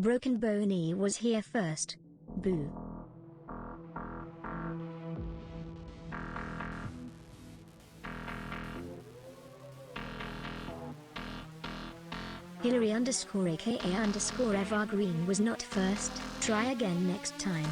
Broken Boney was here first. Boo. Hillary _ aka _ Evergreen was not first. Try again next time.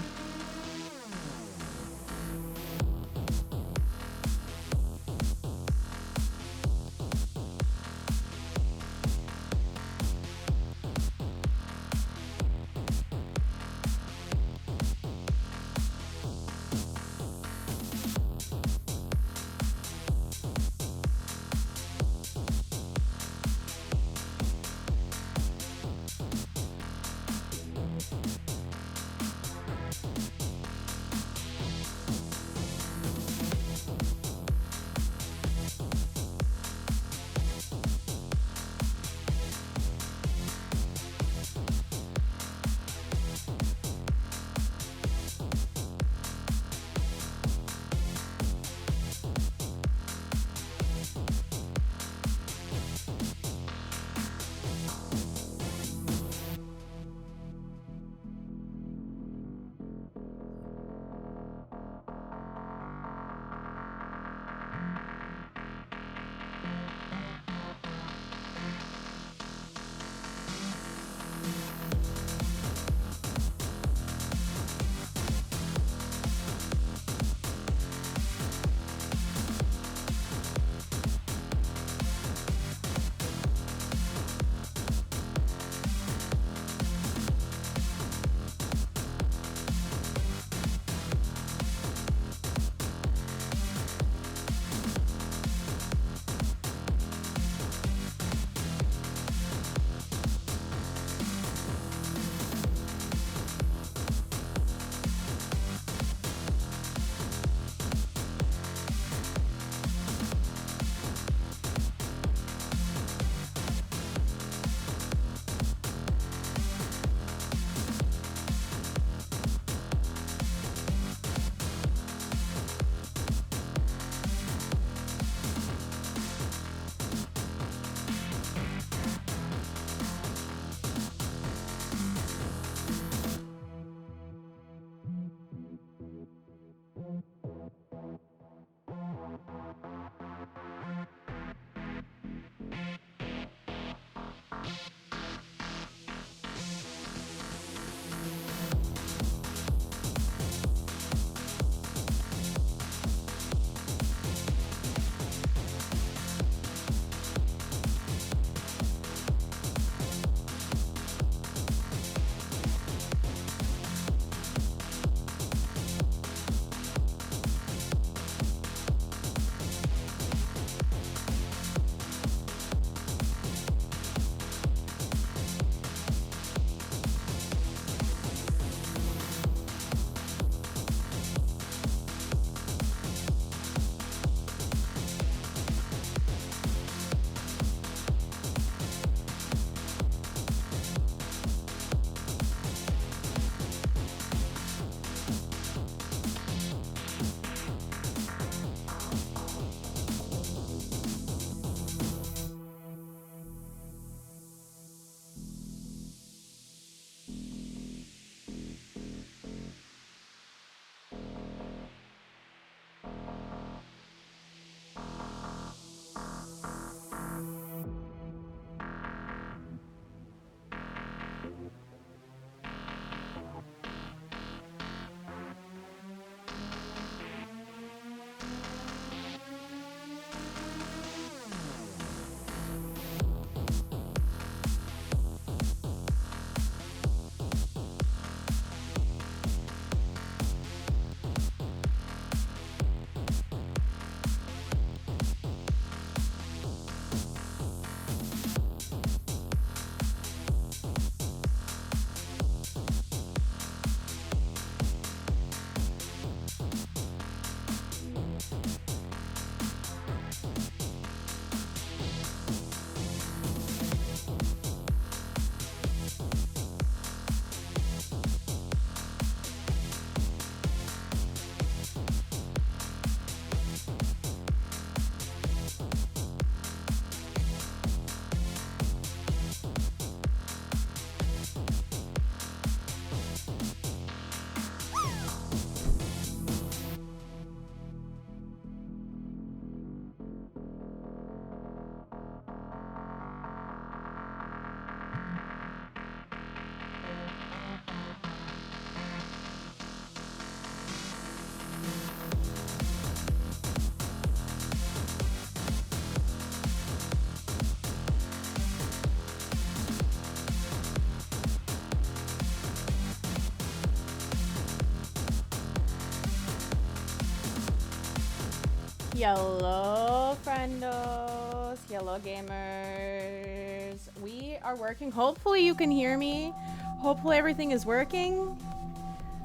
Yellow friendos, yellow gamers. We are working. Hopefully you can hear me. Hopefully everything is working.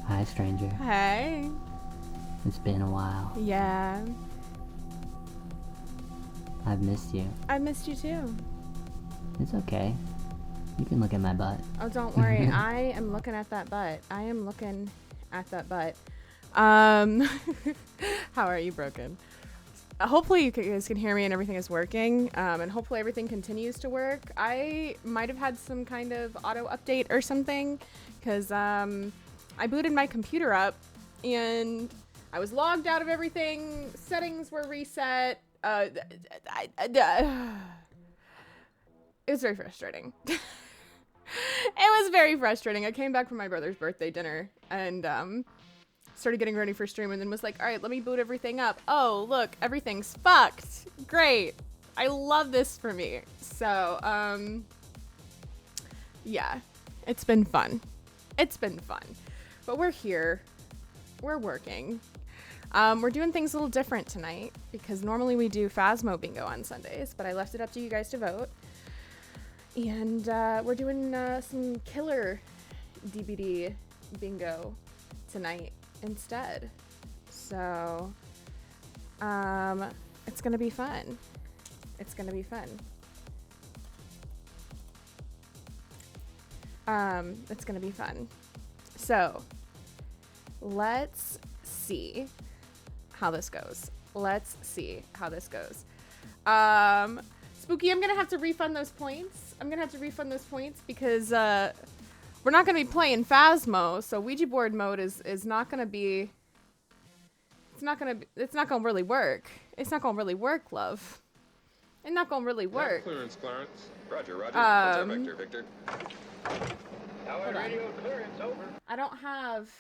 Hi, stranger. Hey. It's been a while. Yeah. I've missed you. I missed you too. It's okay. You can look at my butt. Oh, don't worry. I am looking at that butt. I am looking at that butt. How are you, Broken? Hopefully you guys can hear me and everything is working, and hopefully everything continues to work. I might have had some kind of auto update or something, because I booted my computer up and I was logged out of everything. Settings were reset. It was very frustrating. It was very frustrating. I came back from my brother's birthday dinner and started getting ready for stream and then was like, all right, let me boot everything up. Oh, look, everything's fucked. Great. I love this for me. So, yeah, it's been fun. It's been fun. But we're here. We're working. We're doing things a little different tonight because normally we do Phasmo bingo on Sundays, but I left it up to you guys to vote. And we're doing some killer DVD bingo tonight instead. So it's gonna be fun. It's gonna be fun. It's gonna be fun. So let's see how this goes. Let's see how this goes. Spooky, I'm gonna have to refund those points. Because we're not gonna be playing Phasmo, so Ouija board mode is not gonna be. It's not gonna really work. It's not gonna really work, love. It's not gonna really work. Clearance, Clarence. Roger. What's our vector, Victor? Tower radio clearance over. I don't have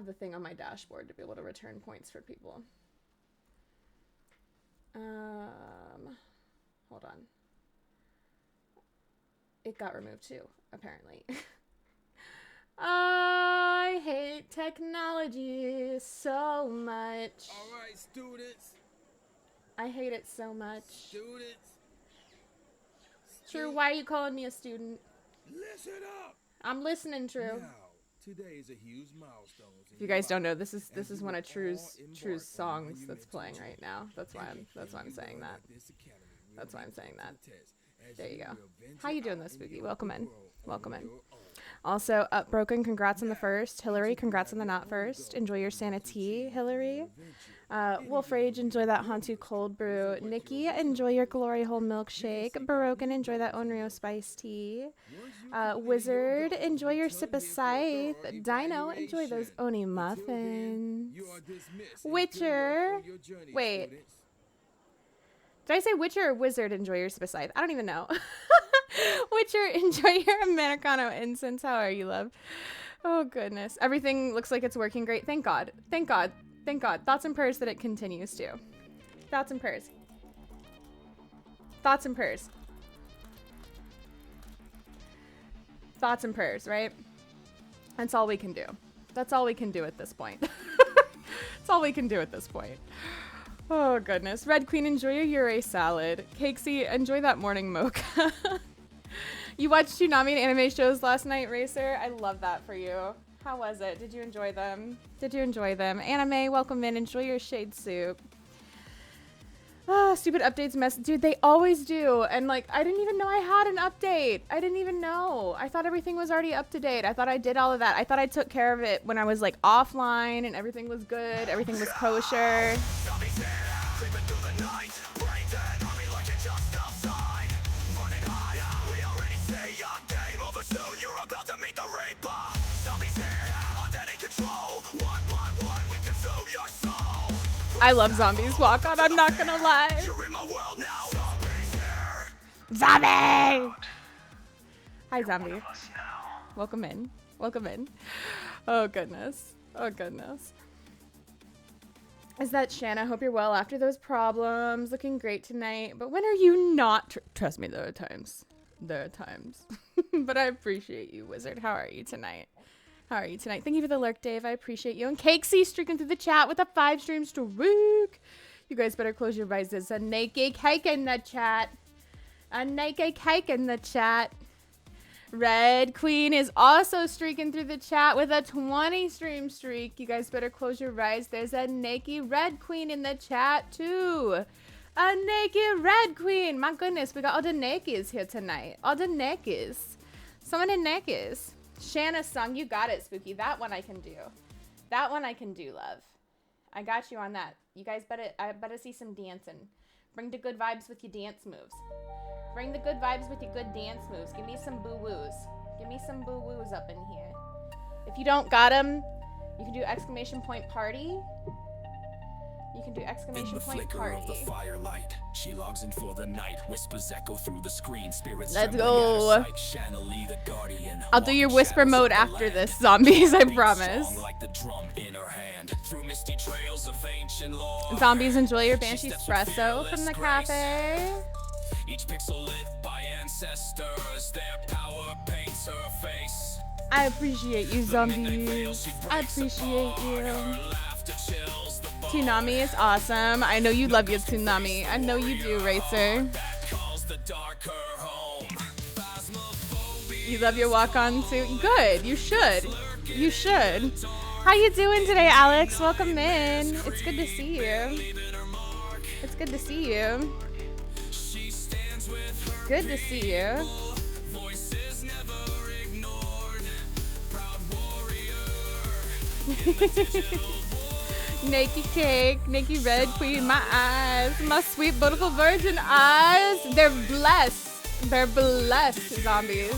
the thing on my dashboard to be able to return points for people. Hold on. It got removed too, apparently. I hate technology so much. All right, students. I hate it so much. Students. True, why are you calling me a student? Listen up. I'm listening, True. Now, today is a huge milestone. If you guys don't know, this is one of True's songs that's playing right now. That's why I'm saying that. That's why I'm saying that. There you go. How you doing, though, Spooky? Welcome in. Welcome in. Also, Broken, congrats on the first. Hillary, congrats on the not first. Enjoy your Santa tea, Hillary. Wolf Rage, enjoy that Hantu cold brew. Nikki, enjoy your Glory Hole milkshake. Broken, enjoy that Onryo spice tea. Wizard, enjoy your sip of scythe. Dino, enjoy those Oni muffins. Witcher, wait. Did I say Witcher or Wizard, enjoy your sip of scythe? I don't even know. Witcher, enjoy your Americano incense. How are you, love? Oh, goodness. Everything looks like it's working great. Thank God. Thank God. Thank God. Thoughts and prayers that it continues to. Thoughts and prayers. Thoughts and prayers. Thoughts and prayers, right? That's all we can do. That's all we can do at this point. That's all we can do at this point. Oh, goodness. Red Queen, enjoy your Ure salad. Cakesy, enjoy that morning mocha. You watched Tsunami and anime shows last night, Racer? I love that for you. How was it? Did you enjoy them? Did you enjoy them? Anime, welcome in. Enjoy your shade soup. Ah, stupid updates mess. Dude, they always do. And, like, I didn't even know I had an update. I didn't even know. I thought everything was already up to date. I thought I did all of that. I thought I took care of it when I was, like, offline and everything was good. Everything was kosher. I love Zombies Walk On, I'm not gonna lie. Zombie! Hi, Zombie. Welcome in. Welcome in. Oh, goodness. Oh, goodness. Is that Shana? Hope you're well after those problems. Looking great tonight. But when are you not? Trust me, there are times. There are times. But I appreciate you, Wizard. How are you tonight? How are you tonight? Thank you for the lurk, Dave. I appreciate you. And Cakesy streaking through the chat with a 5-stream streak. You guys better close your eyes. There's a naked cake in the chat. A naked cake in the chat. Red Queen is also streaking through the chat with a 20-stream streak. You guys better close your eyes. There's a naked Red Queen in the chat, too. A naked Red Queen. My goodness, we got all the nakeds here tonight. All the nakeds. So many nakeds. Shana's song, you got it, Spooky. That one I can do. That one I can do, love. I got you on that. You guys I better see some dancing. Bring the good vibes with your dance moves. Bring the good vibes with your good dance moves. Give me some boo-woos. Give me some boo-woos up in here. If you don't got them, you can do exclamation point party. You can do exclamation point party. Of the firelight, she logs in for the night. Whispers echo through the screen. Spirits Let's go. Shana Leigh, the guardian. I'll do your whisper mode after this, zombies, I promise. Like the drum in her hand. Through misty trails of ancient lore. Zombies, enjoy your Banshee espresso from the cafe. Each pixel lit by ancestors. Their power paints her face. I appreciate you, zombies. I appreciate you. Tsunami is awesome. I know you love your Tsunami. I know you do, Racer. You love your walk-on too? Good. You should. You should. How you doing today, Alex? Welcome in. It's good to see you. It's good to see you. Good to see you. Naked cake, naked Red Queen, my eyes, my sweet beautiful virgin eyes. They're blessed. They're blessed, zombies.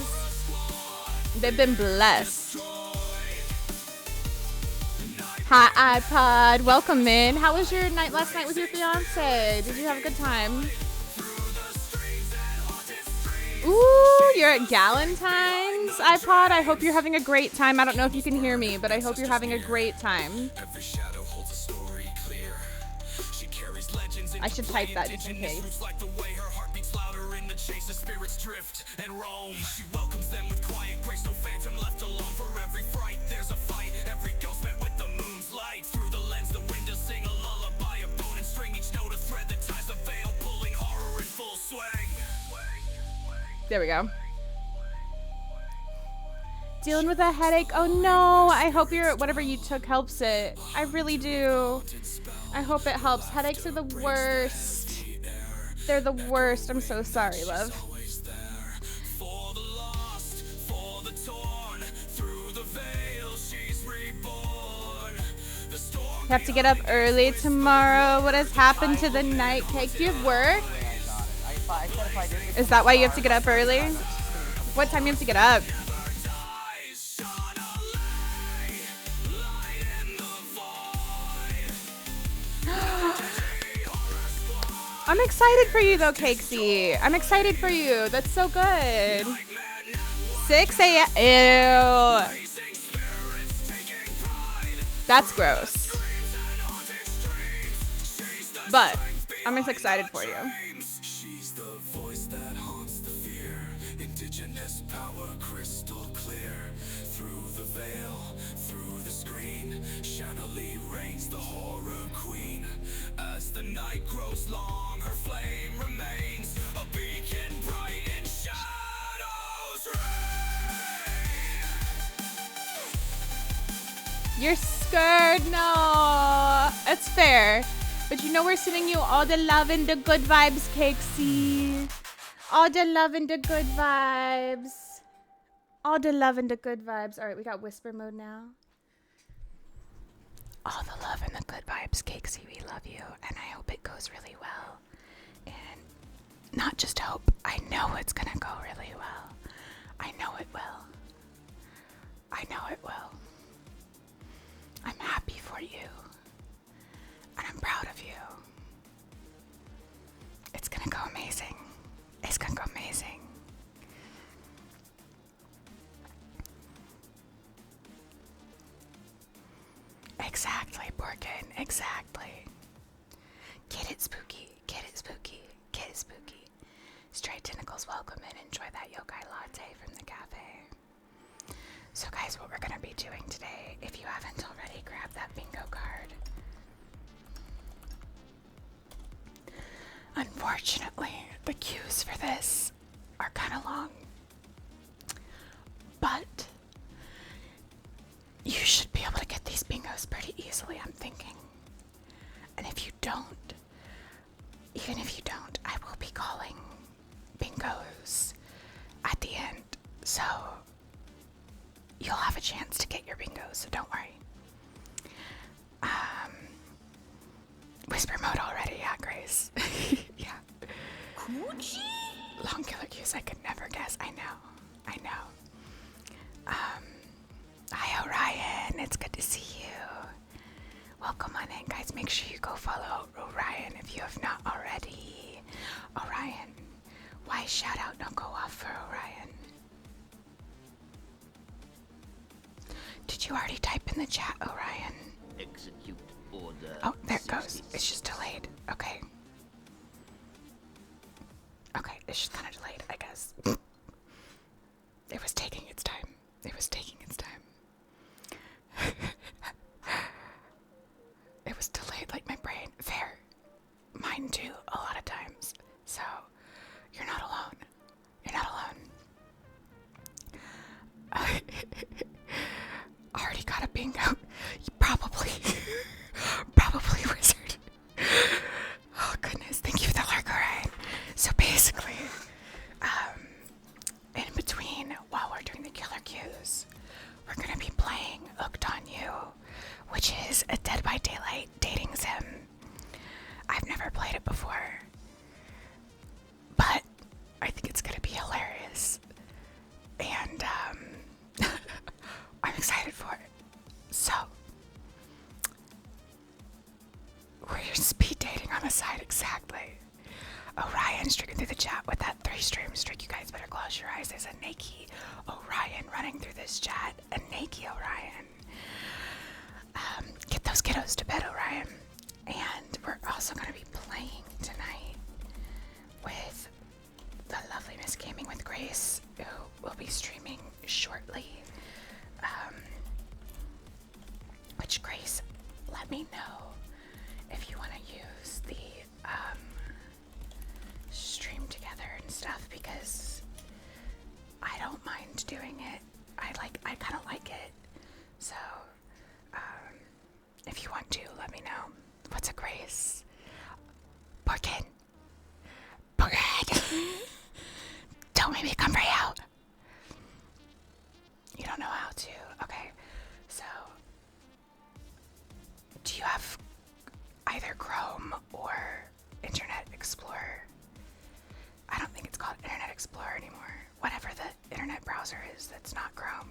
They've been blessed. Hi, iPod. Welcome in. How was your night last night with your fiance? Did you have a good time? Ooh, you're at Galentine's, iPod. I hope you're having a great time. I don't know if you can hear me, but I hope you're having a great time. I should type that just in case. There we go. Dealing with a headache. Oh no, I hope whatever you took helps it. I really do. I hope it helps. Headaches are the worst. They're the worst. I'm so sorry, love. You have to get up early tomorrow. What has happened to the night cake? Do you have work? Is that why you have to get up early? What time do you have to get up? I'm excited for you though, Cakesy. I'm excited for you. That's so good. 6 a.m. Ew. That's gross. But I'm just excited for you. She's the voice that haunts the fear. Indigenous power crystal clear. Through the veil, through the screen. Shana Leigh reigns the horror queen. As the night grows long, her flame remains a beacon bright in shadows reign. You're scared? No. It's fair. But you know we're sending you all the love and the good vibes, Cakesy. All the love and the good vibes. All the love and the good vibes. All right, we got whisper mode now. All the love and the good vibes, Cakesy. We love you, and I hope it goes really well. And not just hope. I know it's gonna go really well. I know it will. I know it will. I'm happy for you. And I'm proud of you. It's gonna go amazing. It's gonna go amazing. Exactly, Borkin. Exactly. Get it, spooky. Get it, spooky. Get it, spooky. Stray Tentacles, welcome and enjoy that yokai latte from the cafe. So guys, what we're gonna be doing today. If you haven't already, grab that bingo card. Unfortunately, the queues for this are kind of long. But you should be able to get these bingos pretty easily, I'm thinking. And if you don't, even if you don't, I will be calling bingos at the end. So you'll have a chance to get your bingos, so don't worry. Whisper mode already, yeah, Grace. Yeah. Coochie? Long killer cues I could never guess. I know. Hi, Orion. It's good to see you. Welcome on in, guys. Make sure you go follow Orion if you have not already. Orion. Why shout out don't go off for Orion? Did you already type in the chat, Orion? Execute order. Oh, there it goes. It's just delayed. Okay. Okay, it's just kind of delayed, I guess. It was taking its time. It was delayed like my brain. Fair. Mine too, a lot of times. So, you're not alone. Already got a bingo. Probably wizard. Oh goodness, thank you for the lurk, Orion. So basically, in between, while we're doing the killer cues, we're gonna be playing Hooked on You, which is a Dead by Daylight dating sim. I've never played it before, but I think it's gonna be hilarious, and I'm excited for it. So, we're speed dating on the side, exactly. Orion streaking through the chat with that 3-stream streak. You guys better close your eyes. There's a naked Orion running through this chat. A naked Orion. Get those kiddos to bed, Orion. And we're also going to be playing tonight with the lovely Miss Gaming with Grace, who will be streaming shortly. Which, Grace, let me know if you want to use the stream together and stuff, because I don't mind doing it. I kind of like it. So, if you want to, let me know. What's a Grace? Porkin. Don't make me come for you. You don't know how to. Okay. So, do you have either Chrome or Internet Explorer? I don't think it's called Internet Explorer anymore. Whatever the internet browser is that's not Chrome.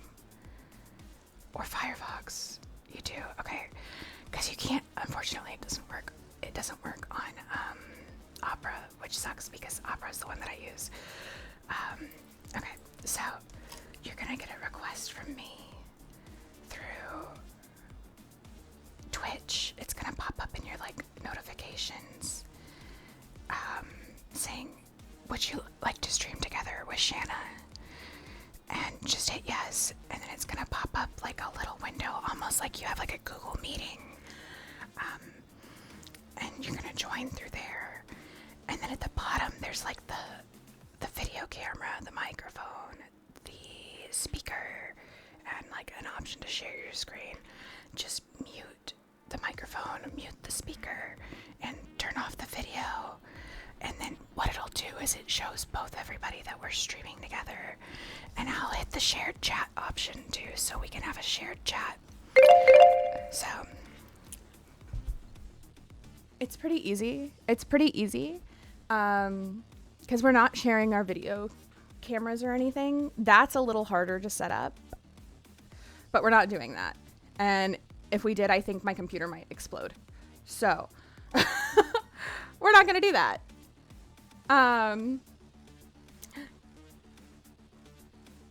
Or Firefox. You do? Okay. Because you can't, unfortunately, it doesn't work. It doesn't work on Opera, which sucks because Opera is the one that I use. Okay, so you're gonna get a request from me through Twitch. It's gonna pop up in your notifications, saying, would you like to stream together with Shana? And just hit yes, and then it's gonna pop up like a little window, almost like you have like a Google meeting. And you're gonna join through there. And then at the bottom, there's like the video camera, the microphone, the speaker, and like an option to share your screen. Just mute the microphone, mute the speaker, and turn off the video. And then what it'll do is it shows both everybody that we're streaming together. And I'll hit the shared chat option too, so we can have a shared chat. So it's pretty easy. Because we're not sharing our video cameras or anything. That's a little harder to set up, but we're not doing that. And if we did, I think my computer might explode. So we're not going to do that.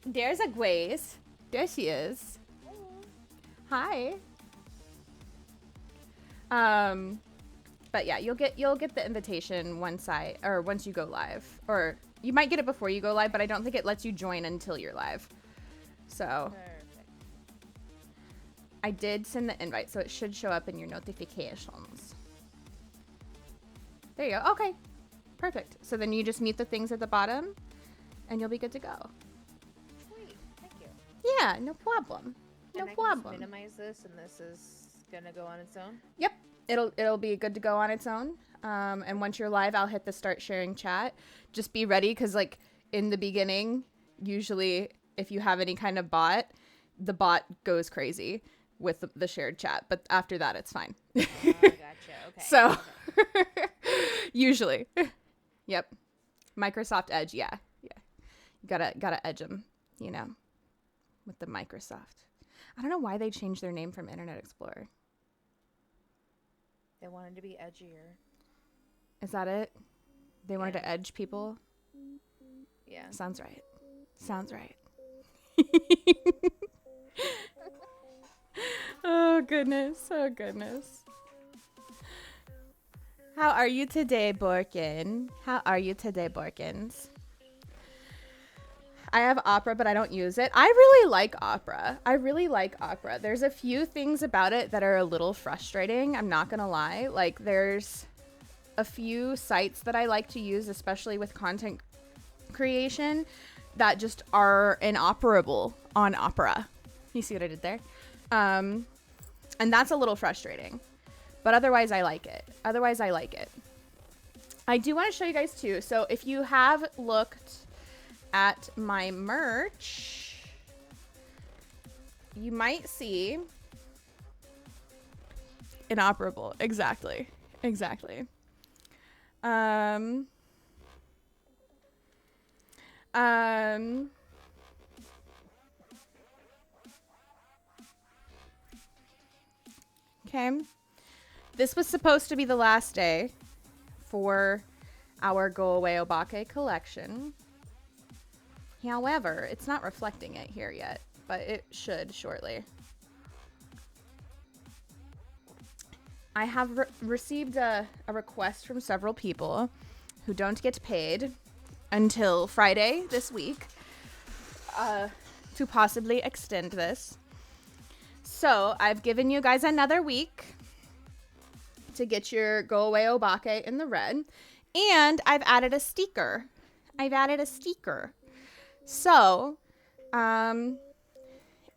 There's a Grace. There she is. Hi. But yeah, you'll get the invitation once you go live, or you might get it before you go live, but I don't think it lets you join until you're live. So. I did send the invite, so it should show up in your notifications. There you go. Okay. Perfect. So then you just mute the things at the bottom, and you'll be good to go. Sweet. Thank you. Yeah, no problem. No and I problem. Can just minimize this, and this is gonna go on its own. Yep. It'll be good to go on its own. And once you're live, I'll hit the start sharing chat. Just be ready, because like in the beginning, usually if you have any kind of bot, the bot goes crazy with the shared chat. But after that, it's fine. Oh, gotcha. Okay. So okay. usually, yep. Microsoft Edge, yeah. You gotta edge them, you know, with the Microsoft. I don't know why they changed their name from Internet Explorer. They wanted to be edgier. Is that it? They wanted to edge people? Yeah. Sounds right. Sounds right. Oh, goodness. Oh, goodness. How are you today, Borkin? How are you today, Borkins? I have Opera, but I don't use it. I really like Opera. There's a few things about it that are a little frustrating. I'm not going to lie. Like, there's a few sites that I like to use, especially with content creation, that just are inoperable on Opera. You see what I did there? And that's a little frustrating. But otherwise, I like it. I do want to show you guys, too. So if you have looked at my merch, you might see inoperable. Exactly. Okay. This was supposed to be the last day for our Go Away Obake collection. However, it's not reflecting it here yet, but it should shortly. I have received a request from several people who don't get paid until Friday this week to possibly extend this. So I've given you guys another week to get your Go Away Obake in the red. And I've added a sticker. So,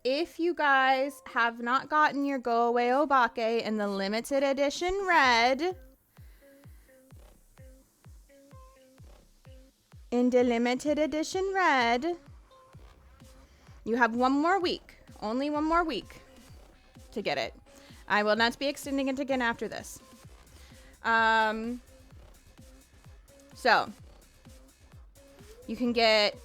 if you guys have not gotten your Go Away Obake in the limited edition red, you have only one more week to get it. I will not be extending it again after this. So you can get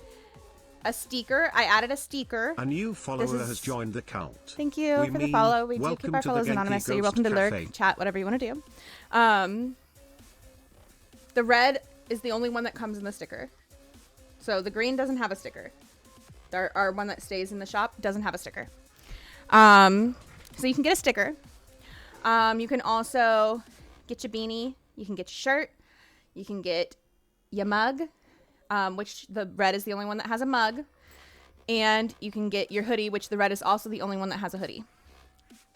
a sticker. I added a sticker. A new follower has joined the count. Thank you for the follow. We do keep our follows anonymous, so you're welcome to lurk, chat, whatever you want to do. The red is the only one that comes in the sticker. So the green doesn't have a sticker. Our one that stays in the shop doesn't have a sticker. So you can get a sticker. You can also get your beanie. You can get your shirt. You can get your mug, which the red is the only one that has a mug. And you can get your hoodie, which the red is also the only one that has a hoodie.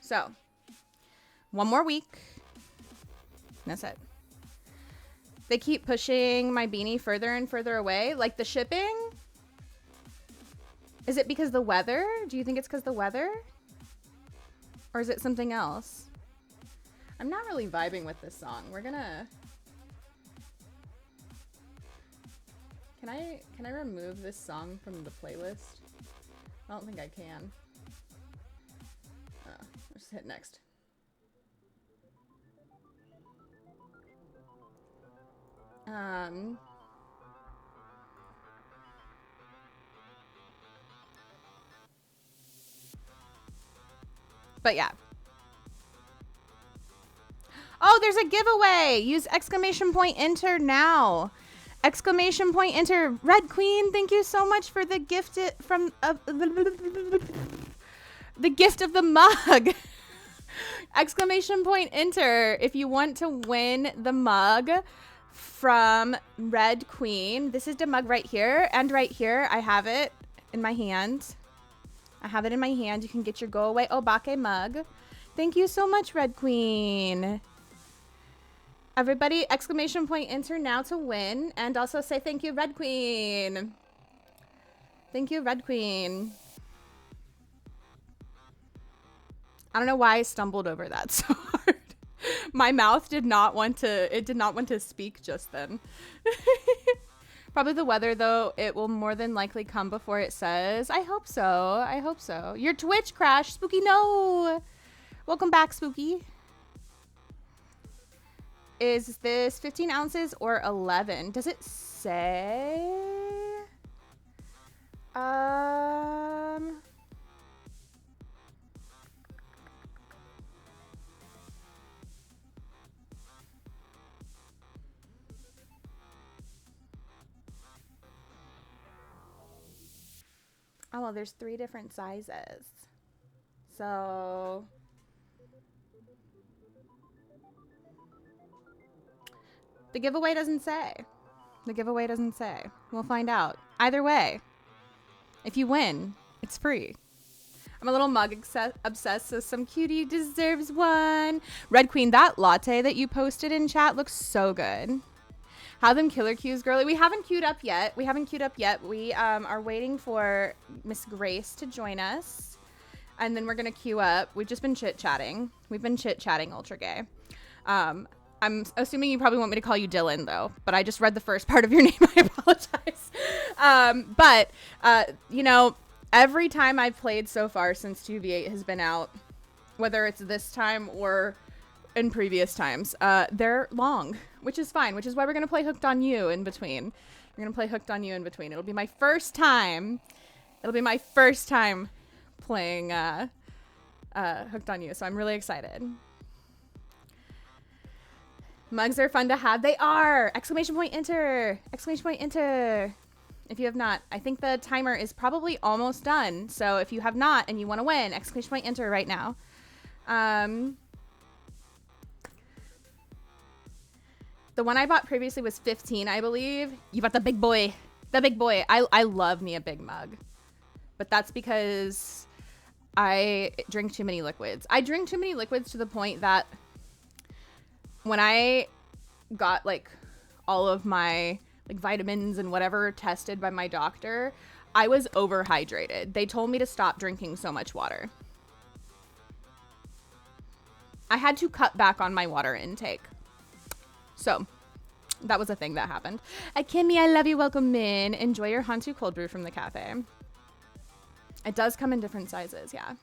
So, one more week. That's it. They keep pushing my beanie further and further away. Like the shipping. Is it because the weather? Do you think it's because the weather? Or is it something else? I'm not really vibing with this song. We're gonna... Can I remove this song from the playlist? I don't think I can. Let's just hit next. But yeah. Oh, there's a giveaway. Use exclamation point enter now. Exclamation point enter. Red Queen, thank you so much for the gift from the gift of the mug. Exclamation point enter if you want to win the mug from Red Queen. This is the mug right here and right here. I have it in my hand. I have it in my hand. You can get your Go Away Obake mug. Thank you so much, Red Queen. Everybody, exclamation point enter now to win. And also say thank you, Red Queen. Thank you, Red Queen. I don't know why I stumbled over that so hard. My mouth did not want to speak just then. Probably the weather, though. It will more than likely come before it says. I hope so. I hope so. Your Twitch crashed. Spooky, no. Welcome back, Spooky. Is this 15 ounces or 11? Does it say? Oh, well, there's 3 different sizes. So the giveaway doesn't say. The giveaway doesn't say. We'll find out. Either way, if you win, it's free. I'm a little mug obsessed, so some cutie deserves one. Red Queen, that latte that you posted in chat looks so good. How them killer cues, girly? We haven't queued up yet. We are waiting for Miss Grace to join us. And then we're going to queue up. We've just been chit-chatting. We've been chit-chatting ultra gay. I'm assuming you probably want me to call you Dylan, though. But I just read the first part of your name. I apologize. You know, every time I've played so far since 2v8 has been out, whether it's this time or in previous times, they're long, which is fine, which is why we're going to play Hooked on You in between. We're going to play Hooked on You in between. It'll be my first time. Playing Hooked on You, so I'm really excited. Mugs are fun to have. They are! Exclamation point enter! Exclamation point enter! If you have not, I think the timer is probably almost done. So if you have not and you want to win, exclamation point enter right now. The one I bought previously was 15, I believe. You bought the big boy. The big boy. I love me a big mug. But that's because I drink too many liquids. I drink too many liquids to the point that when I got like all of my like vitamins and whatever tested by my doctor, I was overhydrated. They told me to stop drinking so much water. I had to cut back on my water intake. So that was a thing that happened. Kimmy, I love you. Welcome in. Enjoy your Hantu cold brew from the cafe. It does come in different sizes, yeah.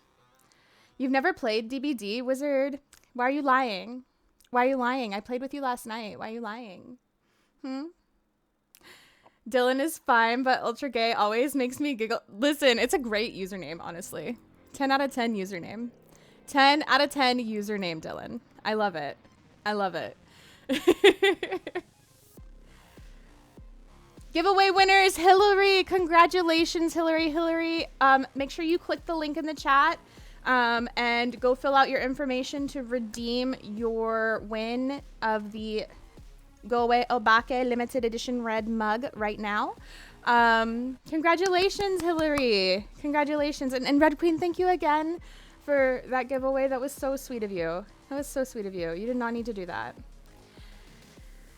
You've never played DBD, Wizard? Why are you lying? Why are you lying? I played with you last night. Why are you lying? Dylan is fine, but ultra gay always makes me giggle. Listen, it's a great username, honestly. 10 out of 10 username. 10 out of 10 username, Dylan. I love it. I love it. Giveaway winners, Hillary. Congratulations, Hillary. Make sure you click the link in the chat and go fill out your information to redeem your win of the Go Away Obake limited edition red mug right now. Congratulations, Hillary. Congratulations. And Red Queen, thank you again for that giveaway. That was so sweet of you. That was so sweet of you. You did not need to do that.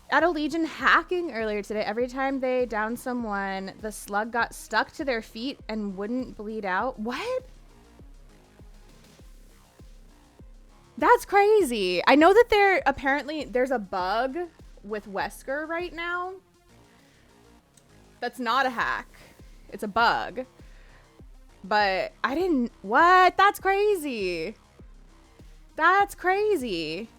At a Legion hacking earlier today, every time they downed someone, the slug got stuck to their feet and wouldn't bleed out. What? That's crazy. I know that there's a bug with Wesker right now. That's not a hack. It's a bug. But I didn't... What? That's crazy. That's crazy.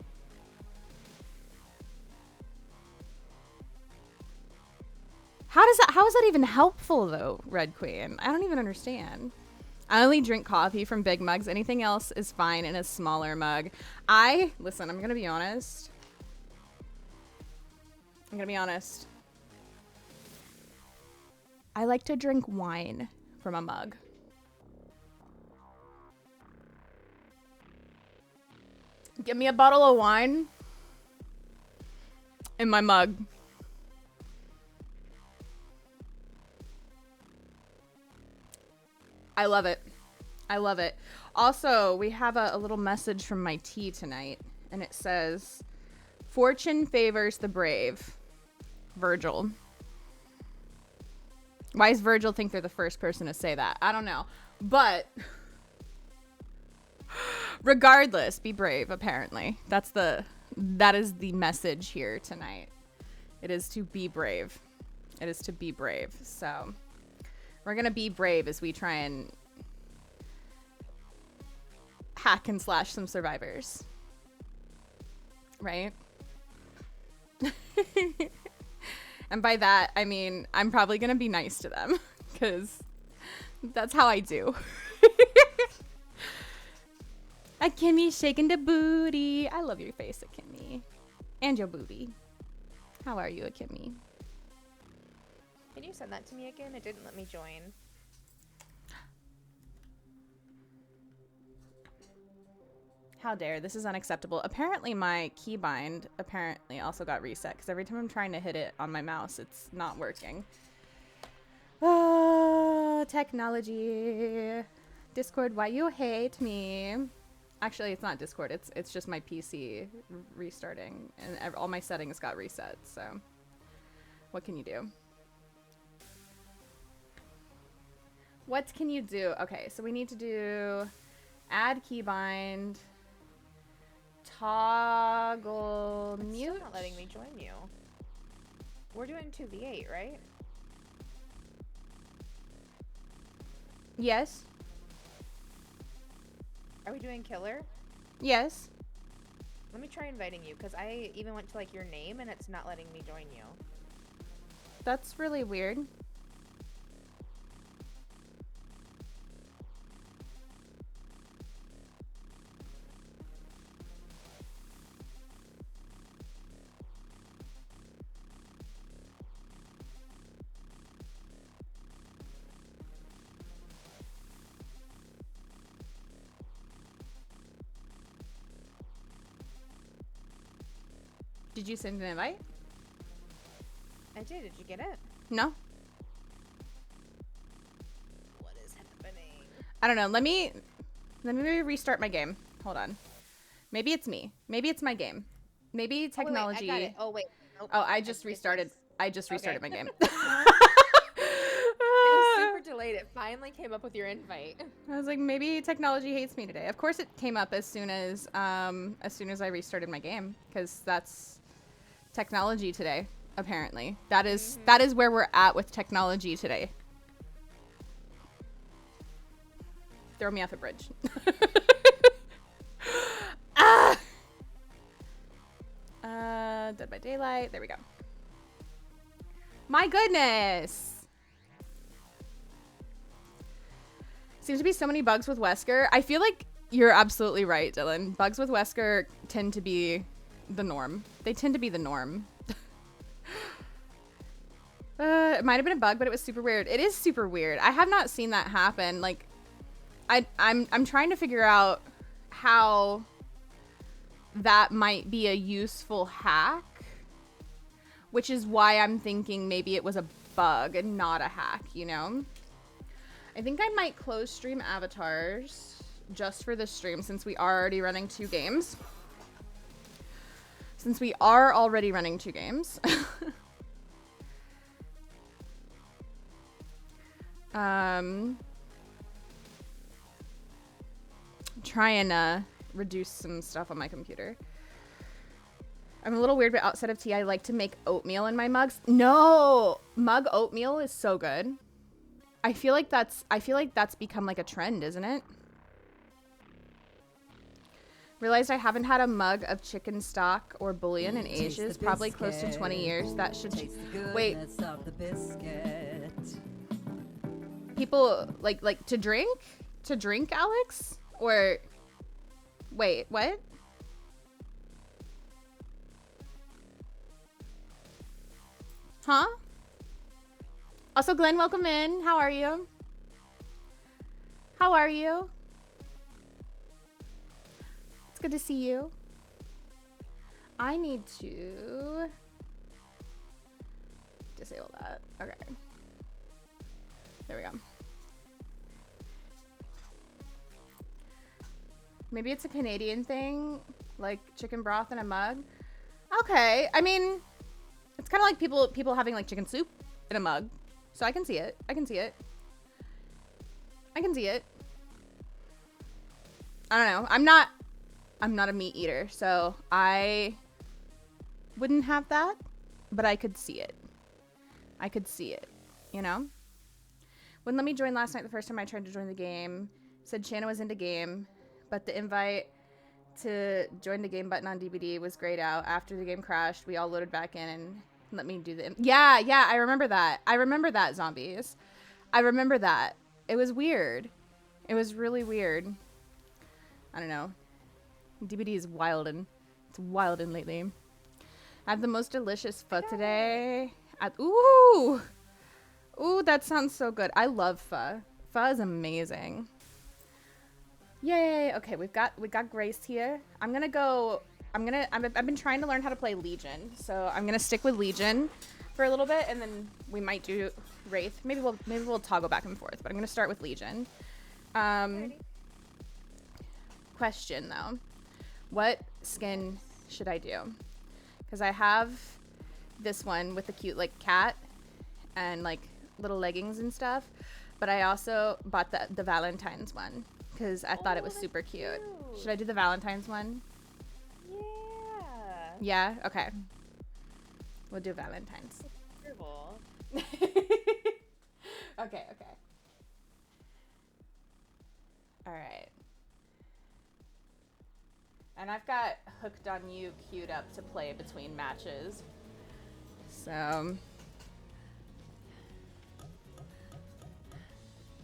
How is that even helpful though, Red Queen? I don't even understand. I only drink coffee from big mugs. Anything else is fine in a smaller mug. Listen, I'm gonna be honest. I like to drink wine from a mug. Give me a bottle of wine in my mug. I love it. I love it. Also, we have a little message from my tea tonight, and it says, "Fortune favors the brave." Virgil. Why does Virgil think they're the first person to say that? I don't know. But regardless, be brave, apparently. That is the message here tonight. It is to be brave. It is to be brave. So we're going to be brave as we try and hack and slash some survivors. Right? And by that, I mean, I'm probably going to be nice to them because that's how I do. Akimi shaking the booty. I love your face, Akimi. And your booty. How are you, Akimi? Can you send that to me again? It didn't let me join. How dare, this is unacceptable. Apparently my keybind apparently also got reset because every time I'm trying to hit it on my mouse, it's not working. Oh, technology. Discord, why you hate me? Actually, it's not Discord. It's just my PC restarting and all my settings got reset. So what can you do? What can you do? Okay, so we need to do add keybind. Toggle It's mute. still not letting me join you. We're doing 2v8, right? Yes. Are we doing killer? Yes. Let me try inviting you, because I even went to like your name and it's not letting me join you. That's really weird. Did you send an invite? I did. Did you get it? No. What is happening? I don't know. Let me restart my game. Hold on. Maybe it's me. Maybe it's my game. Maybe technology. Oh, wait, I got it. Oh, wait. Nope. Oh, I just restarted. I just restarted Okay. my game. It was super delayed. It finally came up with your invite. I was like, maybe technology hates me today. Of course, it came up as soon as I restarted my game, because that's technology today. Apparently, that is where we're at with technology today. Throw me off a bridge. Ah! Dead by Daylight. There we go. My goodness. Seems to be so many bugs with Wesker. I feel like you're absolutely right, Dylan. Bugs with Wesker tend to be the norm. They tend to be the norm. It might have been a bug, but it was super weird. It is super weird. I have not seen that happen. Like, I'm trying to figure out how that might be a useful hack, which is why I'm thinking maybe it was a bug and not a hack, you know? I think I might close stream avatars just for this stream since we are already running 2 games. Since we are already running 2 games. Try and reduce some stuff on my computer. I'm a little weird, but outside of tea, I like to make oatmeal in my mugs. No, mug oatmeal is so good. I feel like that's become like a trend, isn't it? Realized I haven't had a mug of chicken stock or bouillon in ages, probably close to 20 years. That should wait. People like to drink, Alex, or wait, what? Huh? Also, Glenn, welcome in. How are you? How are you? It's good to see you. I need to disable that. Okay. There we go. Maybe it's a Canadian thing, like chicken broth in a mug. Okay, I mean, it's kind of like people having like chicken soup in a mug. So I can see it. I can see it. I can see it. I don't know. I'm not a meat eater, so I wouldn't have that, but I could see it. I could see it, you know? Wouldn't let me join last night the first time I tried to join the game. Said Shana was into game, but the invite to join the game button on DVD was grayed out. After the game crashed, we all loaded back in and let me do the... Yeah, I remember that. I remember that, zombies. I remember that. It was weird. It was really weird. I don't know. DVD is wildin'. It's wildin' lately. I have the most delicious pho today. Ooh! Ooh, that sounds so good. I love pho. Pho is amazing. Yay! Okay, we've got Grace here. I've been trying to learn how to play Legion, so I'm gonna stick with Legion for a little bit, and then we might do Wraith. Maybe we'll toggle back and forth, but I'm gonna start with Legion. Question though, what skin should I do? Because I have this one with the cute like cat and like little leggings and stuff, but I also bought the Valentine's one because I thought it was super cute. Should I do the Valentine's one? Yeah. Yeah? Okay. We'll do Valentine's. Okay. Alright. And I've got Hooked on You queued up to play between matches. So...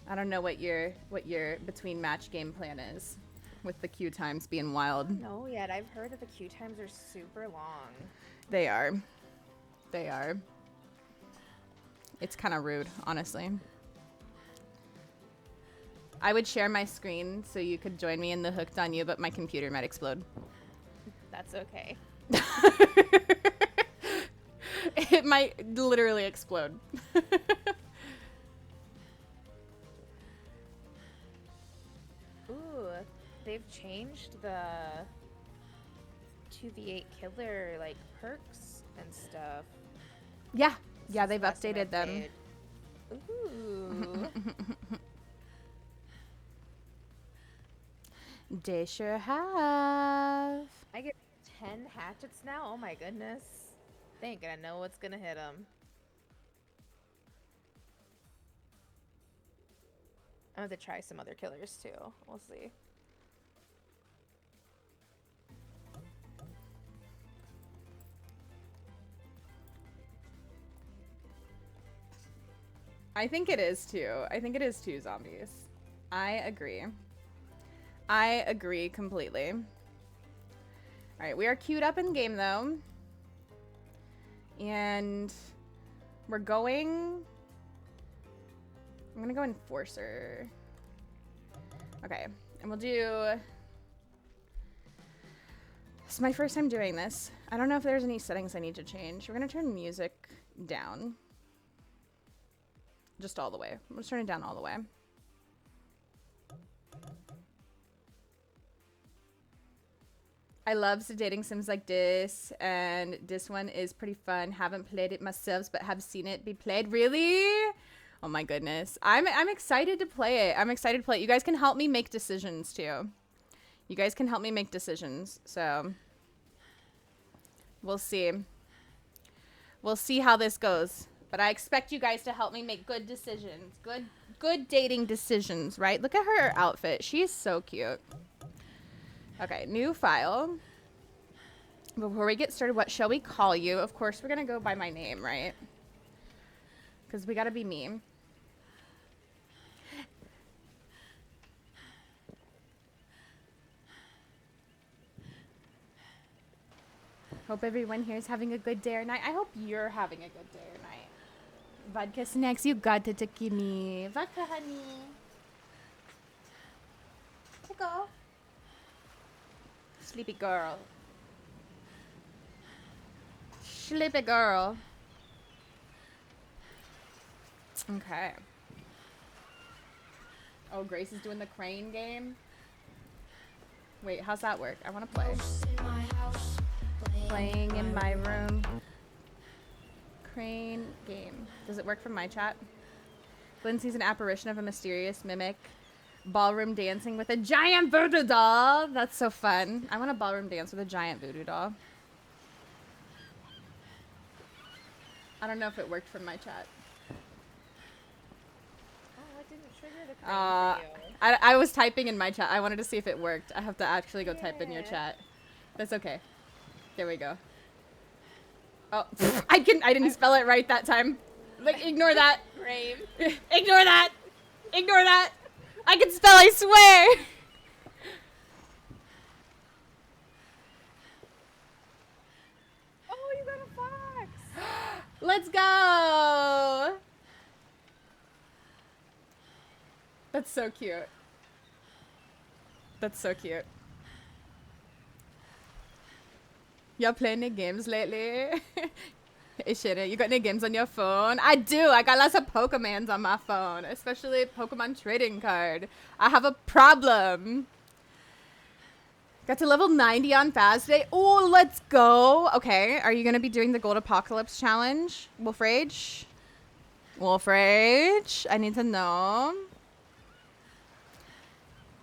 I don't know what your between match game plan is with the queue times being wild. No, yet I've heard that the queue times are super long. They are. It's kind of rude, honestly. I would share my screen so you could join me in the Hooked on You, but my computer might explode. That's okay. It might literally explode. Ooh, they've changed the 2v8 killer like perks and stuff. Yeah, they've updated them. Ooh. They sure have. I get 10 hatchets now? Oh my goodness. They ain't gonna know what's gonna hit them. I'm gonna have to try some other killers too. We'll see. I think it is too. I think it is too, zombies. I agree. I agree completely. Alright, we are queued up in game though. And we're going... I'm gonna go Enforcer. Okay, and we'll do... This is my first time doing this. I don't know if there's any settings I need to change. We're gonna turn music down. Just all the way. I'm just turn it down all the way. I love sedating sims like this, and this one is pretty fun. Haven't played it myself, but have seen it be played. Really? Oh my goodness. I'm excited to play it. I'm excited to play it. You guys can help me make decisions too. You guys can help me make decisions. So we'll see. We'll see how this goes. But I expect you guys to help me make good decisions. Good dating decisions, right? Look at her outfit. She's so cute. Okay, new file. Before we get started, what shall we call you? Of course, we're going to go by my name, right? Because we got to be me. Hope everyone here is having a good day or night. I hope you're having a good day or night. Vodka snacks, you got it, Takimi. Vodka, honey. Here you go. Sleepy girl. Sleepy girl. Okay. Oh, Grace is doing the crane game. Wait, how's that work? I want to play. Playing in my room. Crane game. Does it work from my chat? Glenn sees an apparition of a mysterious mimic ballroom dancing with a giant voodoo doll. That's so fun. I want to ballroom dance with a giant voodoo doll. I don't know if it worked from my chat. Oh, it didn't trigger the crane for you. I was typing in my chat. I wanted to see if it worked. I have to actually go type in your chat. That's okay. There we go. Oh, I didn't spell it right that time. Like, ignore that. Brave. Ignore that. Ignore that. I can spell, I swear. Oh, you got a fox. Let's go. That's so cute. That's so cute. Y'all playing any games lately? Hey, Shana, you got any games on your phone? I do. I got lots of Pokemons on my phone, especially Pokemon trading card. I have a problem. Got to level 90 on Faz today. Oh, let's go. Okay, are you going to be doing the Gold Apocalypse challenge? Wolf Rage? Wolf Rage? I need to know.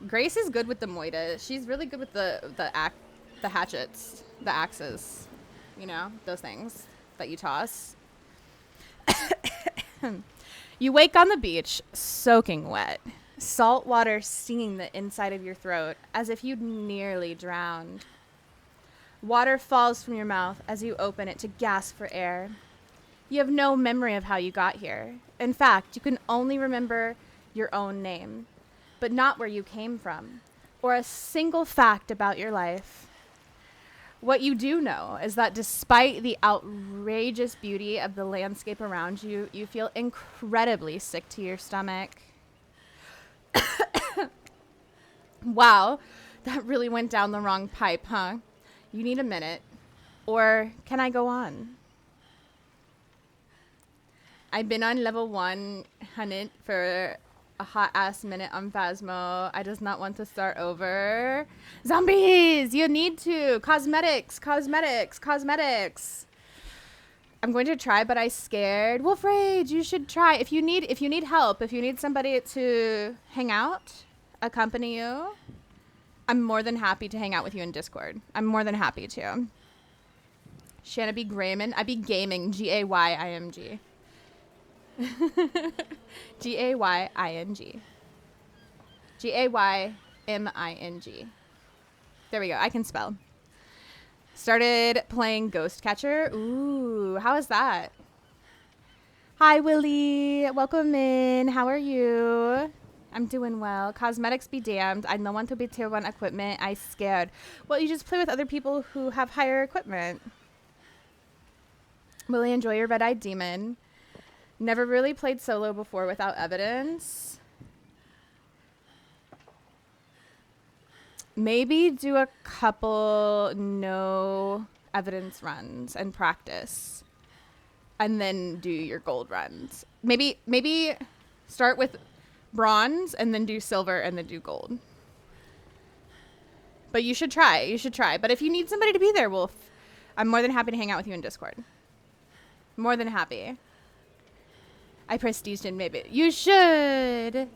Grace is good with the Moida. She's really good with the hatchets, the axes. You know, those things that you toss. You wake on the beach, soaking wet. Salt water stinging the inside of your throat as if you'd nearly drowned. Water falls from your mouth as you open it to gasp for air. You have no memory of how you got here. In fact, you can only remember your own name, but not where you came from, or a single fact about your life. What you do know is that despite the outrageous beauty of the landscape around you, you feel incredibly sick to your stomach. Wow, that really went down the wrong pipe, huh? You need a minute. Or can I go on? I've been on level 100 for a hot-ass minute on Phasmo. I just not want to start over. Zombies! You need to! Cosmetics! Cosmetics! Cosmetics! I'm going to try, but I scared. Wolf Rage, you should try. If you need help, if you need somebody to hang out, accompany you, I'm more than happy to hang out with you in Discord. I'm more than happy to. Shanna be Grayman. I be gaming. G-A-Y-I-M-G. G-A-Y-I-N-G. G-A-Y-M-I-N-G. There we go. I can spell. Started playing Ghost Catcher. Ooh, how is that? Hi, Willie. Welcome in. How are you? I'm doing well. Cosmetics be damned. I don't want to be tier 1 equipment. I scared. Well, you just play with other people who have higher equipment. Willie, enjoy your red-eyed demon. Never really played solo before without evidence. Maybe do a couple no evidence runs and practice. And then do your gold runs. Maybe start with bronze and then do silver and then do gold. But you should try. You should try. But if you need somebody to be there, Wolf, I'm more than happy to hang out with you in Discord. More than happy. I prestiged in maybe. You should.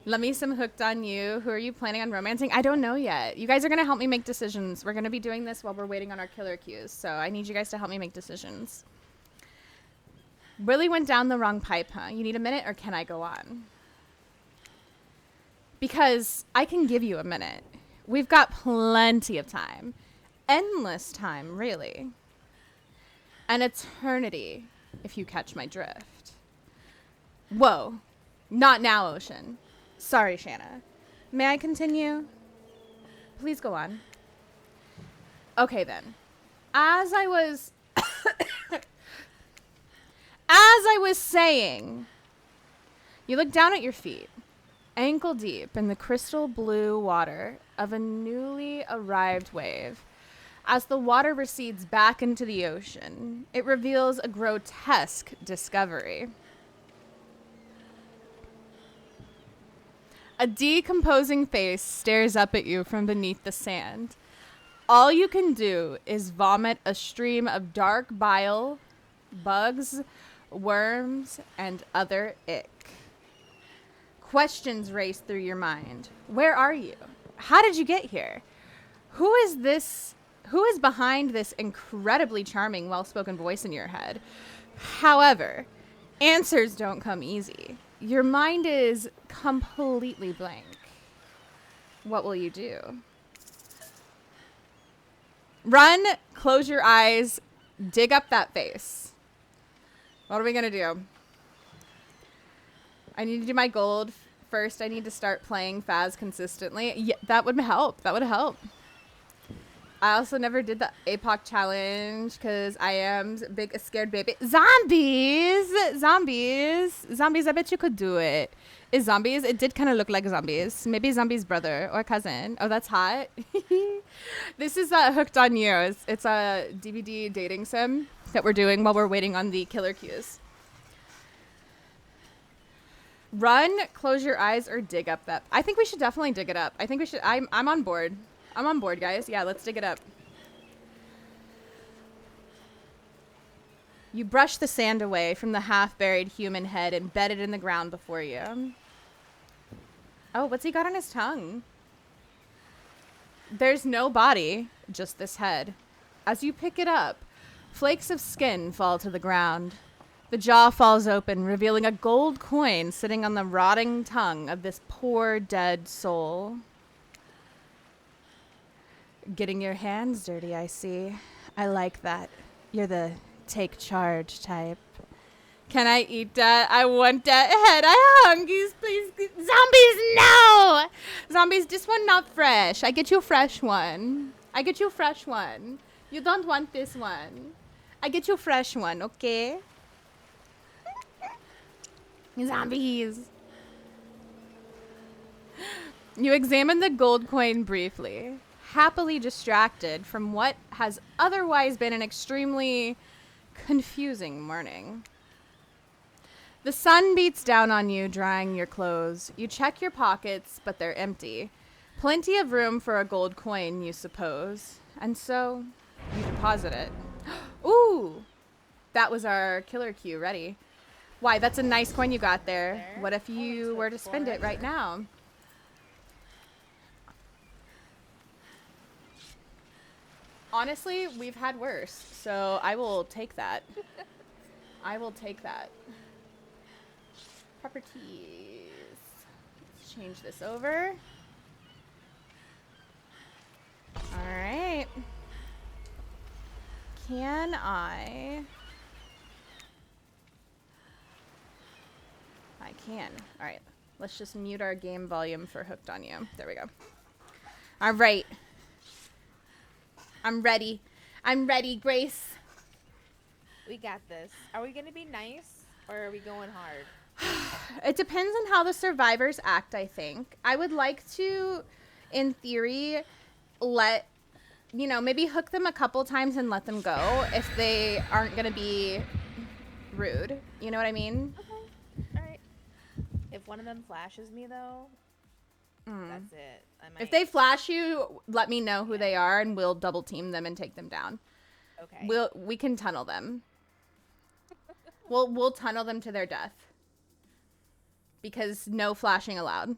Let me some hooked on you. Who are you planning on romancing? I don't know yet. You guys are going to help me make decisions. We're going to be doing this while we're waiting on our killer cues. So I need you guys to help me make decisions. Really went down the wrong pipe, huh? You need a minute or can I go on? Because I can give you a minute. We've got plenty of time. Endless time, really. An eternity, if you catch my drift. Whoa. Not now, Ocean. Sorry, Shanna. May I continue? Please go on. Okay, then. As I was saying, you look down at your feet, ankle deep in the crystal blue water of a newly arrived wave. As the water recedes back into the ocean, it reveals a grotesque discovery. A decomposing face stares up at you from beneath the sand. All you can do is vomit a stream of dark bile, bugs, worms, and other ick. Questions race through your mind. Where are you? How did you get here? Who is this? Who is behind this incredibly charming, well-spoken voice in your head? However, answers don't come easy. Your mind is completely blank. What will you do? Run, close your eyes, dig up that face. What are we going to do? I need to do my gold first. I need to start playing Faz consistently. Yeah, that would help. That would help. I also never did the APOC challenge because I am a scared baby. Zombies! I bet you could do it. Is zombies? It did kind of look like zombies. Maybe zombie's brother or cousin. Oh, that's hot. This is Hooked on You. It's a DVD dating sim that we're doing while we're waiting on the killer cues. Run, close your eyes, or dig up that. I think we should definitely dig it up. I think we should. I'm on board. I'm on board, guys. Yeah, let's dig it up. You brush the sand away from the half-buried human head embedded in the ground before you. Oh, what's he got on his tongue? There's no body, just this head. As you pick it up, flakes of skin fall to the ground. The jaw falls open, revealing a gold coin sitting on the rotting tongue of this poor dead soul. Getting your hands dirty, I see. I like that. You're the take charge type. Can I eat that? I want that head. I hungry, please. Zombies, no! Zombies, this one not fresh. I get you a fresh one. You don't want this one. I get you a fresh one, okay? Zombies. You examine the gold coin briefly, happily distracted from what has otherwise been an extremely confusing morning. The sun beats down on you, drying your clothes. You check your pockets, but they're empty. Plenty of room for a gold coin, you suppose. And so, you deposit it. Ooh! That was our killer cue. Ready? Why, that's a nice coin you got there. What if you were to spend it right now? Honestly, we've had worse, so I will take that. Properties. Let's change this over. All right. Can I can. All right. Let's just mute our game volume for Hooked on You. There we go. All right. I'm ready. Grace. We got this. Are we going to be nice or are we going hard? It depends on how the survivors act, I think. I would like to, in theory, maybe hook them a couple times and let them go if they aren't going to be rude. You know what I mean? Okay. All right. If one of them flashes me, though, that's it. If they flash you, let me know who they are, and we'll double team them and take them down. Okay. We can tunnel them. We'll tunnel them to their death. Because no flashing allowed.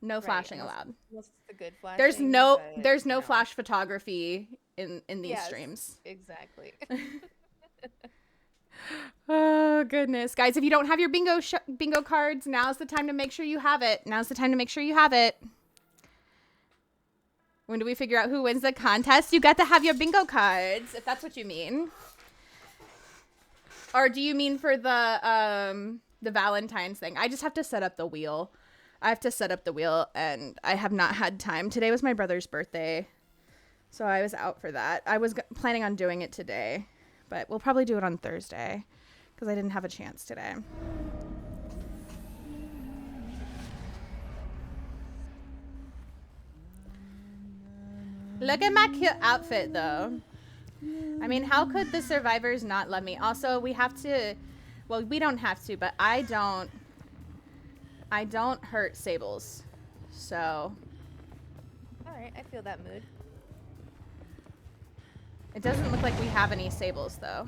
No flashing allowed. What's the good flashing? There's no flash photography in these streams. Exactly. Oh goodness, guys! If you don't have your bingo cards, now's the time to make sure you have it. When do we figure out who wins the contest? You got to have your bingo cards, if that's what you mean. Or do you mean for the Valentine's thing? I just have to set up the wheel. And I have not had time. Today was my brother's birthday, so I was out for that. I was planning on doing it today, but we'll probably do it on Thursday because I didn't have a chance today. Look at my cute outfit, though. I mean, how could the survivors not love me? Also, we have to... Well, we don't have to, but I don't hurt Sables. So Alright, I feel that mood. it doesn't look like we have any sables though.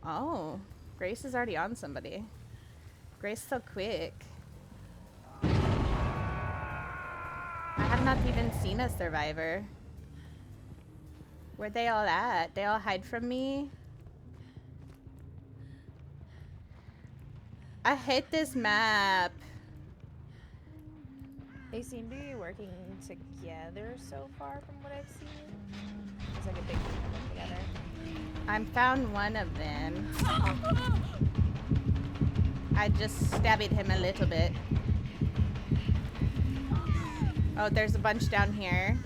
Oh, Grace is already on somebody. Grace so quick. I have not even seen a survivor. Where'd they all at? They all hide from me? I hate this map. They seem to be working together so far from what I've seen. It's like a big team of them together. I found one of them. I just stabbed him a little bit. Oh, there's a bunch down here.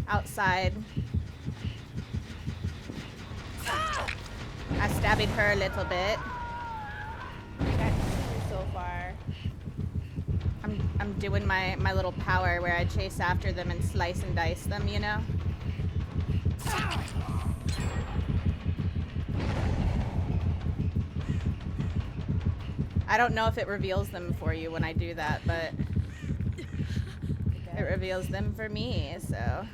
Outside. I stabbed her a little bit. I got 2 so far. I'm doing my little power where I chase after them and slice and dice them, you know? I don't know if it reveals them for you when I do that, but it reveals them for me, so.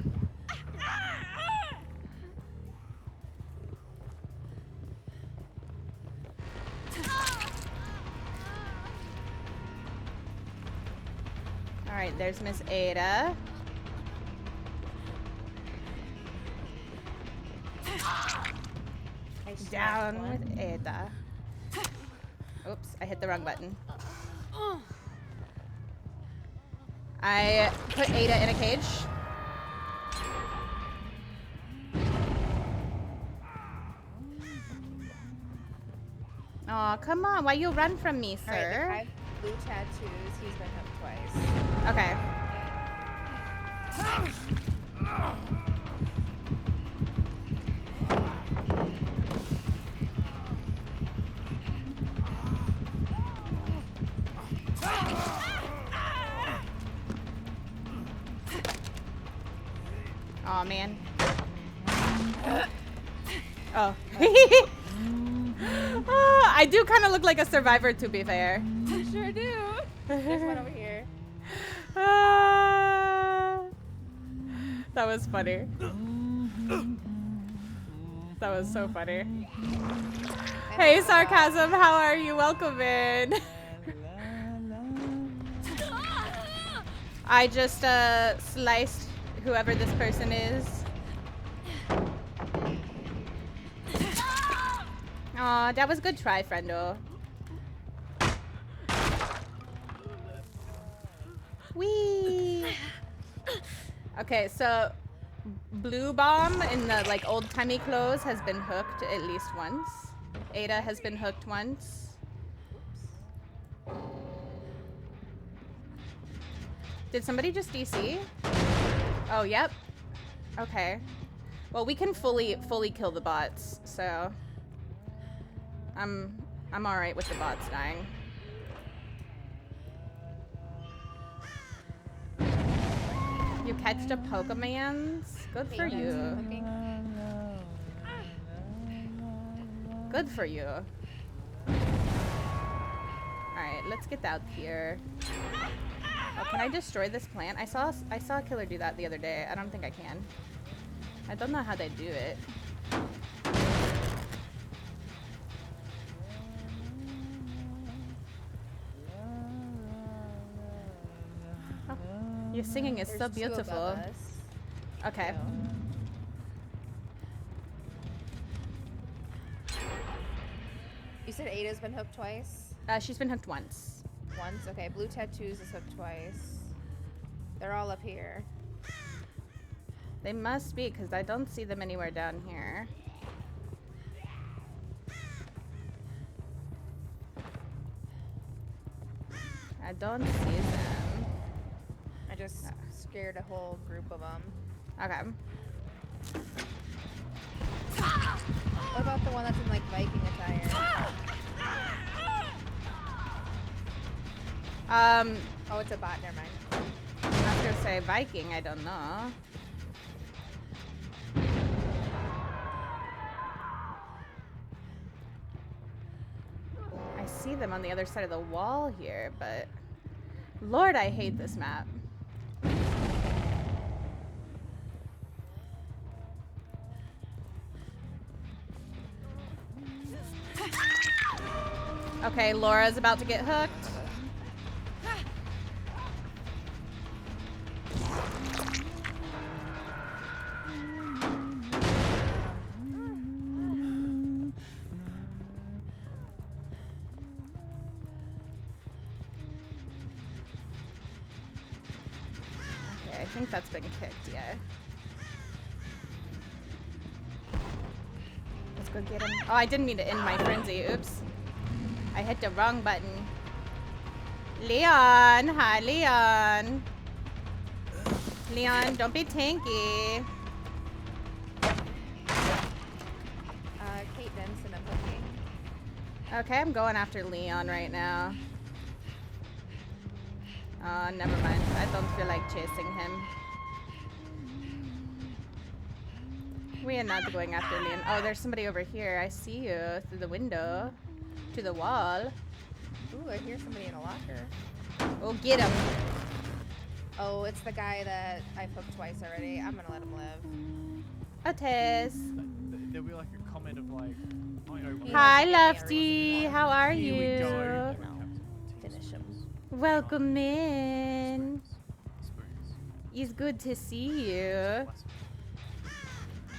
Alright, there's Miss Ada. Down with Ada. Oops, I hit the wrong button. I put Ada in a cage. Aw, come on. Why you run from me, sir? Alright, the guy with blue tattoos, he's been hooked twice. Okay. Aw, man. Oh. Oh, I do kind of look like a survivor, to be fair. You sure do. There's one over here. That was funny. That was so funny. Hey, Sarcasm, how are you? Welcome in. I just sliced whoever this person is. Aw, that was a good try, friendo. Whee! Okay, so Blue Bomb in the like old-timey clothes has been hooked at least once. Ada has been hooked once. Did somebody just DC? Oh, yep. Okay. Well, we can fully kill the bots, so I'm all right with the bots dying. You catched a Pokemans? Good for you. Good for you. Alright, let's get out here. Oh, can I destroy this plant? I saw a killer do that the other day. I don't think I can. I don't know how they do it. Oh, your singing is so beautiful. Okay. You said Ada's been hooked twice? She's been hooked once. Once? Okay, blue tattoos is hooked twice. They're all up here. They must be, because I don't see them anywhere down here. I don't see them. I just scared a whole group of them. Okay. What about the one that's in like Viking attire? Oh, it's a bot. Never mind. I was gonna say Viking. I don't know. see them on the other side of the wall here, but Lord, I hate this map. Okay, Laura's about to get hooked. Okay, I think that's been kicked, yeah. Let's go get him. Oh, I didn't mean to end my frenzy. Oops. I hit the wrong button. Leon! Hi, Leon! Leon, don't be tanky. Kate Benson, I'm looking. Okay, I'm going after Leon right now. Oh, never mind. I don't feel like chasing him. We are not going after Leon. Oh, there's somebody over here. I see you through the window. To the wall. Ooh, I hear somebody in a locker. Oh, get him. Oh, it's the guy that I've hooked twice already. I'm gonna let him live. Otis. There'll be like a comment of like, Hi, Lofty. How are Here we you? go. Finish him. Welcome in. It's good to see you.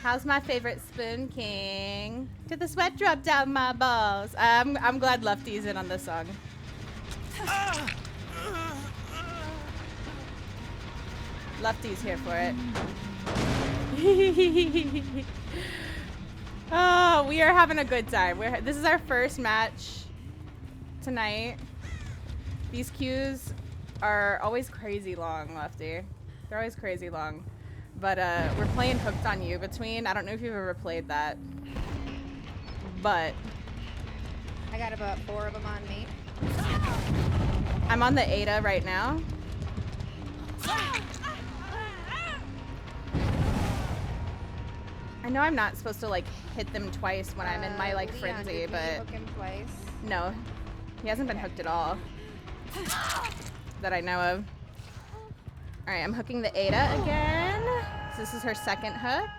How's my favorite Spoon King? Did the sweat drop down my balls? I'm glad Lofty's in on this song. Lofty's here for it. Oh, we are having a good time. This is our first match tonight. These queues are always crazy long, Lofty. They're always crazy long. But we're playing Hooked on You Between. I don't know if you've ever played that. But I got about 4 of them on me. I'm on the Ada right now. I know I'm not supposed to like hit them twice when I'm in my like Leon, frenzy, did you but hook him twice? no, he hasn't been hooked at all that I know of. All right, I'm hooking the Ada again. So this is her second hook.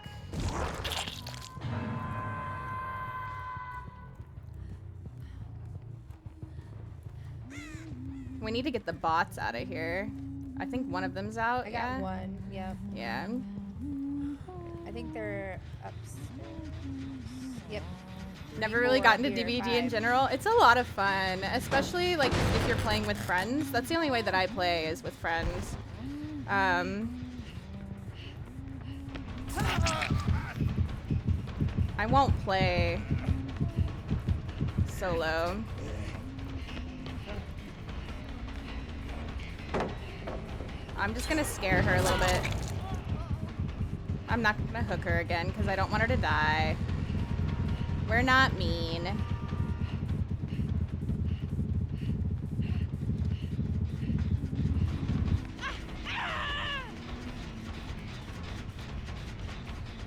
We need to get the bots out of here. I think one of them's out. I got one. Yep. Yeah. I think they're upstairs. Yep. Never really gotten to Here, DBD in 5. general. It's a lot of fun, especially like if you're playing with friends. That's the only way that I play is with friends. I won't play solo. I'm just gonna scare her a little bit. I'm not gonna hook her again because I don't want her to die. We're not mean.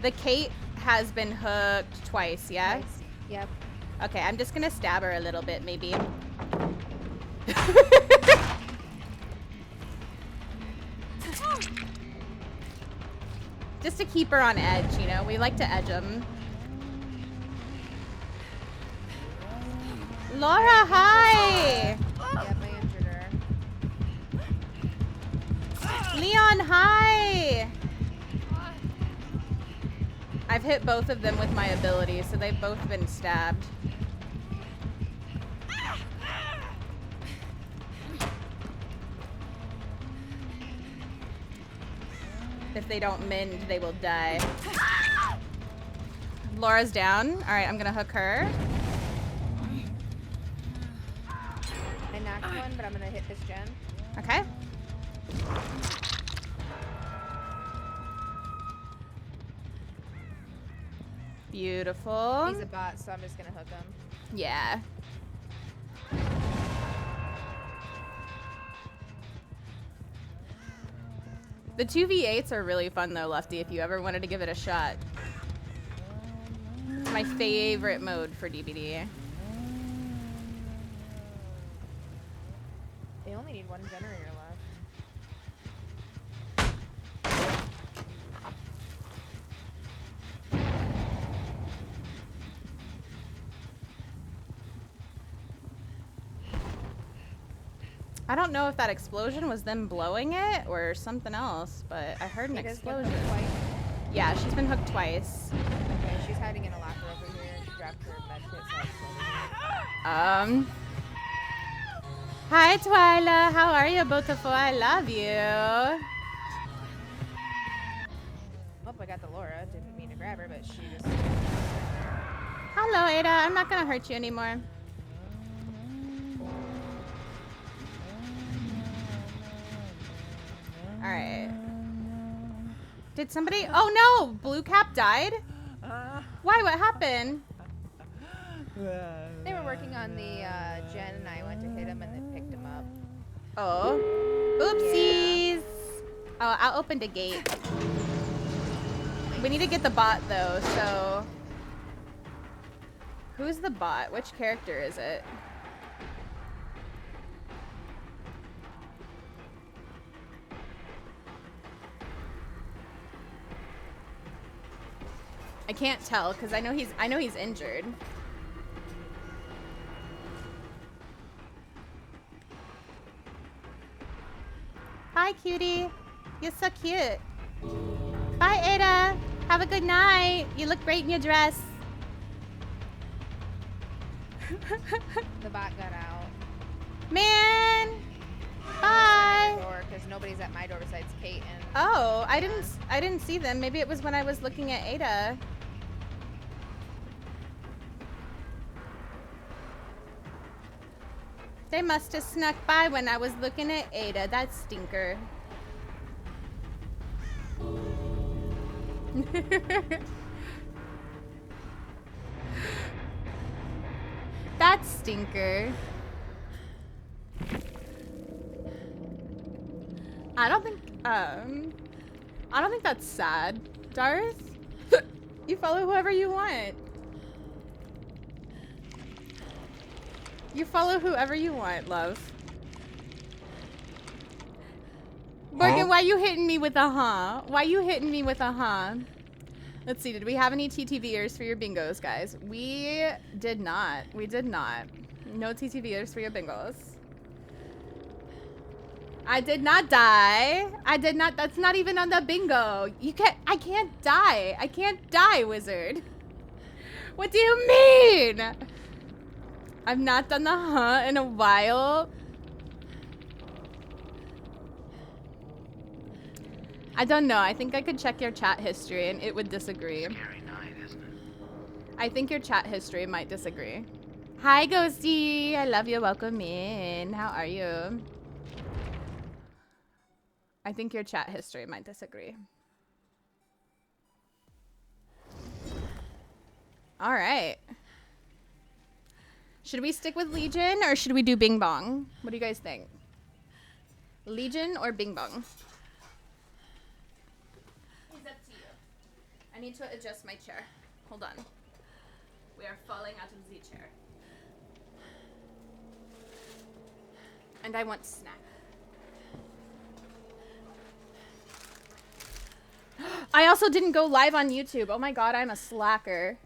The Kate has been hooked twice, yeah? Twice. Yep. Okay, I'm just gonna stab her a little bit, maybe. Just to keep her on edge, you know? We like to edge them. Laura, hi! Yep, I injured her. Leon, hi! I've hit both of them with my ability, so they've both been stabbed. If they don't mend, they will die. Laura's down. Alright, I'm gonna hook her. I knocked one, but I'm gonna hit this gen. Okay. Beautiful. He's a bot, so I'm just gonna hook him. Yeah. The 2v8s are really fun though, Lefty, if you ever wanted to give it a shot. It's my favorite mode for DBD. only need one generator left. I don't know if that explosion was them blowing it or something else, but I heard an explosion. Yeah, she's been hooked twice. Okay, she's hiding in a locker over here. She dropped her med kit, so Hi, Twyla. How are you, beautiful? I love you. Oh, I got the Laura. Didn't mean to grab her, but she just... Hello, Ada. I'm not gonna hurt you anymore. Alright. Did somebody... Oh, no! Blue Cap died? Why? What happened? They were working on the gen, and I went to hit him, and they picked him up. Oh. Oopsies! Oh, I'll open the gate. We need to get the bot, though, so... Who's the bot? Which character is it? I can't tell because I know he's injured. Hi, cutie. You're so cute. Bye, Ada. Have a good night. You look great in your dress. The bot got out. Man. Bye. Because nobody's at my door besides Kate and... Oh, I didn't see them. Maybe it was when I was looking at Ada. They must have snuck by when I was looking at Ada. That stinker. That stinker. I don't think that's sad. Darth? You follow whoever you want. You follow whoever you want, love. Morgan, why you hitting me with a huh? Why you hitting me with a huh? Let's see, did we have any TTVers for your bingos, guys? We did not. We did not. No TTVers for your bingos. I did not die. I did not. That's not even on the bingo. I can't die. I can't die, wizard. What do you mean? I've not done the huh in a while. I don't know. I think I could check your chat history and it would disagree. Scary night, isn't it? I think your chat history might disagree. Hi, Ghosty. I love you. Welcome in. How are you? I think your chat history might disagree. All right. Should we stick with Legion or should we do Bing Bong? What do you guys think? Legion or Bing Bong? It's up to you. I need to adjust my chair. Hold on. We are falling out of the chair. And I want snack. I also didn't go live on YouTube. Oh my god, I'm a slacker.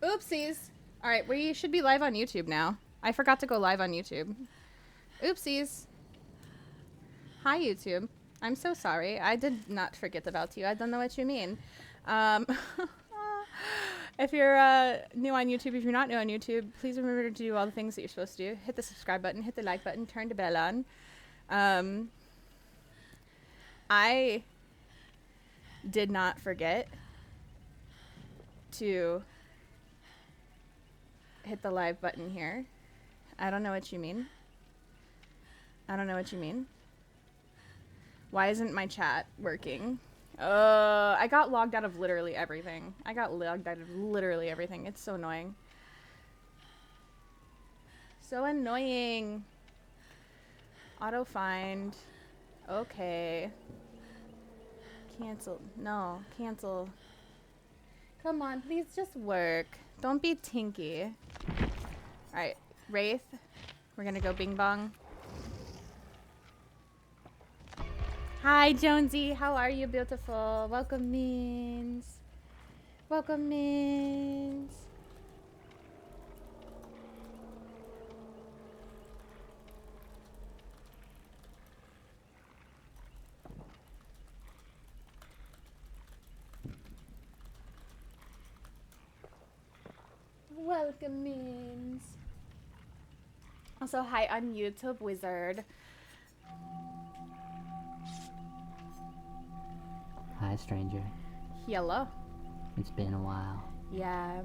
Oopsies. Alright, we should be live on YouTube now. I forgot to go live on YouTube. Oopsies. Hi, YouTube. I'm so sorry. I did not forget about you. I don't know what you mean. If you're new on YouTube, if you're not new on YouTube, please remember to do all the things that you're supposed to do. Hit the subscribe button, hit the like button, turn the bell on. I did not forget to hit the live button here. I don't know what you mean. I don't know what you mean. Why isn't my chat working? I got logged out of literally everything. It's so annoying. So annoying. Auto find. Okay. Cancel. No, cancel. Come on, please just work. Don't be tinky. Alright, Wraith. We're gonna go bing bong. Hi, Jonesy. How are you, beautiful? Welcome, Means. Welcome, Means. Welcome, Means. Also, hi on YouTube, Wizard. Hi, stranger. Hello. It's been a while. Yeah.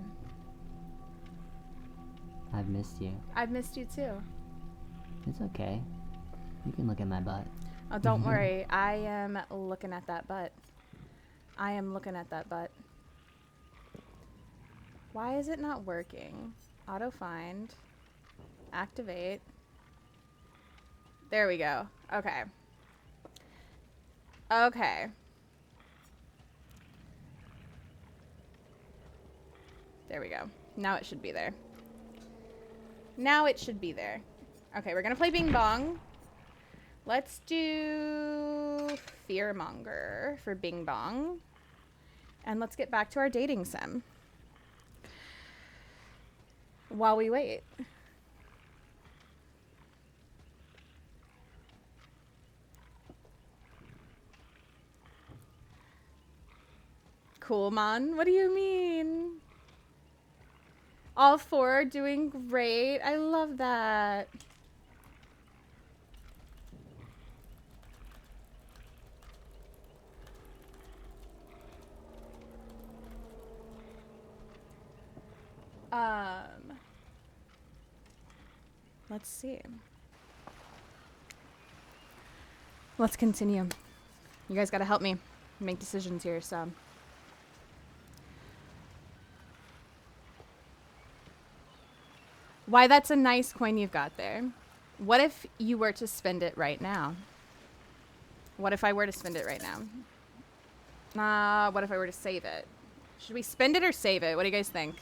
I've missed you. I've missed you too. It's okay. You can look at my butt. Oh, don't worry. I am looking at that butt. I am looking at that butt. Why is it not working? Auto find. Activate. There we go. Okay. Okay. There we go. Now it should be there. Now it should be there. Okay, we're gonna play Bing Bong. Let's do Fearmonger for Bing Bong. And let's get back to our dating sim. While we wait. Cool, man. What do you mean? All four are doing great. I love that. Let's see. Let's continue. You guys gotta help me make decisions here, so. Why, that's a nice coin you've got there. What if you were to spend it right now? What if I were to spend it right now? What if I were to save it? Should we spend it or save it? What do you guys think?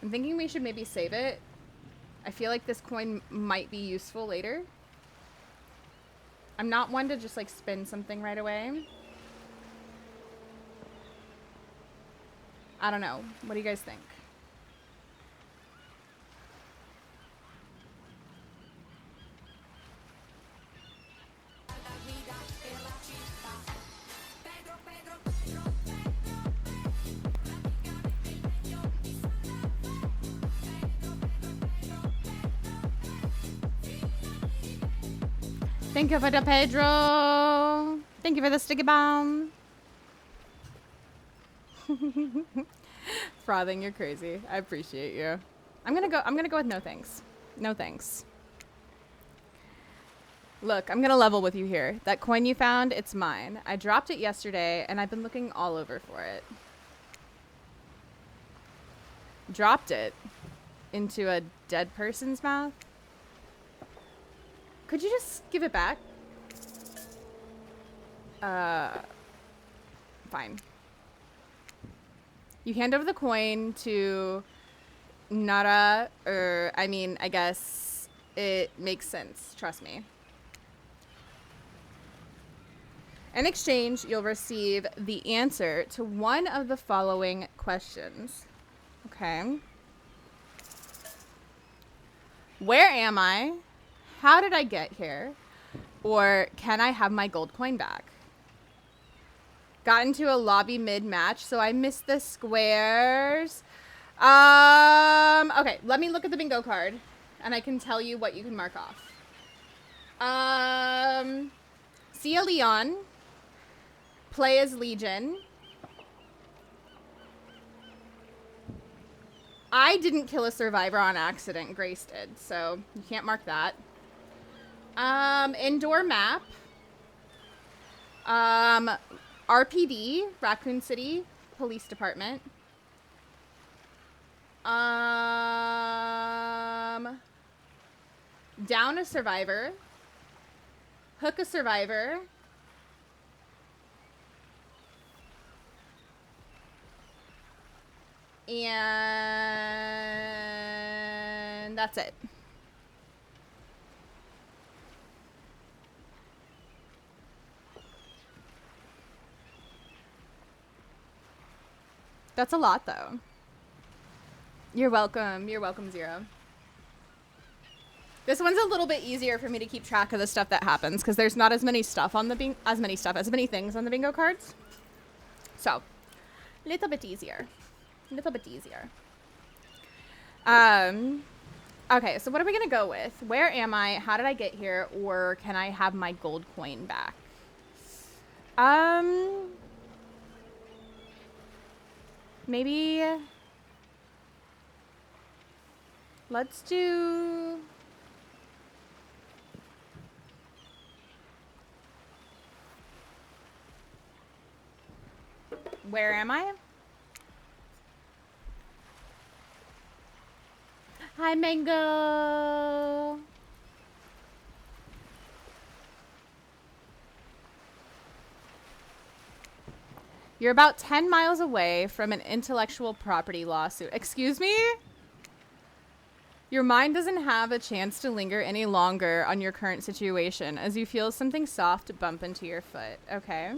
I'm thinking we should maybe save it. I feel like this coin might be useful later. I'm not one to just like spend something right away. I don't know. What do you guys think? Thank you for the Pedro. Thank you for the sticky bomb. Frothing, you're crazy. I appreciate you. I'm gonna go with no thanks. No thanks. Look, I'm gonna level with you here. That coin you found, it's mine. I dropped it yesterday and I've been looking all over for it. Dropped it into a dead person's mouth. Could you just give it back? Fine. You hand over the coin to Nara, or I mean, I guess it makes sense. Trust me. In exchange, you'll receive the answer to one of the following questions. Okay. Where am I? How did I get here? Or can I have my gold coin back? Got into a lobby mid-match, so I missed the squares. Okay, let me look at the bingo card, and I can tell you what you can mark off. See a Leon. Play as Legion. I didn't kill a survivor on accident. Grace did, so you can't mark that. Indoor map. RPD, Raccoon City Police Department. Down a survivor. Hook a survivor. And That's it. That's a lot, though. You're welcome. You're welcome, Zero. This one's a little bit easier for me to keep track of the stuff that happens because there's not as many stuff on the as many things on the bingo cards. So, little bit easier. Little bit easier. Okay, so what are we gonna go with? Where am I? How did I get here? Or can I have my gold coin back? Maybe let's do where am I? Hi, Mango. You're about 10 miles away from an intellectual property lawsuit. Excuse me? Your mind doesn't have a chance to linger any longer on your current situation as you feel something soft bump into your foot. Okay.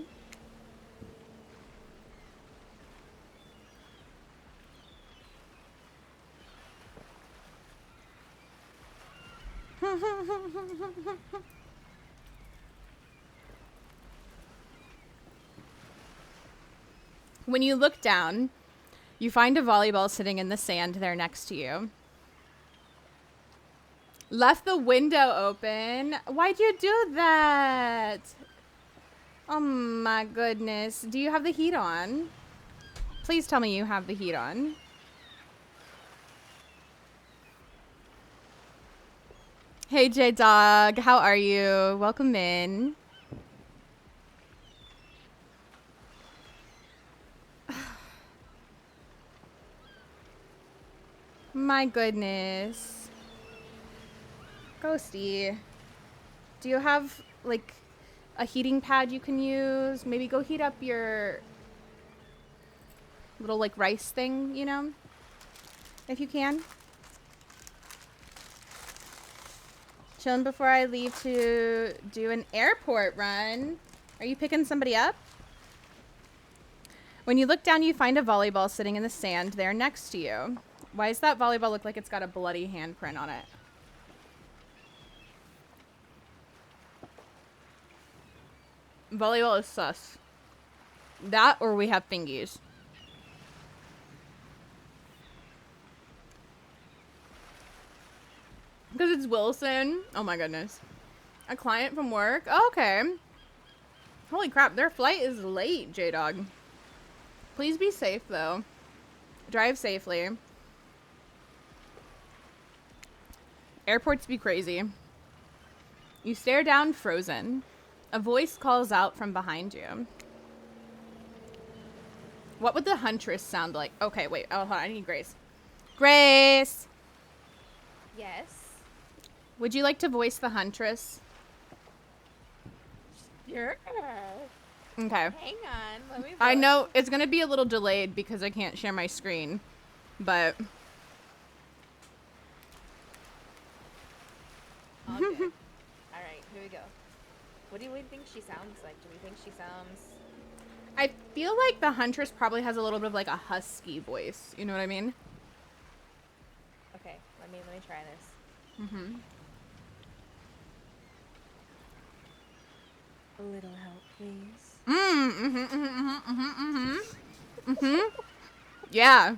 When you look down, you find a volleyball sitting in the sand there next to you. Left the window open? Why'd you do that? Oh my goodness. Do you have the heat on? Please tell me you have the heat on. Hey J-Dog, how are you? Welcome in. My goodness. Ghosty. Do you have, like, a heating pad you can use? Maybe go heat up your little, like, rice thing, you know? If you can. Chilling before I leave to do an airport run. Are you picking somebody up? When you look down, you find a volleyball sitting in the sand there next to you. Why does that volleyball look like it's got a bloody handprint on it? Volleyball is sus. That or we have fingies. Because it's Wilson. Oh my goodness. A client from work? Oh, okay. Holy crap, their flight is late, J-Dog. Please be safe, though. Drive safely. Airports be crazy. You stare down, frozen. A voice calls out from behind you. What would the huntress sound like? Okay, wait. Oh, hold on. I need Grace. Grace! Yes. Would you like to voice the huntress? Sure. Okay. Hang on. Let me I know it's going to be a little delayed because I can't share my screen, but... All good. All right, here we go. What do we think she sounds like? Do we think she sounds... I feel like the huntress probably has a little bit of like a husky voice. You know what I mean? Okay, let me try this. Mm-hmm. A little help, please. Yeah.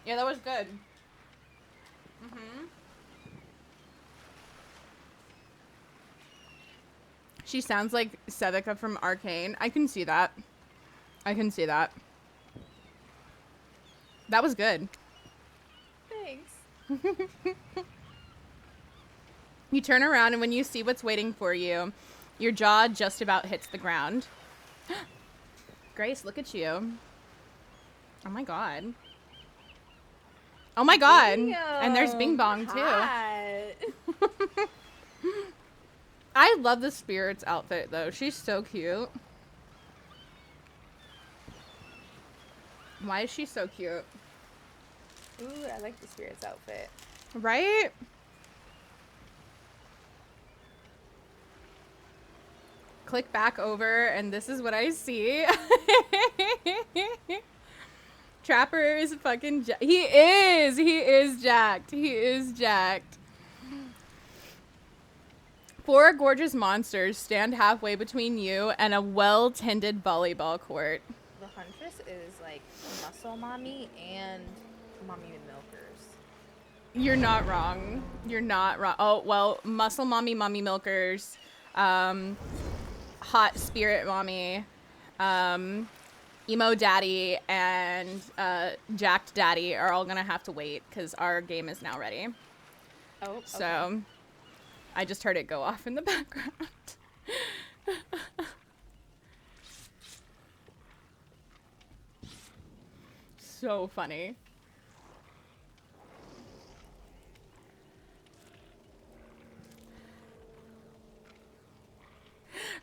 Yeah, that was good. She sounds like Sevika from Arcane. I can see that. I can see that. That was good. Thanks. You turn around and when you see what's waiting for you, your jaw just about hits the ground. Grace, look at you. Oh my god. Oh my god. And there's Bing Bong too. I love the Spirit's outfit though. She's so cute. Why is she so cute? Ooh, I like the Spirit's outfit. Right? Click back over, and this is what I see. Trapper is fucking he is jacked. He is jacked. 4 gorgeous monsters stand halfway between you and a well-tended volleyball court. The Huntress is like muscle mommy and mommy with milkers. You're not wrong. You're not wrong. Oh, well, muscle mommy, mommy milkers, hot spirit mommy, emo daddy, and jacked daddy are all gonna have to wait because our game is now ready. Oh, okay. So I just heard it go off in the background. So funny.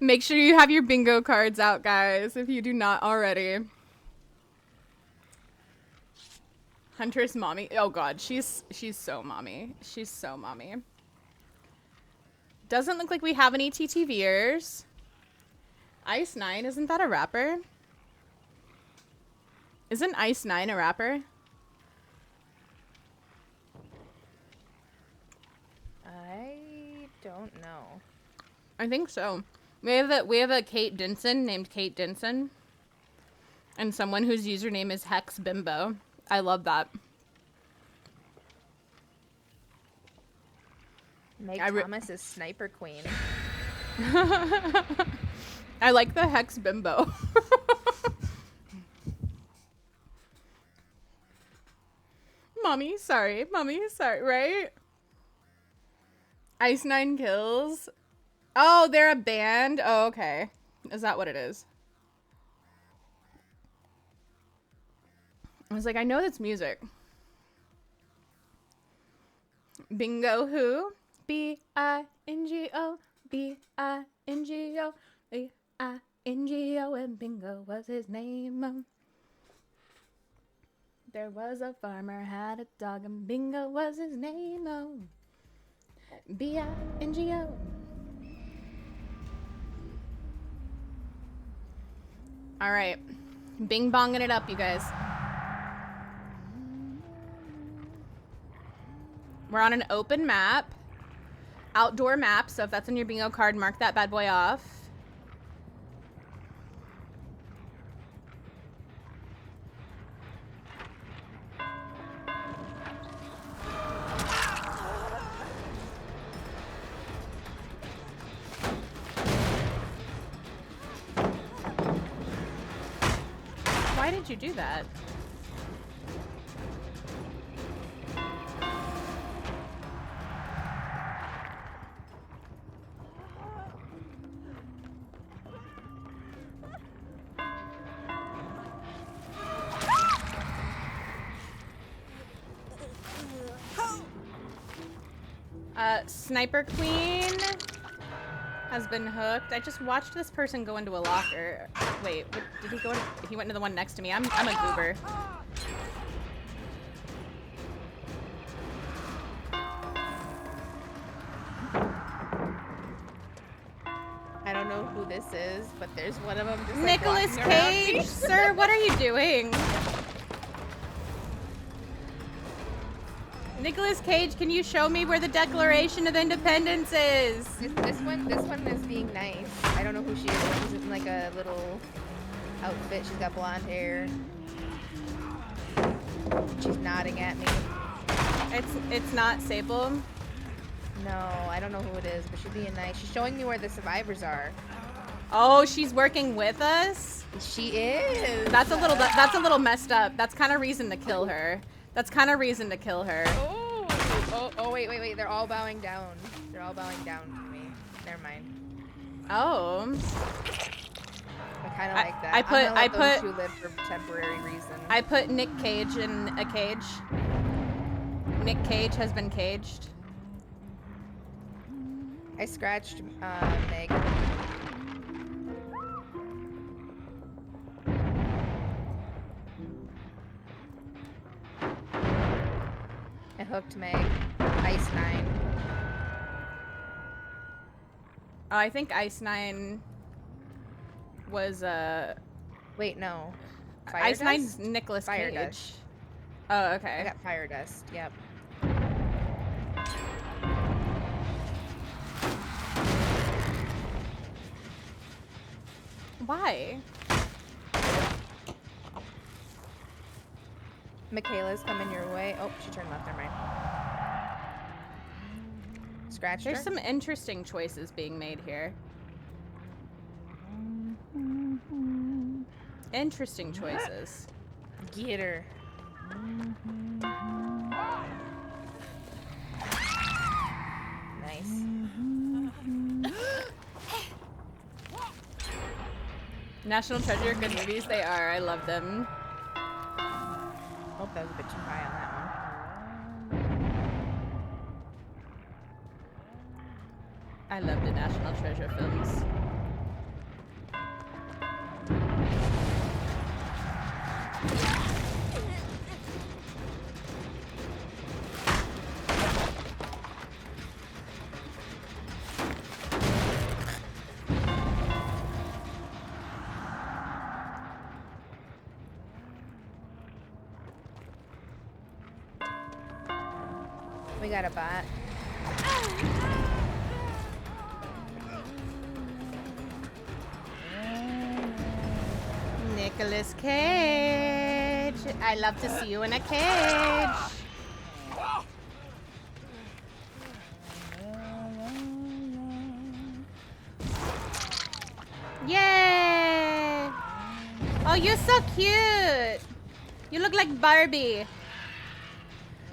Make sure you have your bingo cards out, guys, if you do not already. Huntress mommy. Oh god, she's so mommy. She's so mommy. Doesn't look like we have any TTVers. Ice 9, isn't that a rapper? Isn't Ice 9 a rapper? I don't know. I think so. We have a Kate Denson named Kate Denson. And someone whose username is Hex Bimbo. I love that. Meg Thomas is Sniper Queen. I like the Hex Bimbo. Mommy, sorry, right? Ice 9 kills. Oh, they're a band? Oh, okay. Is that what it is? I was like, I know that's music. Bingo who? B-I-N-G-O, B-I-N-G-O, B-I-N-G-O, and Bingo was his name. There was a farmer, had a dog, and Bingo was his name. Oh. B-I-N-G-O. All right. Bing bonging it up, you guys. We're on an open map. Outdoor map, so if that's on your bingo card, mark that bad boy off. Why did you do that? Sniper Queen has been hooked. I just watched this person go into a locker. Wait, did he go? He went into the one next to me. I'm a goober. I don't know who this is, but there's one of them just like Nicolas walking around me. Cage, sir, what are you doing? Nicolas Cage, can you show me where the Declaration of Independence is? This one is being nice. I don't know who she is. She's in like a little outfit. She's got blonde hair. She's nodding at me. It's not Sable. No, I don't know who it is, but she's being nice. She's showing me where the survivors are. Oh, she's working with us? She is. That's a little messed up. That's kind of reason to kill her. That's kind of reason to kill her. Oh, wait. They're all bowing down. They're all bowing down to me. Never mind. Oh. I kind of like that. I put those two live for temporary reasons. I put Nick Cage in a cage. Nick Cage has been caged. I scratched Meg. I hooked Meg. Ice 9. Oh, I think Ice 9 was Wait, no. Fire Ice Dust? 9's Nicolas Fire Cage. Dust. Oh, okay. I got Fire Dust. Yep. Why? Michaela's coming your way. Oh, she turned left. Never mind. Scratched There's her. some interesting choices being made here. Interesting choices. Get her. Nice. National Treasure, good movies they are. I love them. Hope that was a bit too high on that one. I love the National Treasure films. We got a bot. Nicolas Cage. I love to see you in a cage. Yay! Oh, you're so cute. You look like Barbie.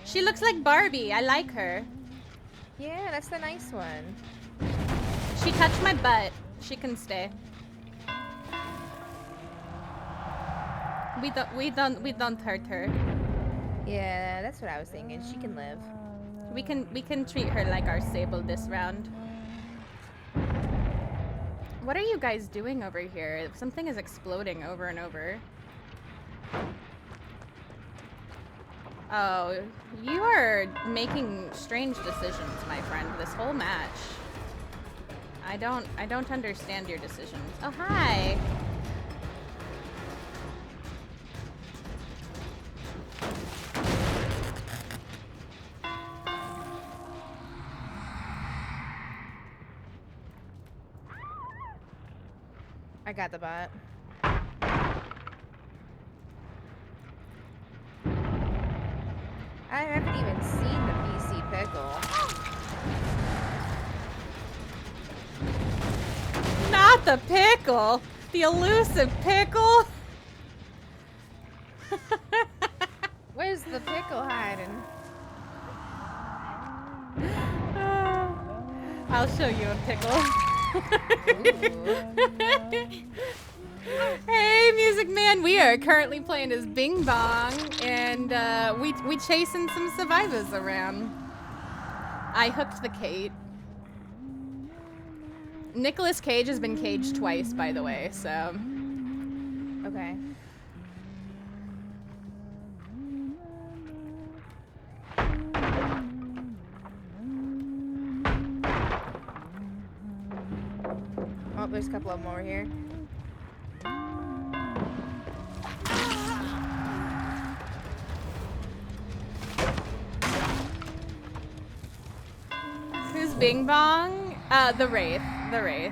She looks like Barbie. I like her. Yeah, that's the nice one. She touched my butt. She can stay. We don't hurt her. Yeah, that's what I was thinking. She can live. We can treat her like our Sable this round. What are you guys doing over here? Something is exploding over and over. Oh, you are making strange decisions, my friend, this whole match. I don't understand your decisions. Oh, hi. I got the bot. I haven't even seen the PC pickle. Not the pickle! The elusive pickle! Where's the pickle hiding? I'll show you a pickle. Hey, Music Man! We are currently playing as Bing Bong, and we chasing some survivors around. I hooked the Kate. Nicolas Cage has been caged twice, by the way, so. Okay. Oh, there's a couple of them over here. Who's Bing Bong? The Wraith. The Wraith.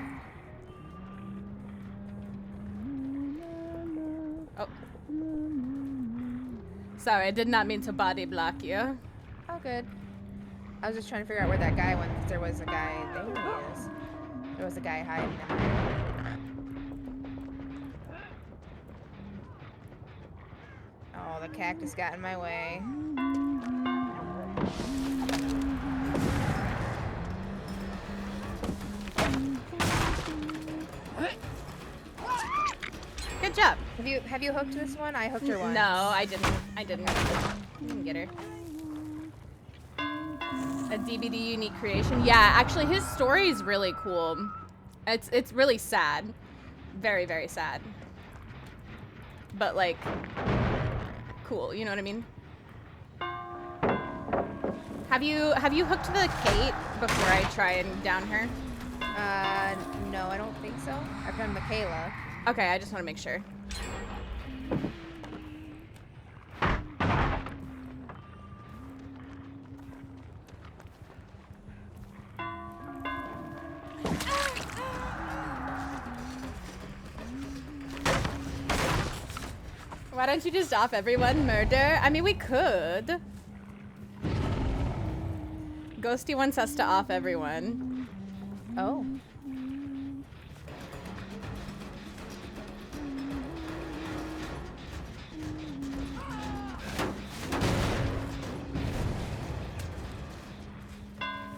Oh. Sorry, I did not mean to body block you. Oh, good. I was just trying to figure out where that guy went, because there was a guy. There he is. There was a guy hiding in there. Oh, the cactus got in my way. Good job. Have you hooked this one? I hooked her once. No, I didn't. I didn't get her. A DVD unique creation. Yeah, actually his story is really cool. It's really sad. Very, very sad. But like cool, you know what I mean? Have you hooked the Kate before I try and down her? No, I don't think so. I've done Michaela. Okay, I just want to make sure. Why don't you just off everyone? Murder? I mean, we could. Ghosty wants us to off everyone. Oh.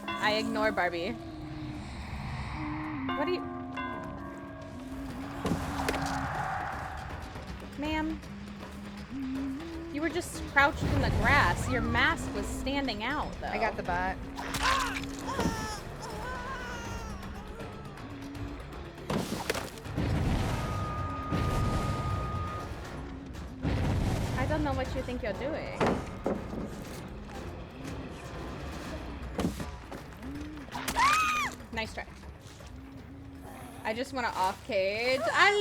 I ignore Barbie. What are you... Ma'am? You were just crouched in the grass. Your mask was standing out, though. I got the bot. I don't know what you think you're doing. Nice try. I just want to off cage. I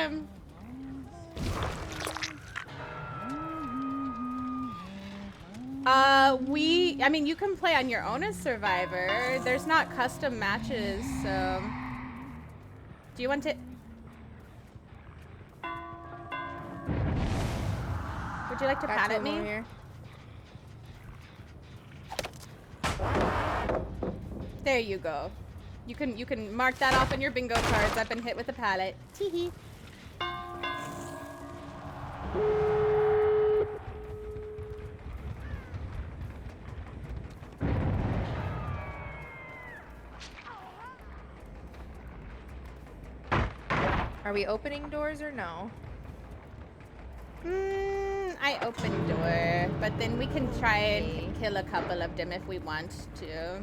love him! I mean, you can play on your own as Survivor. There's not custom matches, so... Do you want to... Would you like to pat at me? Here. There you go. You can mark that off on your bingo cards. I've been hit with a pallet. Teehee. Are we opening doors or no? I open door, but then we can try and kill a couple of them if we want to.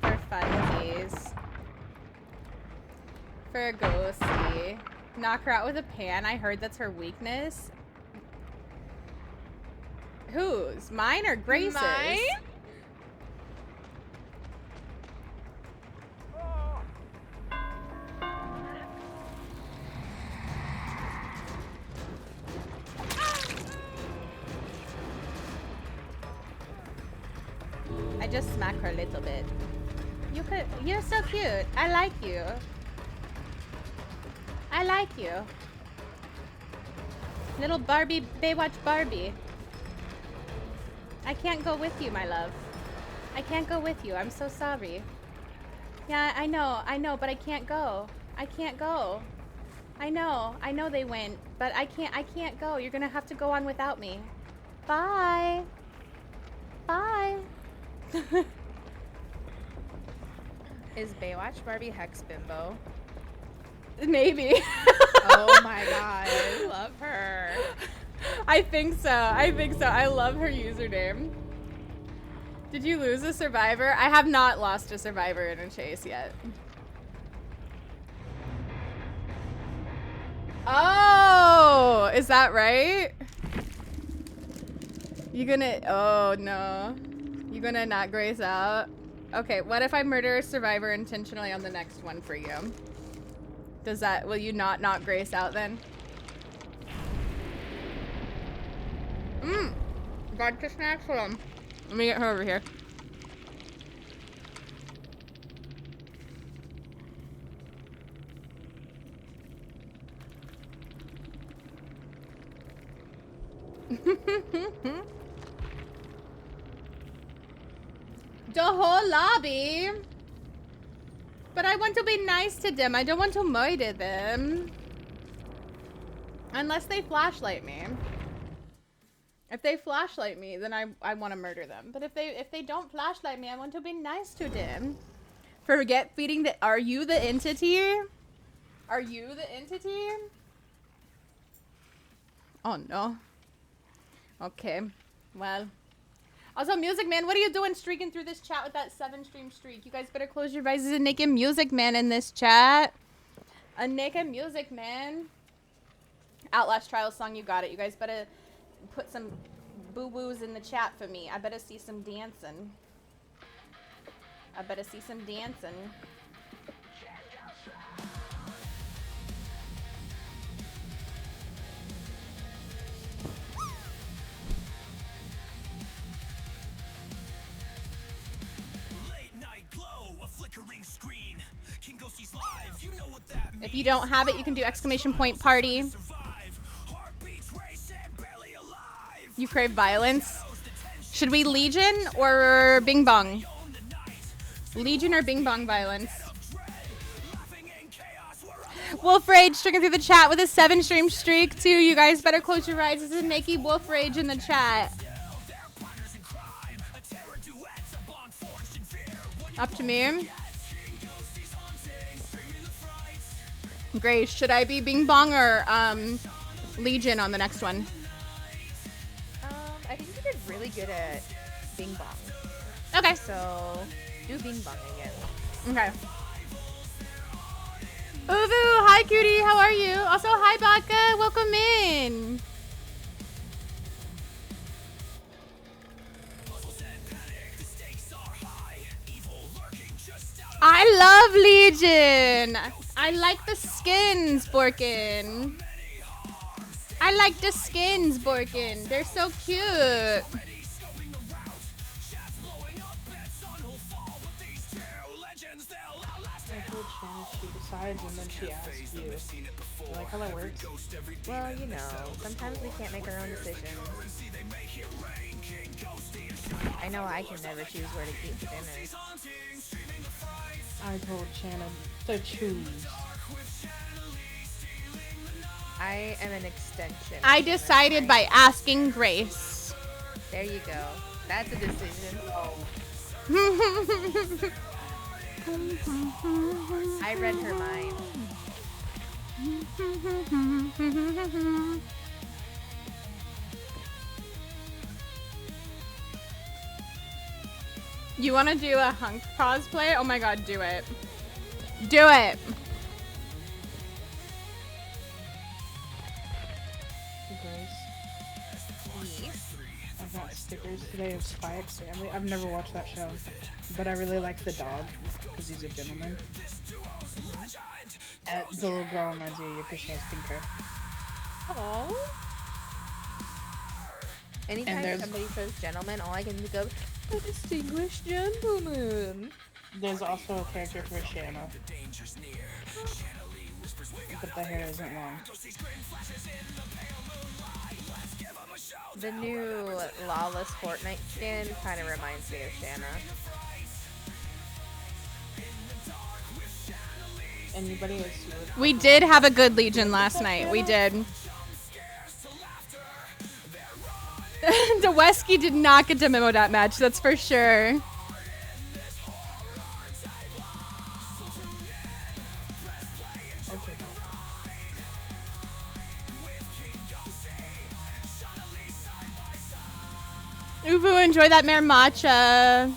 For funsies. For a ghosty. Knock her out with a pan. I heard that's her weakness. Whose? Mine or Grace's? Mine? I just smack her a little bit. You're so cute. I like you. I like you. Little Barbie, Baywatch Barbie. I can't go with you, my love. I can't go with you. I'm so sorry. Yeah, I know, but I can't go. I can't go. I know they went, but I can't go. You're gonna have to go on without me. Bye. Bye. Is Baywatch Barbie Hex Bimbo? Maybe. Oh my god, I love her. I think so. I love her username. Did you lose a Survivor? I have not lost a Survivor in a chase yet. Oh, is that right? You gonna, oh no. You gonna not grace out? Okay, what if I murder a Survivor intentionally on the next one for you? Does that, will you not grace out then? Vodka snacks, hold on. Let me get her over here. The whole lobby. But I want to be nice to them. I don't want to murder them. Unless they flashlight me. If they flashlight me, then I want to murder them. But if they don't flashlight me, I want to be nice to them. Forget feeding the... Are you the entity? Are you the entity? Oh no. Okay. Well. Also, Music Man, what are you doing streaking through this chat with that 7-stream streak? You guys better close your visors and naked Music Man in this chat. A naked Music Man. Outlast Trials song, you got it. You guys better put some boo-boos in the chat for me. I better see some dancing. I better see some dancing. If you don't have it, you can do exclamation point party. You crave violence. Should we Legion or Bing Bong? Legion or Bing Bong violence? Wolf Rage stringing through the chat with a 7-stream streak too. You guys better close your eyes and make you Wolf Rage in the chat. Up to me. Grace, should I be Bing Bong or Legion on the next one? I think you did really good at Bing Bong. Okay. So, do Bing Bong again. Okay. Uvu, hi cutie, how are you? Also, hi Baka, welcome in. I love Legion. I like the skins, Borkin. I like the skins, Borkin. They're so cute. She decides and then she asks you. You like how that works? Well, you know, sometimes we can't make our own decisions. I know I can never choose where to eat dinner. I told Shannon to choose. I am an extension. I decided by asking Grace. There you go. That's a decision. I read her mind. You want to do a hunk cosplay? Oh my god, do it. Do it. I got stickers today of Spy X Family. I've never watched that show, but I really like the dog because he's a gentleman. The little girl reminds me of you because she has pink hair. Aww. Anytime somebody says gentleman, all I can think of a distinguished gentleman. There's also a character for Shana, but the hair isn't long. The new Lawless Fortnite skin kind of reminds me of Shana. Anybody else? We did have a good Legion last night. We did. Dewesky did not get to memo that match, that's for sure. Uvu, enjoy that mare matcha.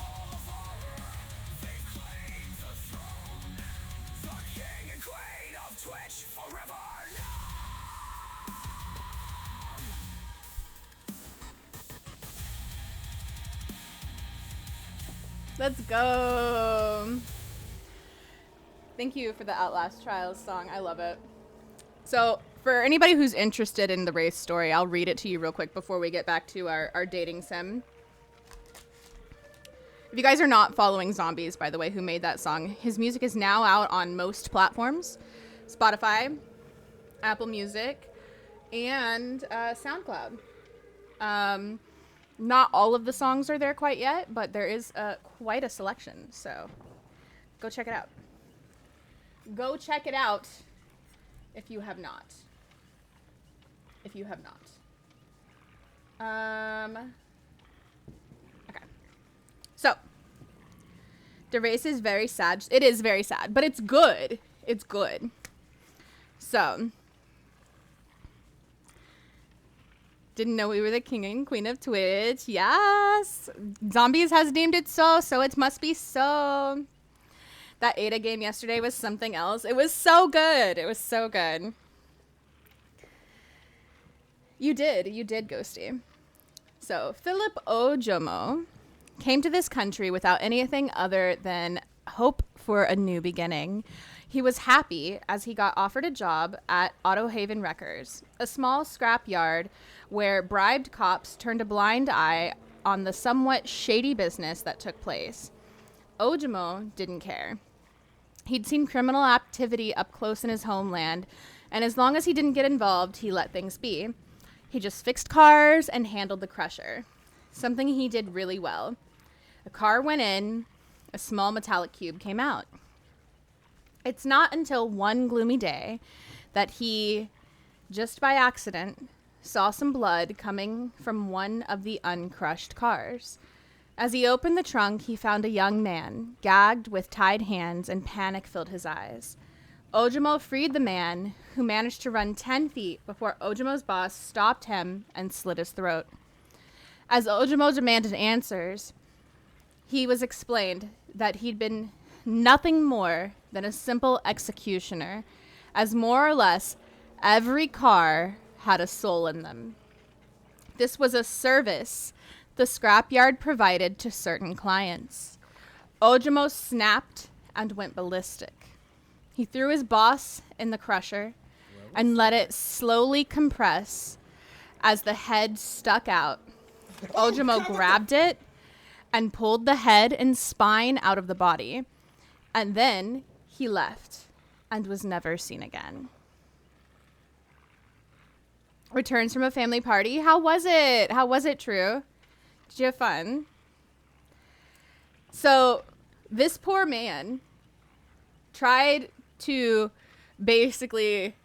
Let's go. Thank you for the Outlast Trials song. I love it. So, for anybody who's interested in the race story, I'll read it to you real quick before we get back to our dating sim. If you guys are not following Zombies, by the way, who made that song, his music is now out on most platforms. Spotify, Apple Music, and SoundCloud. Not all of the songs are there quite yet, but there is quite a selection, so go check it out. Go check it out if you have not. If you have not. Okay. So, the race is very sad. It is very sad, but it's good. It's good. So, didn't know we were the king and queen of Twitch. Yes. Zombies has deemed it so it must be so. That Ada game yesterday was something else. It was so good. It was so good. You did, Ghosty. So Philip Ojomo came to this country without anything other than hope for a new beginning. He was happy as he got offered a job at Auto Haven Wreckers, a small scrap yard where bribed cops turned a blind eye on the somewhat shady business that took place. Ojomo didn't care. He'd seen criminal activity up close in his homeland, and as long as he didn't get involved, he let things be. He just fixed cars and handled the crusher, something he did really well. A car went in, a small metallic cube came out. It's not until one gloomy day that he, just by accident, saw some blood coming from one of the uncrushed cars. As he opened the trunk, he found a young man, gagged with tied hands, and panic filled his eyes. Ojomo freed the man, who managed to run 10 feet before Ojomo's boss stopped him and slit his throat. As Ojomo demanded answers, he was explained that he'd been nothing more than a simple executioner, as more or less every car had a soul in them. This was a service the scrapyard provided to certain clients. Ojomo snapped and went ballistic. He threw his boss in the crusher and let it slowly compress as the head stuck out. Ojomo grabbed it and pulled the head and spine out of the body. And then he left and was never seen again. Returns from a family party. How was it? How was it, True? Did you have fun? So this poor man tried to basically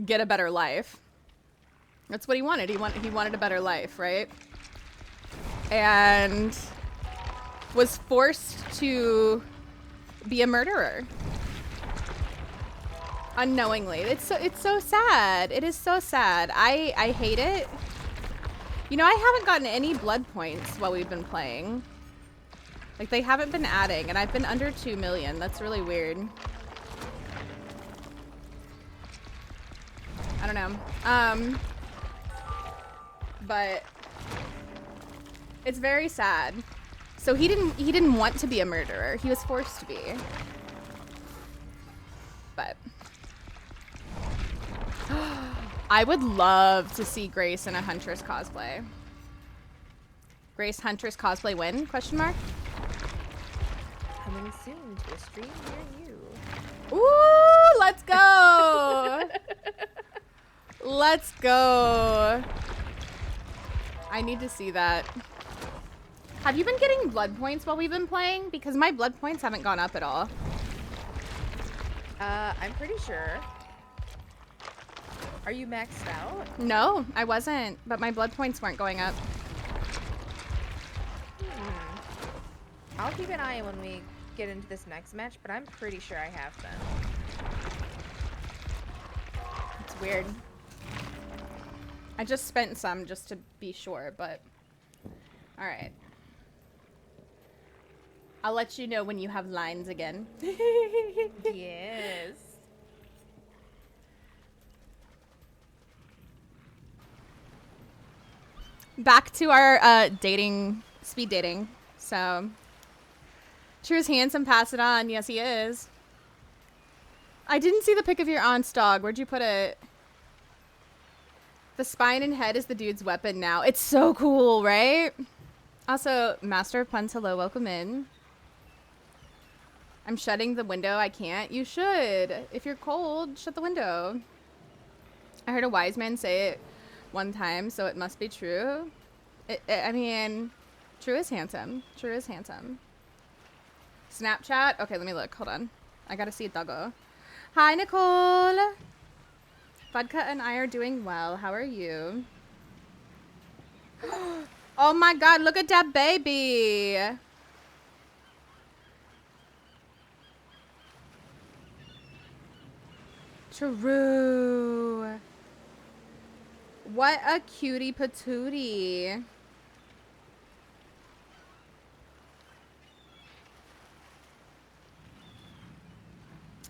get a better life. That's what he wanted. He wanted a better life, right? And was forced to be a murderer unknowingly. It's so sad. It is so sad. I hate it. You know, I haven't gotten any blood points while we've been playing. Like, they haven't been adding, and I've been under 2 million. That's really weird. I don't know. But it's very sad. So he didn't want to be a murderer. He was forced to be. But I would love to see Grace in a Huntress cosplay. Grace Huntress cosplay win? Question mark. Coming soon to a stream near you. Ooh, let's go. Let's go. I need to see that. Have you been getting blood points while we've been playing? Because my blood points haven't gone up at all. I'm pretty sure. Are you maxed out? No, I wasn't, but my blood points weren't going up. I'll keep an eye when we get into this next match, but I'm pretty sure I have them. It's weird. I just spent some just to be sure, but all right. I'll let you know when you have lines again. Yes. Back to our speed dating. So, True's handsome, pass it on. Yes, he is. I didn't see the pic of your aunt's dog. Where'd you put it? The spine and head is the dude's weapon now. It's so cool, right? Also, Master of Puns, hello, welcome in. I'm shutting the window. I can't. You should. If you're cold, shut the window. I heard a wise man say it one time, so it must be true. I mean, True is handsome. True is handsome. Snapchat? Okay, let me look. Hold on. I gotta see Doggo. Hi, Nicole. Vodka and I are doing well. How are you? Oh my god, look at that baby. True. What a cutie patootie.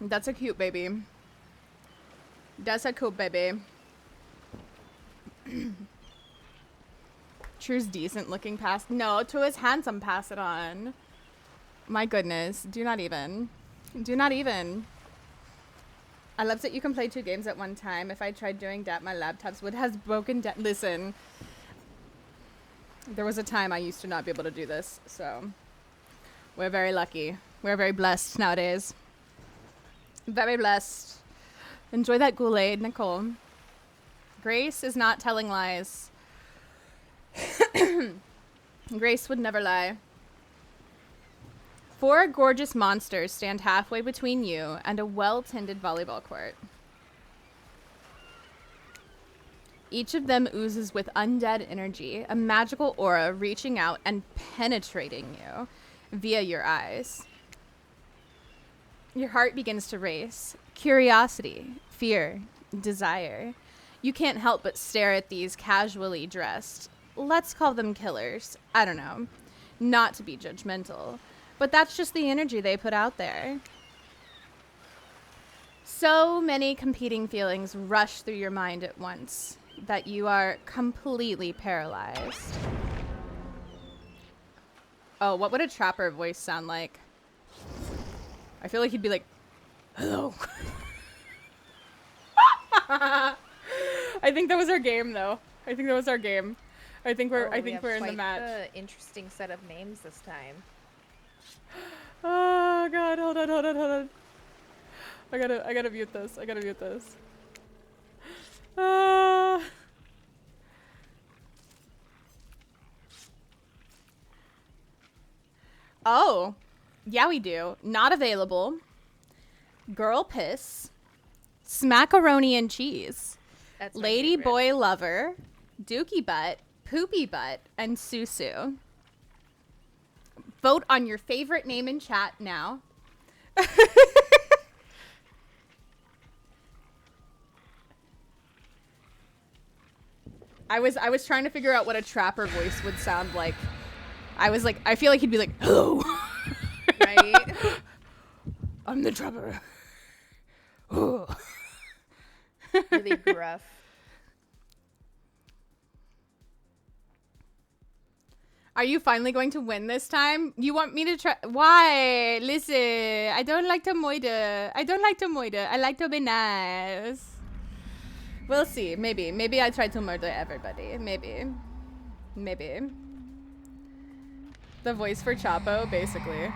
That's a cute baby. That's a cute baby. True's decent looking, pass. No, True is handsome, pass it on. My goodness. Do not even. Do not even. I love that you can play 2 games at one time. If I tried doing that, my laptops would have broken down. Listen. There was a time I used to not be able to do this, so we're very lucky. We're very blessed nowadays. Very blessed. Enjoy that Kool-Aid, Nicole. Grace is not telling lies. Grace would never lie. 4 gorgeous monsters stand halfway between you and a well-tended volleyball court. Each of them oozes with undead energy, a magical aura reaching out and penetrating you via your eyes. Your heart begins to race. Curiosity, fear, desire. You can't help but stare at these casually dressed, let's call them killers. I don't know. Not to be judgmental, but that's just the energy they put out there. So many competing feelings rush through your mind at once that you are completely paralyzed. Oh, what would a trapper voice sound like? I feel like he'd be like, hello. I think that was our game, though. I think that was our game. I think we're in the match. Quite the interesting set of names this time. Oh god, hold on. I gotta mute this. Oh, yeah, we do. Not available. Girl piss. Smackaroni and cheese. That's my Lady favorite. boy lover. Dookie butt. Poopy butt. And Susu. Vote on your favorite name in chat now. I was trying to figure out what a trapper voice would sound like. I was like, I feel like he'd be like, hello. Right? I'm the trapper. Really gruff. Are you finally going to win this time? You want me to try? Why? Listen, I don't like to moida. I like to be nice. We'll see. Maybe I try to murder everybody. Maybe. The voice for Chapo, basically.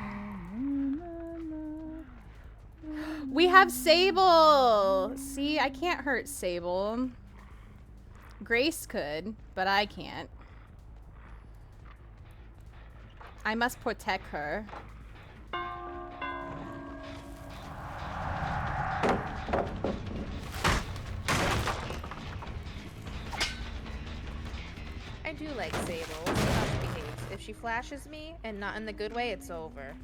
We have Sable. See, I can't hurt Sable. Grace could, but I can't. I must protect her. I do like Sable. We'll see how she behaves. If she flashes me, and not in the good way, it's over.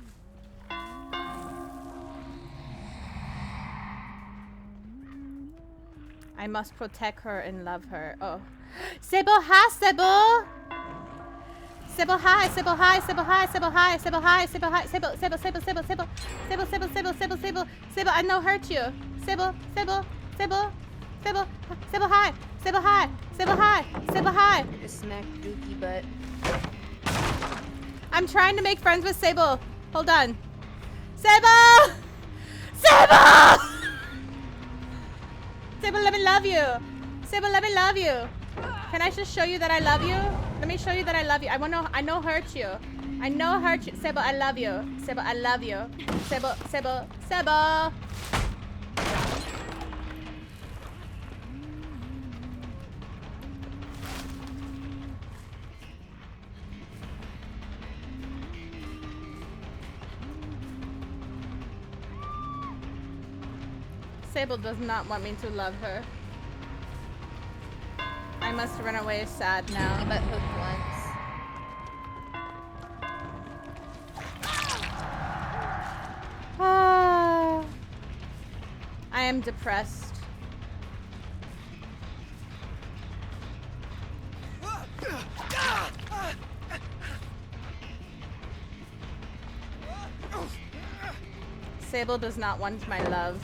I must protect her and love her. Oh. Sable, hi, Sable! Sable, hi, Sable, hi, Sable, hi, Sable, hi, Sable, hi, Sable, hi, Sable, Sable, Sable, Sable, Sable, Sable, Sable, Sable, Sable, Sable, Sable, I know hurt you. Sable, Sable, Sable, Sable, Sable, hi, Sable, hi, Sable, hi, Sable, hi. Just smack Dookie butt. I'm trying to make friends with Sable. Hold on. Sable! Sable! Sable, let me love you. Sable, let me love you. Can I just show you that I love you? Let me show you that I love you. I know hurt you. I know hurt you. Sable, I love you. Sable, I love you. Sable, Sable, Sable. Sable does not want me to love her. I must run away sad now. But hooked once. Ah. I am depressed. Sable does not want my love.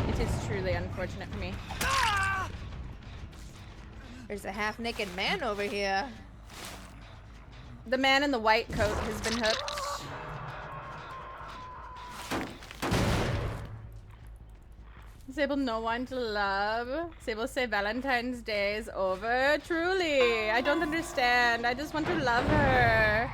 It is truly unfortunate for me. There's a half-naked man over here. The man in the white coat has been hooked. Sable, no one to love. Sable say Valentine's Day is over. Truly, I don't understand. I just want to love her.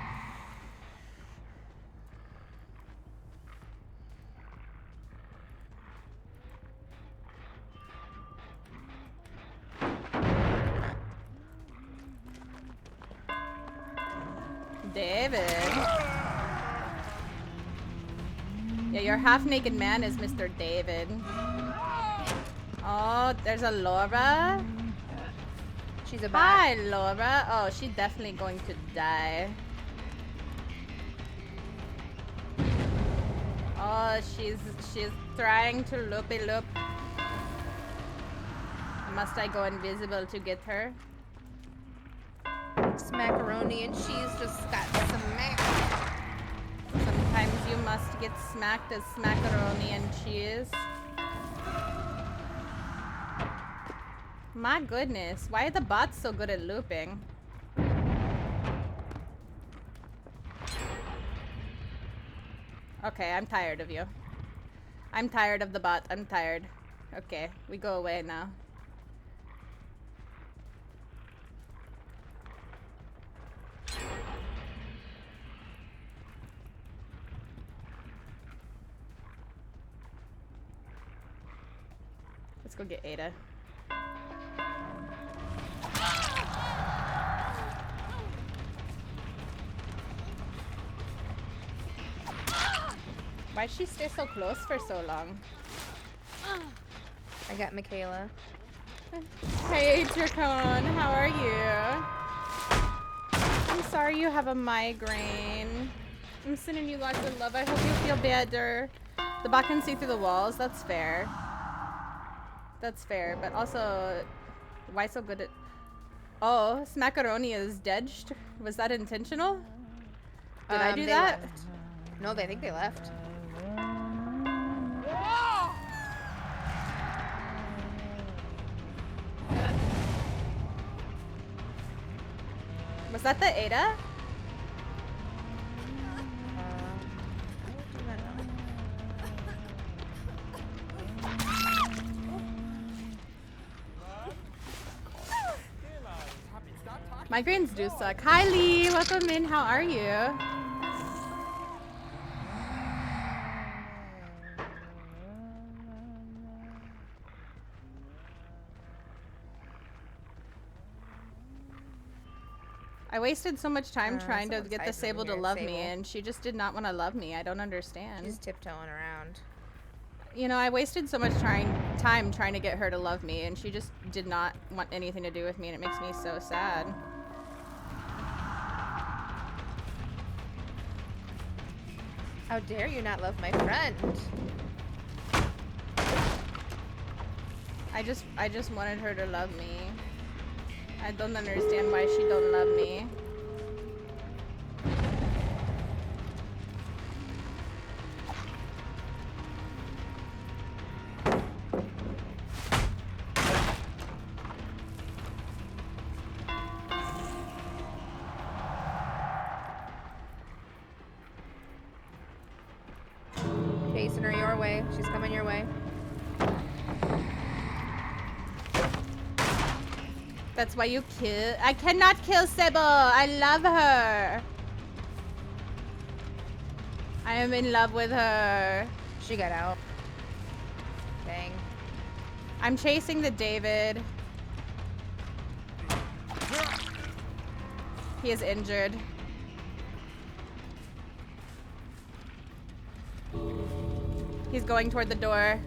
David. Yeah, your half-naked man is Mr. David. Oh, there's a Laura. She's a Hi, Laura. Oh, she's definitely going to die. Oh, she's trying to loopy-loop. Must I go invisible to get her? Smackaroni and cheese just got smacked. Sometimes you must get smacked as smackaroni and cheese. My goodness, why are the bots so good at looping? Okay, I'm tired of you. I'm tired of the bot. I'm tired. Okay, we go away now. Let's go get Ada. Why'd she stay so close for so long? I got Michaela. Hey, Turcon, how are you? I'm sorry you have a migraine. I'm sending you lots of love. I hope you feel better. The bot can see through the walls. That's fair. That's fair, but also, why so good at... Oh, Smackaroni is dead. Was that intentional? Did I do They that? left. No, they think they left. Was that the Ada? Migraines do suck. Hi Lee, welcome in. How are you? I wasted so much time trying to someone's get the hiding Sable over to here, love me, Sable. and she just did not want to love me. I don't understand. She's tiptoeing around. You know, I wasted so much time trying to get her to love me, and she just did not want anything to do with me, and it makes me so sad. How dare you not love my friend? I just wanted her to love me. I don't understand why she don't love me. Chasing her your way. She's coming your way. That's why you kill. I cannot kill Sable. I love her. I am in love with her. She got out. Dang. I'm chasing the David. He is injured. He's going toward the door.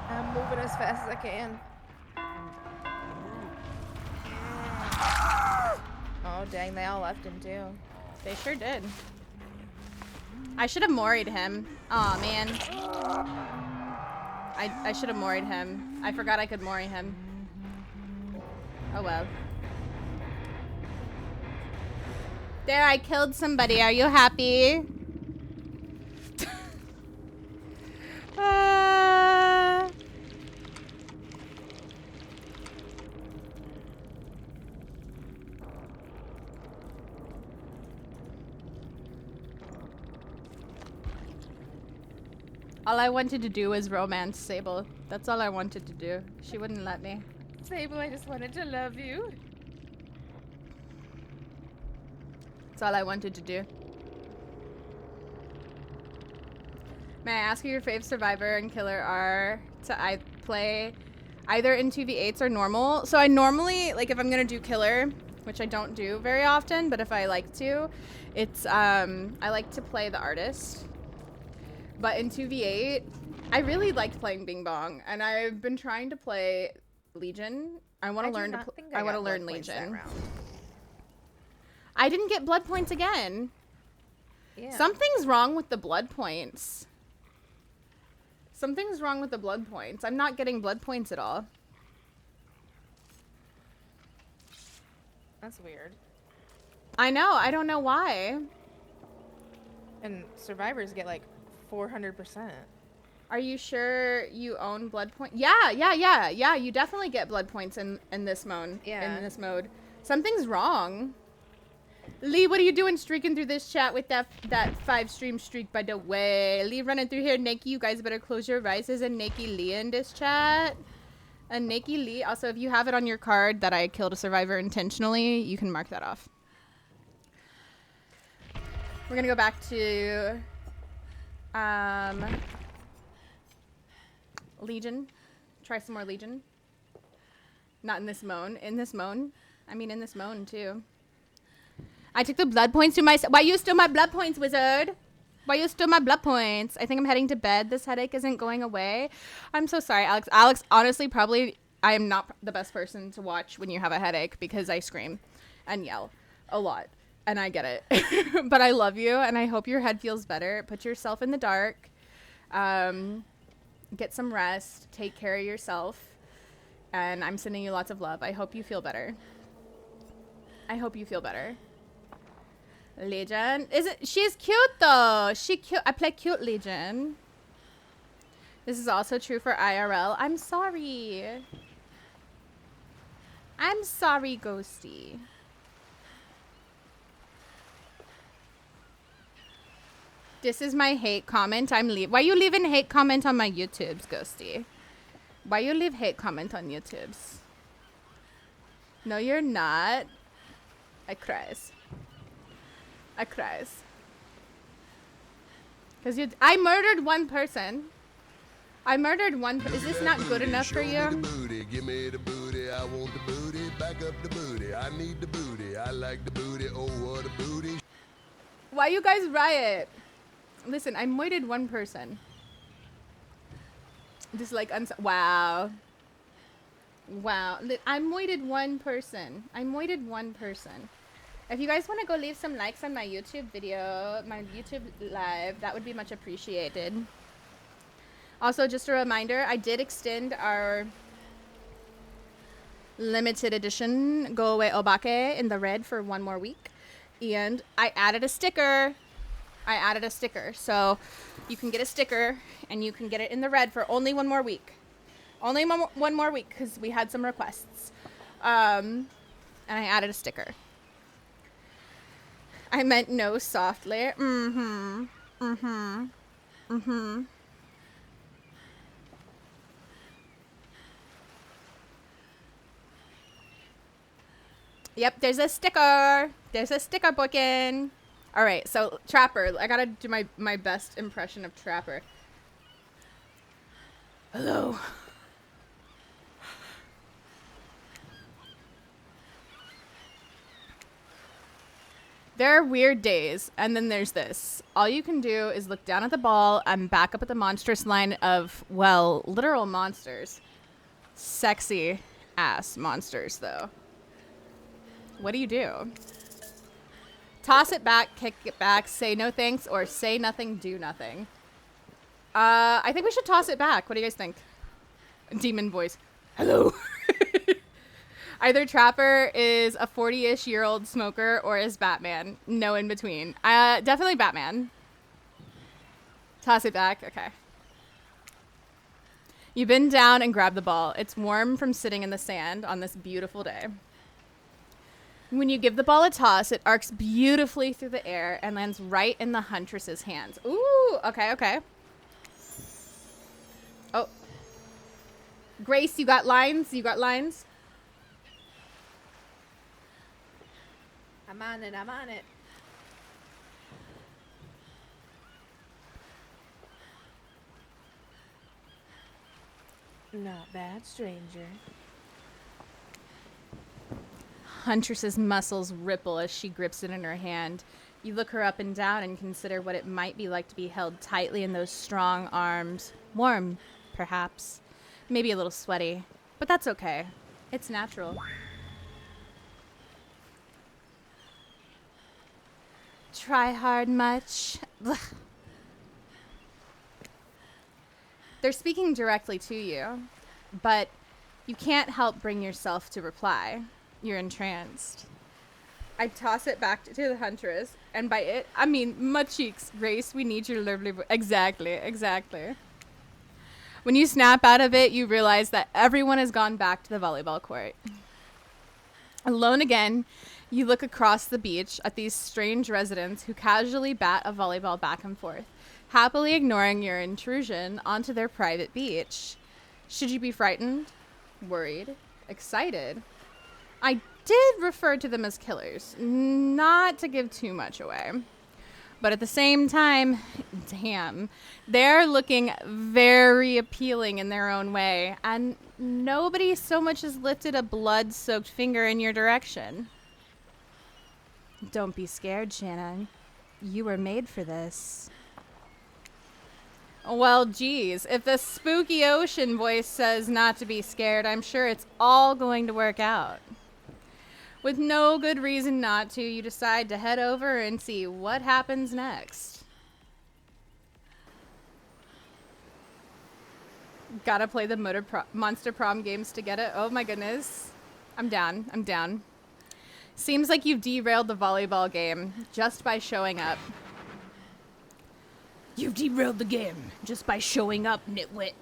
I'm moving as fast as I can. Oh, dang, they all left him too. They sure did. I should have moried him. Aw, man. I should have moried him. I forgot I could mori him. Oh well. There, I killed somebody. Are you happy? All I wanted to do was romance Sable. That's all I wanted to do. She wouldn't let me. Sable, I just wanted to love you. That's all I wanted to do. May I ask who your fave survivor and killer are to play either in 2v8s or normal? So I normally, like if I'm gonna do killer, which I don't do very often, but if I like to, it's, I like to play the artist. But in 2v8, I really liked playing Bing Bong, and I've been trying to play Legion. I want to learn to I want to learn Legion. I didn't get blood points again. Yeah. Something's wrong with the blood points. Something's wrong with the blood points. I'm not getting blood points at all. That's weird. I know. I don't know why. And survivors get like 400%. Are you sure you own blood points? Yeah. You definitely get blood points in this mode. Yeah. In this mode. Something's wrong. Lee, what are you doing streaking through this chat with that 5-stream streak, by the way? Lee running through here. Nikki, you guys better close your eyes. There's a Nikki Lee in this chat. A Nikki Lee. Also, if you have it on your card that I killed a survivor intentionally, you can mark that off. We're gonna go back to Legion. Try some more Legion. Not in this mode. In this mode. I mean in this mode too. I took the blood points to myself. Why you steal my blood points, wizard? Why you steal my blood points? I think I'm heading to bed. This headache isn't going away. I'm so sorry, Alex. Alex, honestly, probably I am not the best person to watch when you have a headache because I scream and yell a lot. And I get it. But I love you, and I hope your head feels better. Put yourself in the dark. Get some rest. Take care of yourself. And I'm sending you lots of love. I hope you feel better. I hope you feel better. Legion. She's cute, though. She cute. I play cute Legion. This is also true for IRL. I'm sorry. I'm sorry, Ghosty. This is my hate comment. I'm leave. Why you leaving hate comment on my YouTubes, Ghosty? Why you leave hate comment on YouTubes? No, you're not. I cries. I cries. Cause I murdered one person. I murdered one. Is this not good enough for you? Give me the booty. I want the booty. Back up the booty. I need the booty. I like the booty. Oh, what a booty. Why you guys riot? Listen, I moited one person. Just like, wow. Wow. I moited one person. I moited one person. If you guys want to go leave some likes on my YouTube video, my YouTube live, that would be much appreciated. Also, just a reminder, I did extend our limited edition Go Away Obake in the red for one more week. And I added a sticker. So you can get a sticker and you can get it in the red for only one more week. Only one more week because we had some requests. And I added a sticker. I meant no softly. Yep, there's a sticker. There's a sticker booking. All right, so Trapper. I gotta do my best impression of Trapper. Hello. There are weird days, and then there's this. All you can do is look down at the ball and back up at the monstrous line of, well, literal monsters. Sexy ass monsters, though. What do you do? Toss it back, kick it back, say no thanks, or say nothing, do nothing. I think we should toss it back. What do you guys think? Demon voice. Hello. Either Trapper is a 40-ish-year-old smoker or is Batman. No in between. Definitely Batman. Toss it back. Okay. You bend down and grab the ball. It's warm from sitting in the sand on this beautiful day. When you give the ball a toss, it arcs beautifully through the air and lands right in the huntress's hands. Ooh, okay, okay. Grace, you got lines? You got lines? I'm on it. I'm on it. Not bad, stranger. Huntress's muscles ripple as she grips it in her hand. You look her up and down and consider what it might be like to be held tightly in those strong arms. Warm, perhaps. Maybe a little sweaty. But that's okay. It's natural. Try hard much? Ugh. They're speaking directly to you, but you can't help bring yourself to reply. You're entranced. I toss it back to the Huntress, and by it, I mean my cheeks. Grace, we need your lovely Exactly, exactly. When you snap out of it, you realize that everyone has gone back to the volleyball court. Alone again, you look across the beach at these strange residents who casually bat a volleyball back and forth, happily ignoring your intrusion onto their private beach. Should you be frightened, worried, excited? I did refer to them as killers, not to give too much away. But at the same time, damn, they're looking very appealing in their own way, and nobody so much as lifted a blood-soaked finger in your direction. Don't be scared, Shannon. You were made for this. Well, geez, if the spooky ocean voice says not to be scared, I'm sure it's all going to work out. With no good reason not to, you decide to head over and see what happens next. Gotta play the Monster Prom games to get it. Oh my goodness. I'm down. I'm down. Seems like you've derailed the volleyball game just by showing up. You've derailed the game just by showing up, nitwit.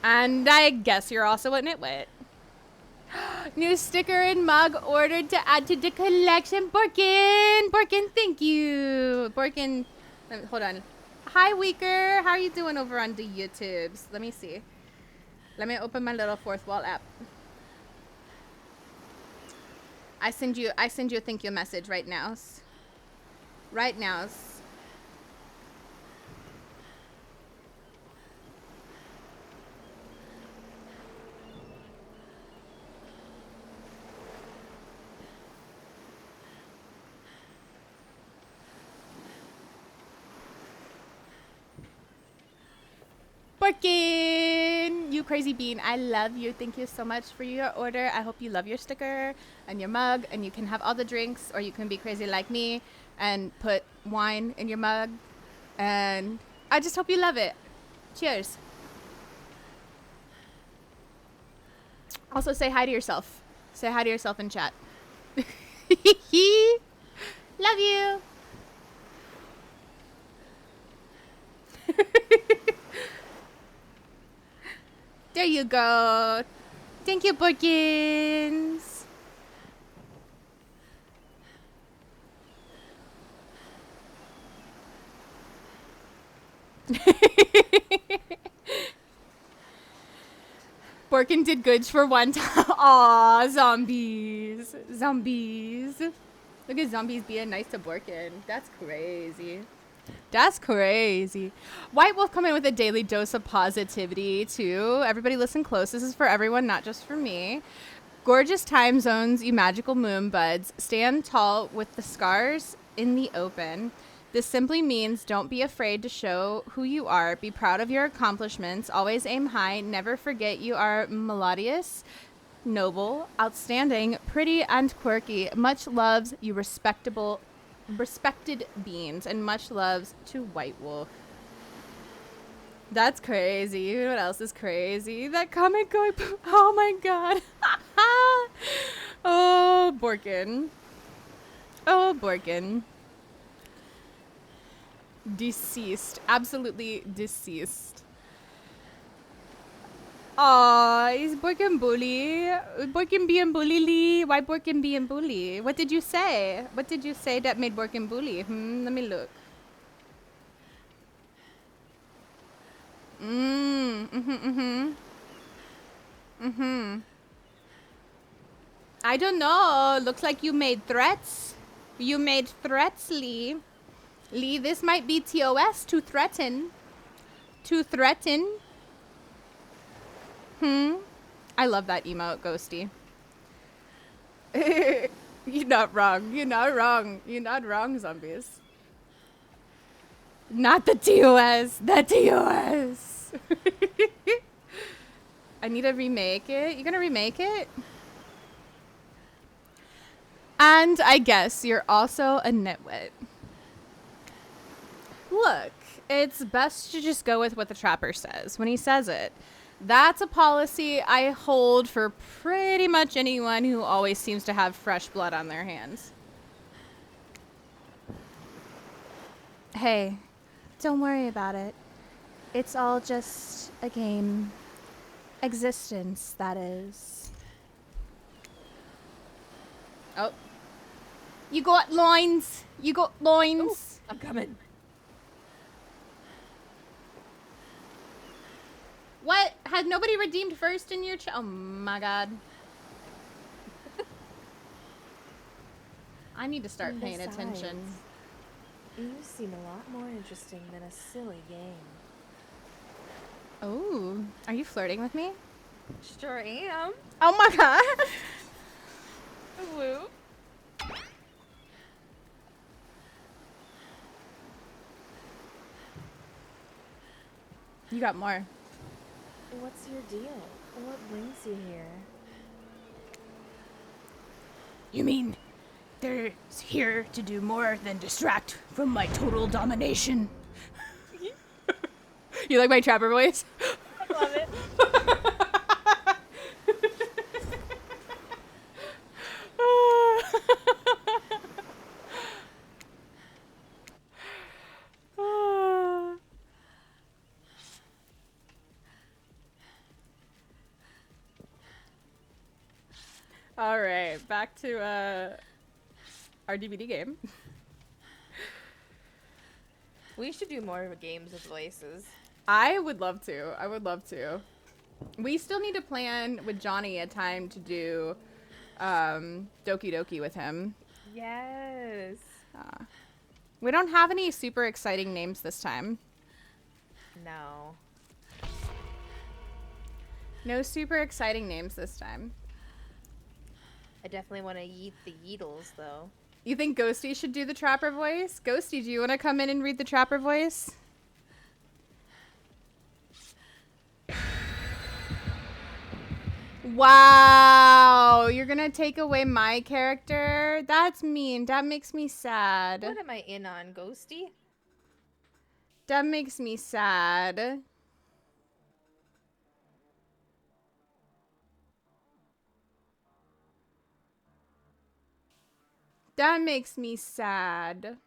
And I guess you're also a nitwit. New sticker and mug ordered to add to the collection. Borkin! Borkin, thank you. Borkin, hold on. Hi, Weaker. How are you doing over on the YouTubes? Let me see. Let me open my little fourth wall app. I send you a thank you message right now. Right now. Borkin! You crazy bean. I love you. Thank you so much for your order. I hope you love your sticker and your mug, and you can have all the drinks, or you can be crazy like me and put wine in your mug. And I just hope you love it. Cheers. Also, say hi to yourself. Say hi to yourself in chat. Love you. There you go. Thank you, Borkins. Borkin did good for one time. Aw, zombies. Zombies. Look at zombies being nice to Borkin. That's crazy. That's crazy. White Wolf coming with a daily dose of positivity, too. Everybody listen close. This is for everyone, not just for me. Gorgeous time zones, you magical moon buds. Stand tall with the scars in the open. This simply means don't be afraid to show who you are. Be proud of your accomplishments. Always aim high. Never forget you are melodious, noble, outstanding, pretty, and quirky. Much loves, you respected beings, and much loves to White Wolf. That's crazy. What else is crazy? That comment going, oh my god. Oh, Borkin. Oh, Borkin. Deceased. Absolutely deceased. Aw, is Borkin bully? Borkin being bully? Why Borkin being bully? What did you say? What did you say that made Borkin bully? Let me look. I don't know. Looks like you made threats. You made threats, Lee. Lee, this might be TOS, to threaten. To threaten. I love that emote, Ghosty. You're not wrong. You're not wrong. You're not wrong, zombies. Not the TOS. The TOS. I need to remake it. You gonna remake it? And I guess you're also a nitwit. Look, it's best to just go with what the trapper says when he says it. That's a policy I hold for pretty much anyone who always seems to have fresh blood on their hands. Hey, don't worry about it. It's all just a game. Existence, that is. Oh. You got lines. You got lines. I'm coming. What? Had nobody redeemed first in your oh my god. I need to start paying attention. You seem a lot more interesting than a silly game. Oh, are you flirting with me? Sure am. Oh my god. Woo. You got more. What's your deal? What brings you here? You mean they're here to do more than distract from my total domination? You like my trapper voice? I love it. All right, back to our DVD game. We should do more games with voices. I would love to. I would love to. We still need to plan with Johnny a time to do Doki Doki with him. Yes. We don't have any super exciting names this time. No. No super exciting names this time. I definitely want to yeet the Yeetles, though. You think Ghosty should do the trapper voice? Ghosty, do you want to come in and read the trapper voice? Wow, you're gonna take away my character? That's mean. That makes me sad. What am I in on, Ghosty? That makes me sad. That makes me sad.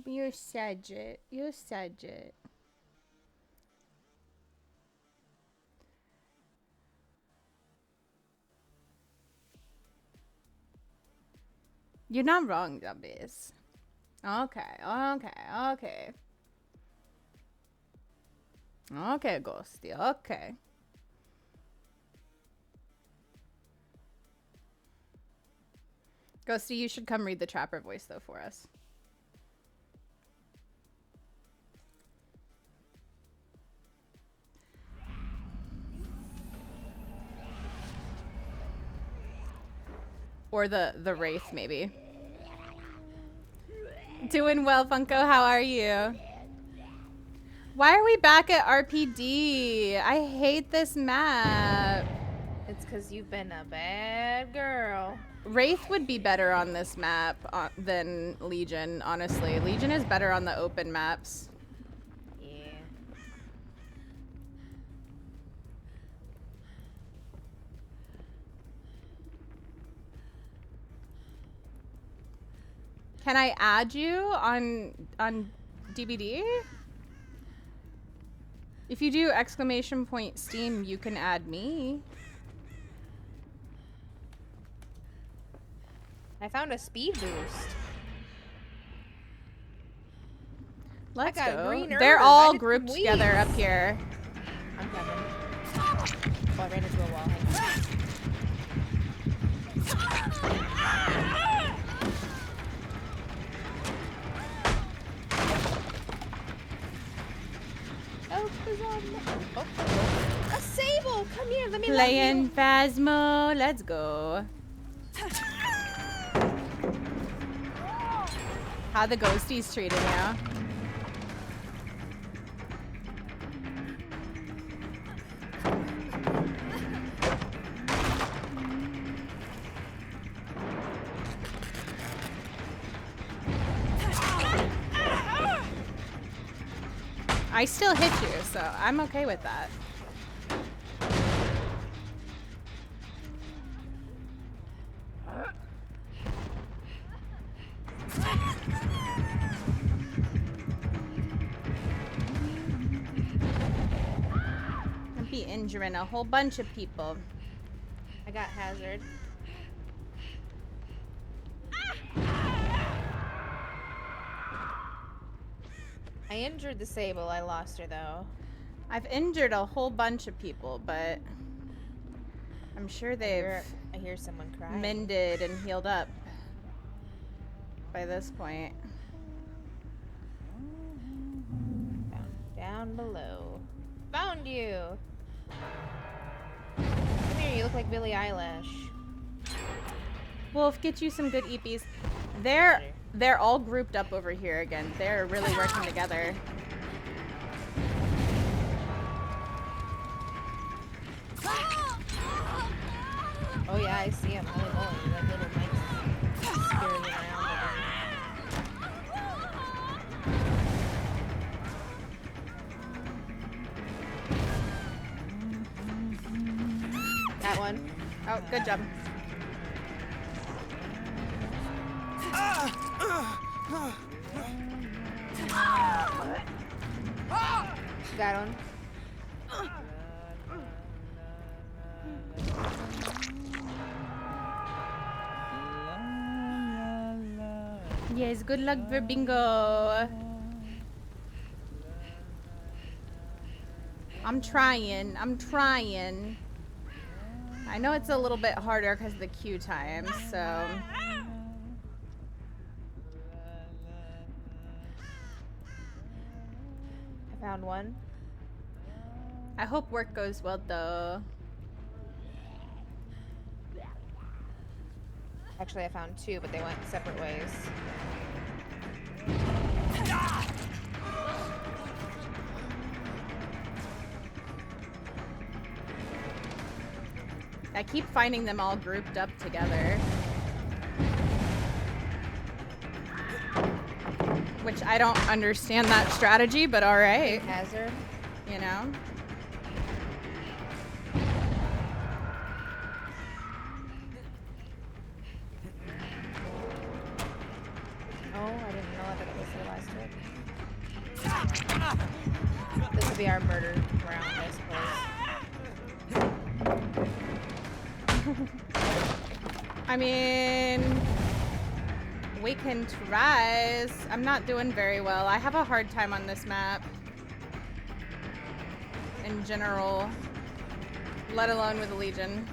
You're Sedgit. You're Sedgit. You're not wrong, zombies. Okay, okay, okay. Okay, Ghosty, okay. Ghosty, you should come read the trapper voice, though, for us. Or the Wraith, maybe. Doing well, Funko. How are you? Why are we back at RPD? I hate this map. It's because you've been a bad girl. Wraith would be better on this map than Legion, honestly. Legion is better on the open maps. Yeah. Can I add you on DBD? If you do ! Steam, you can add me. I found a speed boost. Let's got a go. green They're herb. all I did grouped some together up weeds. here. I'm coming. Oh, I ran into a wall. Hang on. Elf is on the... Oh. A sable! Come here, let me Playing love you. Phasmo. Let's go. How the ghosties treating you? I still hit you, so I'm okay with that. I'd be injuring a whole bunch of people. I got hazard. I injured the sable. I lost her though. I've injured a whole bunch of people, but I'm sure they've I hear someone crying. mended and healed up by this point. Down below. Found you. Come here. You look like Billie Eilish. Wolf, get you some good EPs. They're all grouped up over here again. They're really working together. Oh yeah, I see him. Holy moly, that little Mike's scurrying around over here. That one. Oh, good job. Got one. Yes, good luck for bingo. I'm trying. I know it's a little bit harder because of the queue time, so. I found one. I hope work goes well though. Actually, I found two, but they went separate ways. I keep finding them all grouped up together. Which I don't understand that strategy, but alright. Hazard. You know? Oh, I didn't know that was the last hit. This would be our murder round, I suppose. I mean, we can try. I'm not doing very well. I have a hard time on this map. In general. Let alone with the Legion.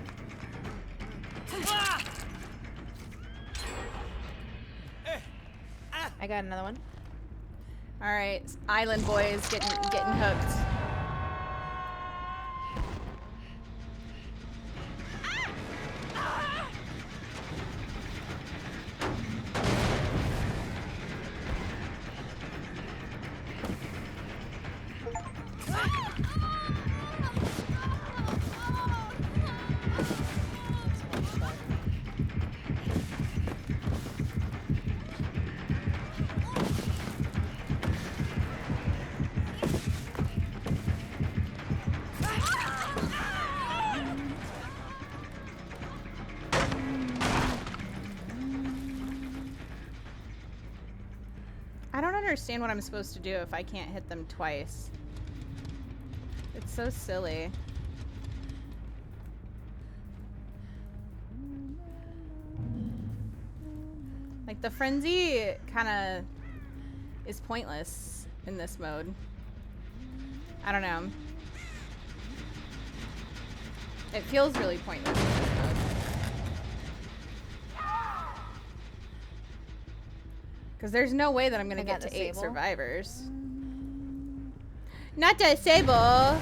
I got another one. Alright, Island Boys getting hooked. I don't understand what I'm supposed to do if I can't hit them twice. It's so silly. Like, the frenzy kind of is pointless in this mode. I don't know. It feels really pointless in this mode. Because there's no way that I'm going to get to 8 survivors. Not disable! No.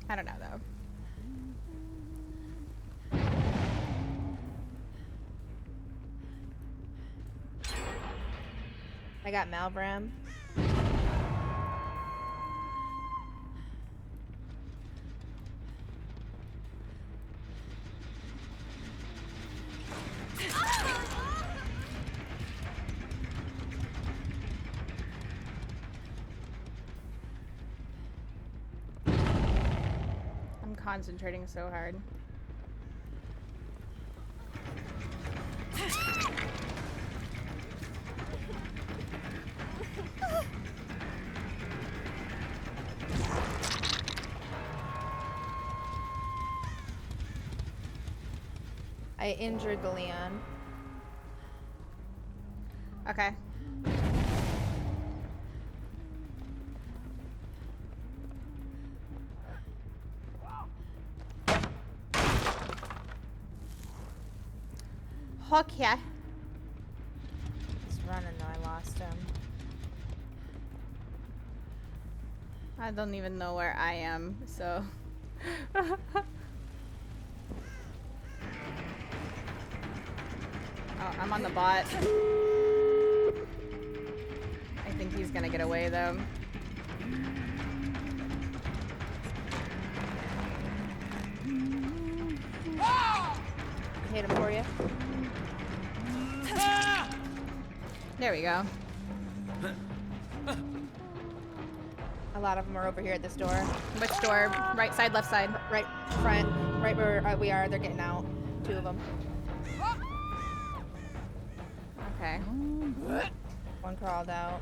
I don't know, though. I got Malvram. I'm concentrating so hard. I injured the Leon. Okay. Okay. He's running though, I lost him. I don't even know where I am, so. Oh, I'm on the bot. I think he's gonna get away though. Hit him for you. There we go. A lot of them are over here at this door. Which door? Right side, left side? Right front. Right where we are. They're getting out. 2 of them. Okay. One crawled out.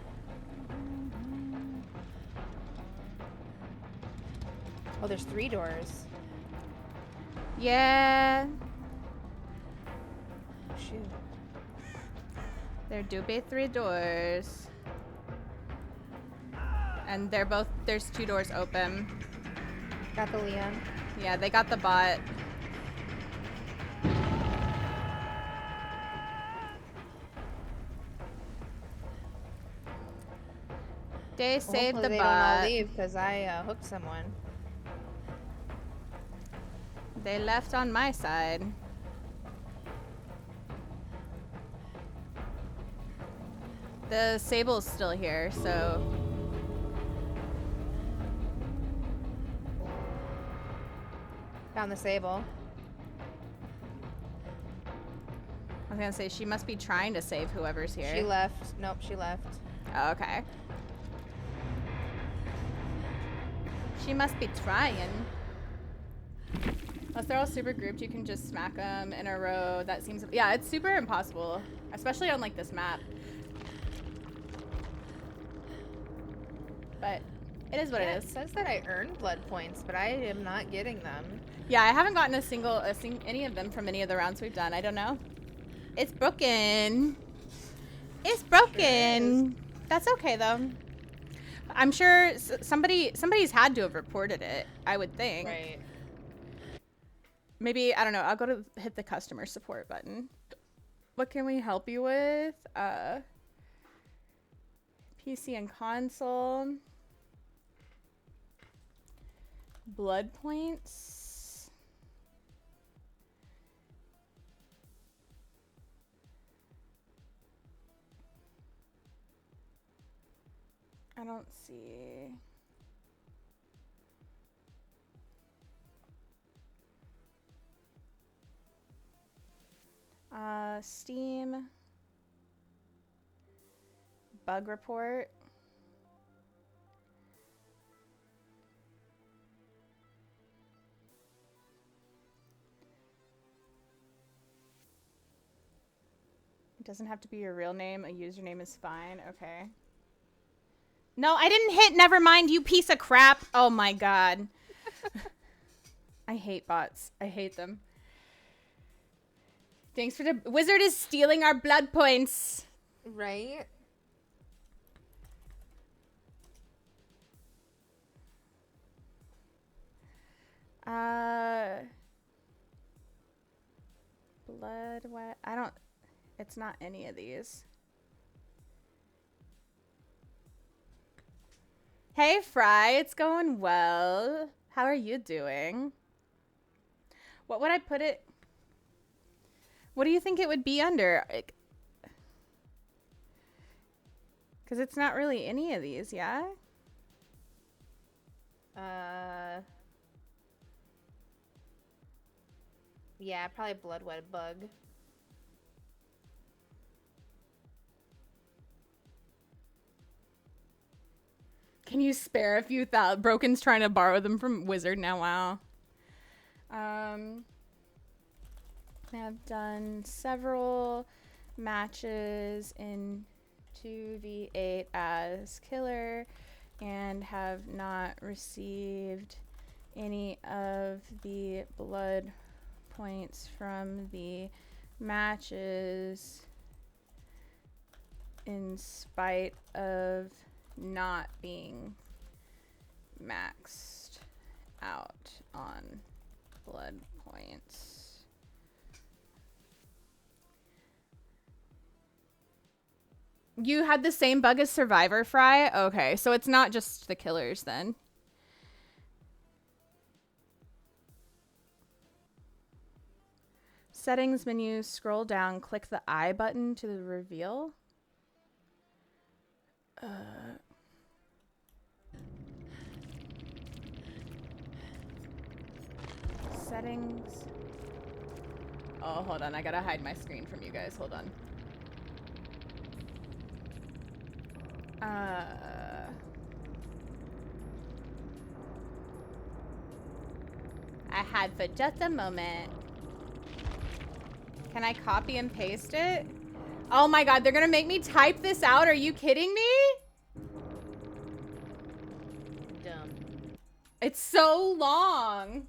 Oh, there's 3 doors. Yeah. Shoot. There do be 3 doors. And they're both, there's 2 doors open. Got the Leon. Yeah, they got the bot. They saved Hopefully the they bot. don't all leave because I hooked someone. They left on my side. The Sable's still here, so. Found the Sable. I was gonna say, she must be trying to save whoever's here. She left. Nope, she left. Oh, okay. She must be trying. Unless they're all super grouped, you can just smack them in a row. That seems, yeah, it's super impossible, especially on like this map. But it is what it is. It says that I earned blood points, but I am not getting them. Yeah, I haven't gotten any of them from any of the rounds we've done. I don't know. It's broken. It's broken. Sure. That's okay though. I'm sure somebody's had to have reported it, I would think. Right. Maybe, I don't know, I'll go to hit the customer support button. What can we help you with? PC and console. Blood points. I don't see. Steam. Bug report. It doesn't have to be your real name. A username is fine. Okay. No, I didn't hit never mind, you piece of crap. Oh my god. I hate bots. I hate them. Thanks for the wizard is stealing our blood points. Right? Blood what? I don't it's not any of these. Hey Fry, it's going well. How are you doing? What would I put it? What do you think it would be under? Because it's not really any of these, yeah? Yeah, probably bloodwed bug. Can you spare a few thousand? Broken's trying to borrow them from Wizard now. Wow. I've done several matches in 2v8 as killer and have not received any of the blood points from the matches in spite of not being maxed out on blood points. You had the same bug as Survivor, Fry? Okay, so it's not just the killers then. Settings menu, scroll down, click the I button to the reveal. Settings. Oh, hold on. I gotta hide my screen from you guys. Hold on. I had for just a moment. Can I copy and paste it? Oh my god, they're gonna make me type this out. Are you kidding me? Dumb. It's so long.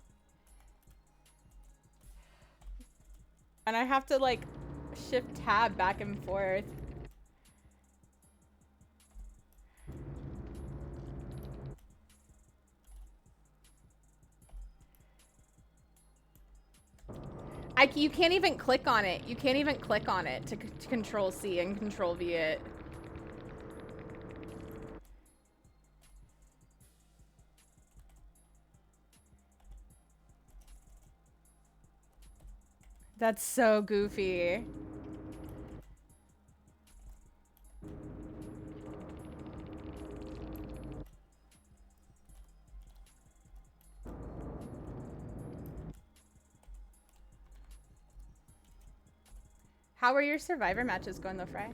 And I have to like shift tab back and forth. You can't even click on it. You can't even click on it to control C and control V it. That's so goofy. How are your Survivor matches going though, Fry?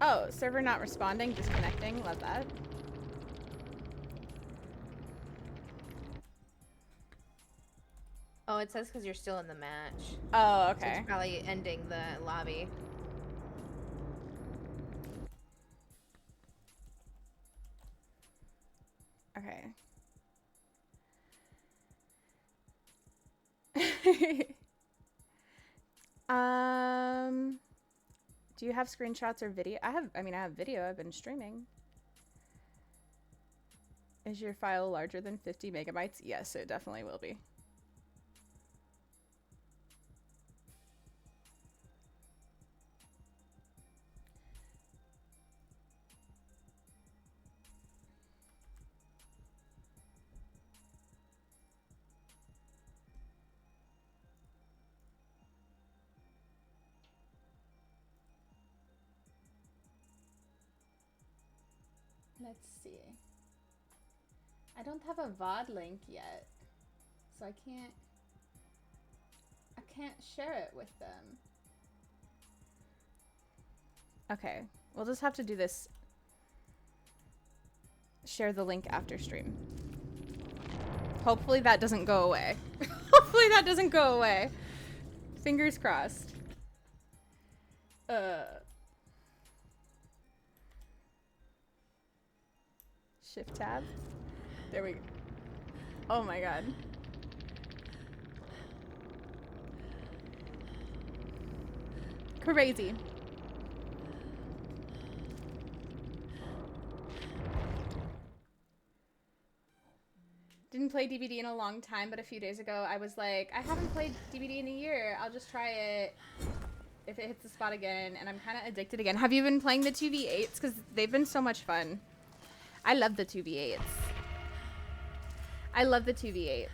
Oh, server not responding, disconnecting. Love that. Oh, it says because you're still in the match. Oh, So okay. it's probably ending the lobby. Okay. Do you have screenshots or video? I have video. I've been streaming. Is your file larger than 50 megabytes? Yes, it definitely will be. Let's see. I don't have a VOD link yet, so I can't share it with them. Okay, we'll just have to do this. Share the link after stream. Hopefully that doesn't go away. Hopefully that doesn't go away. Fingers crossed. Shift tab. There we go. Oh my god. Crazy. Didn't play DBD in a long time, but a few days ago I was like, I haven't played DBD in a year. I'll just try it if it hits the spot again, and I'm kind of addicted again. Have you been playing the 2v8s? Because they've been so much fun. I love the 2v8s. I love the 2v8s.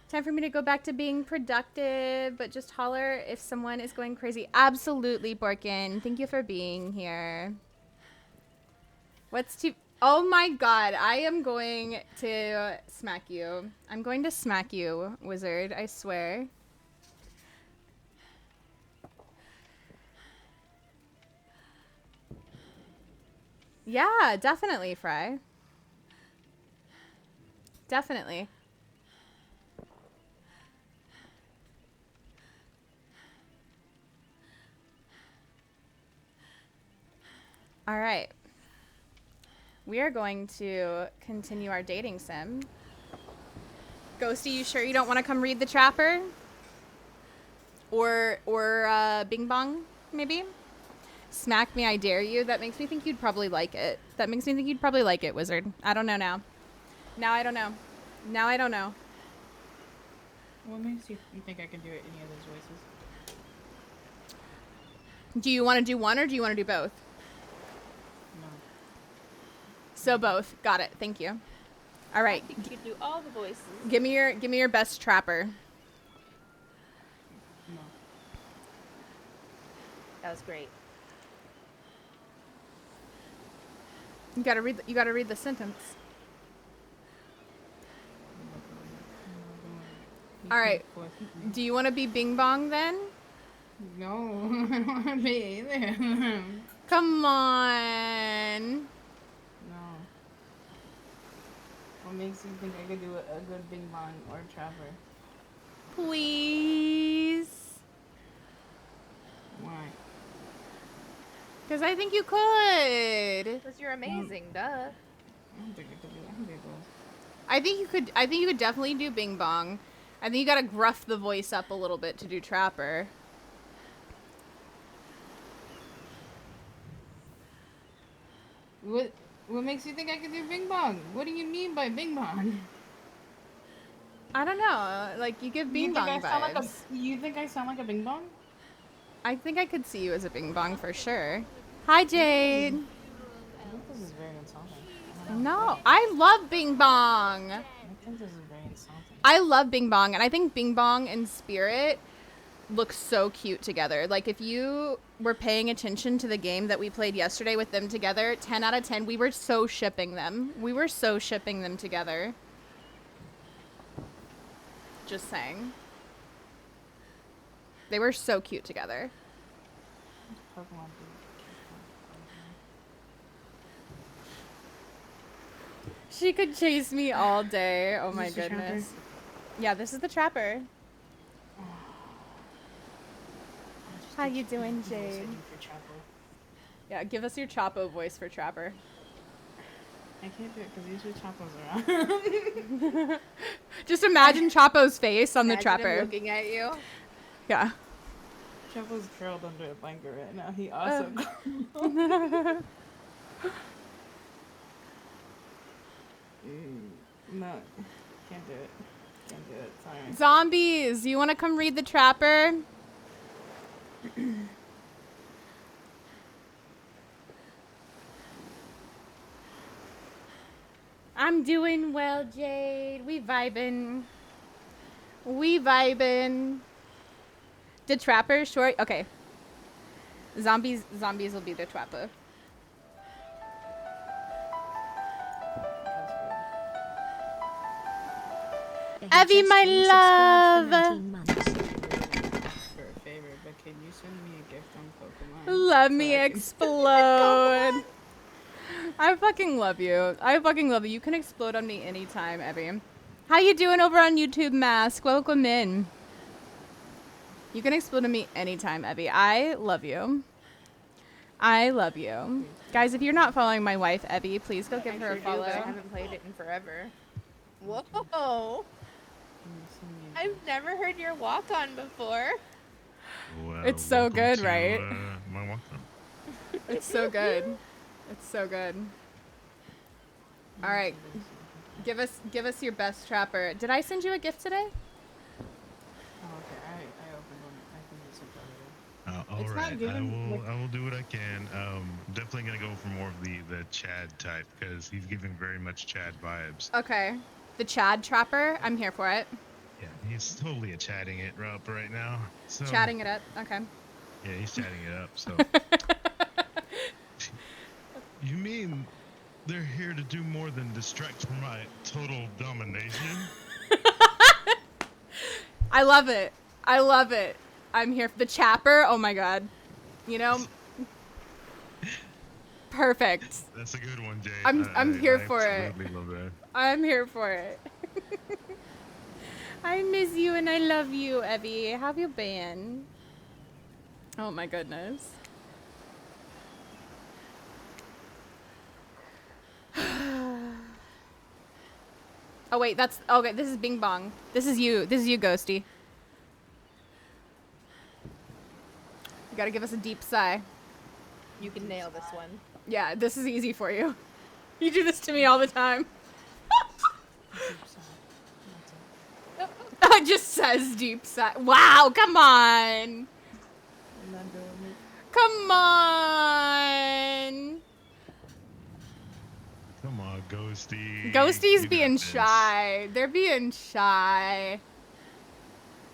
Time for me to go back to being productive, but just holler if someone is going crazy. Absolutely, Borkin. Thank you for being here. What's too... Oh my god, I am going to smack you. I'm going to smack you, wizard, I swear. Yeah, definitely, Fry. Definitely. All right. We are going to continue our dating sim. Ghosty, you sure you don't want to come read The Trapper? Or Bing Bong, maybe? Smack me, I dare you. That makes me think you'd probably like it. That makes me think you'd probably like it, wizard. I don't know now. Now I don't know. Now I don't know. What makes you think I can do it any of those voices? Do you want to do one or do you want to do both? No. So both. Got it. Thank you. All right. I think you can do all the voices. Give me your best trapper. No. That was great. You gotta read the sentence. All right. Do you want to be Bing Bong then? No, I don't want to be either. Come on. No. What makes you think I could do a good Bing Bong or Trapper? Please. Why? Because I think you could. Because you're amazing, duh. I don't think I could do it. I can do both. I think you could definitely do Bing Bong. I think you gotta gruff the voice up a little bit to do Trapper. What makes you think I can do Bing Bong? What do you mean by Bing Bong? I don't know. Like, you give Bing Bong vibes. You think I sound like a Bing Bong? I think I could see you as a Bing Bong for sure. Hi, Jade. I think this is very insulting. No, I love Bing Bong. I think this is very insulting. I love Bing Bong, and I think Bing Bong and Spirit look so cute together. Like, if you were paying attention to the game that we played yesterday with them together, 10 out of 10, we were so shipping them. We were so shipping them together. Just saying. They were so cute together. She could chase me all day. Oh my goodness. Yeah, this is the Trapper. How you doing, Jade? Yeah, give us your Chapo voice for Trapper. I can't do it because usually Chapo's around. Just imagine Chapo's face on the Imagine Trapper. him looking at you. Yeah. Chapo's curled under a blanket right now. He also. No, can't do it. Can't do it. Sorry. Zombies, you want to come read the Trapper? I'm doing well, Jade. We vibin'. We vibin'. The Trapper short. Okay. Zombies will be the Trapper. Evie, my love. Can you send me a gift on Pokemon? Let so me I can- explode. I fucking love you. I fucking love you. You can explode on me anytime, Evie. How you doing over on YouTube, Mask? Welcome in. You can explode on me anytime, Evie. I love you. I love you. Guys, if you're not following my wife, Evie, please go give her a follow. I haven't played it in forever. Whoa! I've never heard your walk on before. Well, It's so welcome good, to, right? my welcome. It's so good. It's so good. All right. Give us your best trapper. Did I send you a gift today? Oh, okay, I opened one. I think it's a All It's not right, giving, I will do what I can. Definitely gonna go for more of the Chad type because he's giving very much Chad vibes. Okay. The Chad trapper. I'm here for it. Yeah, he's totally a chatting it up right now. So Chatting it up. Okay. yeah, he's chatting it up. So you mean they're here to do more than distract from my total domination? I love it. I love it. I'm here for the chapper. Oh my god. You know, perfect. That's a good one, Jay. I'm here for it. Absolutely love that. I'm here for it. I miss you and I love you, Evie. How have you been? Oh my goodness. Oh wait, that's okay. This is Bing Bong. This is you. This is you, Ghosty. You gotta give us a deep sigh. You can nail this one. Yeah, this is easy for you. You do this to me all the time. It just says deep sigh. Wow, come on. Come on. Come on, Ghosty. Ghosty's You being got this. shy. They're being shy.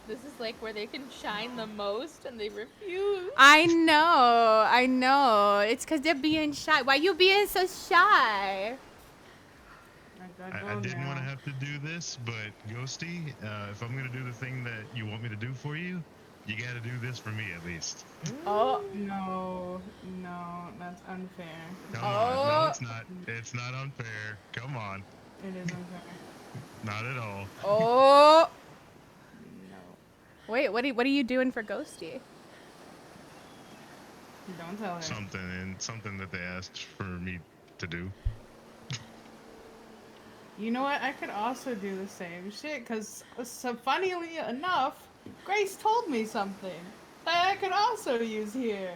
This is like where they can shine the most and they refuse. I know. It's because they're being shy. Why you being so shy? I didn't want to have to do this, but Ghosty, if I'm gonna do the thing that you want me to do for you, you gotta do this for me at least. Oh no, that's unfair. Come on, no, it's not. It's not unfair. Come on. It is unfair. Not at all. Oh. Wait, what are you doing for Ghosty? Don't tell her. Something that they asked for me to do. You know what? I could also do the same shit, because funnily enough, Grace told me something that I could also use here.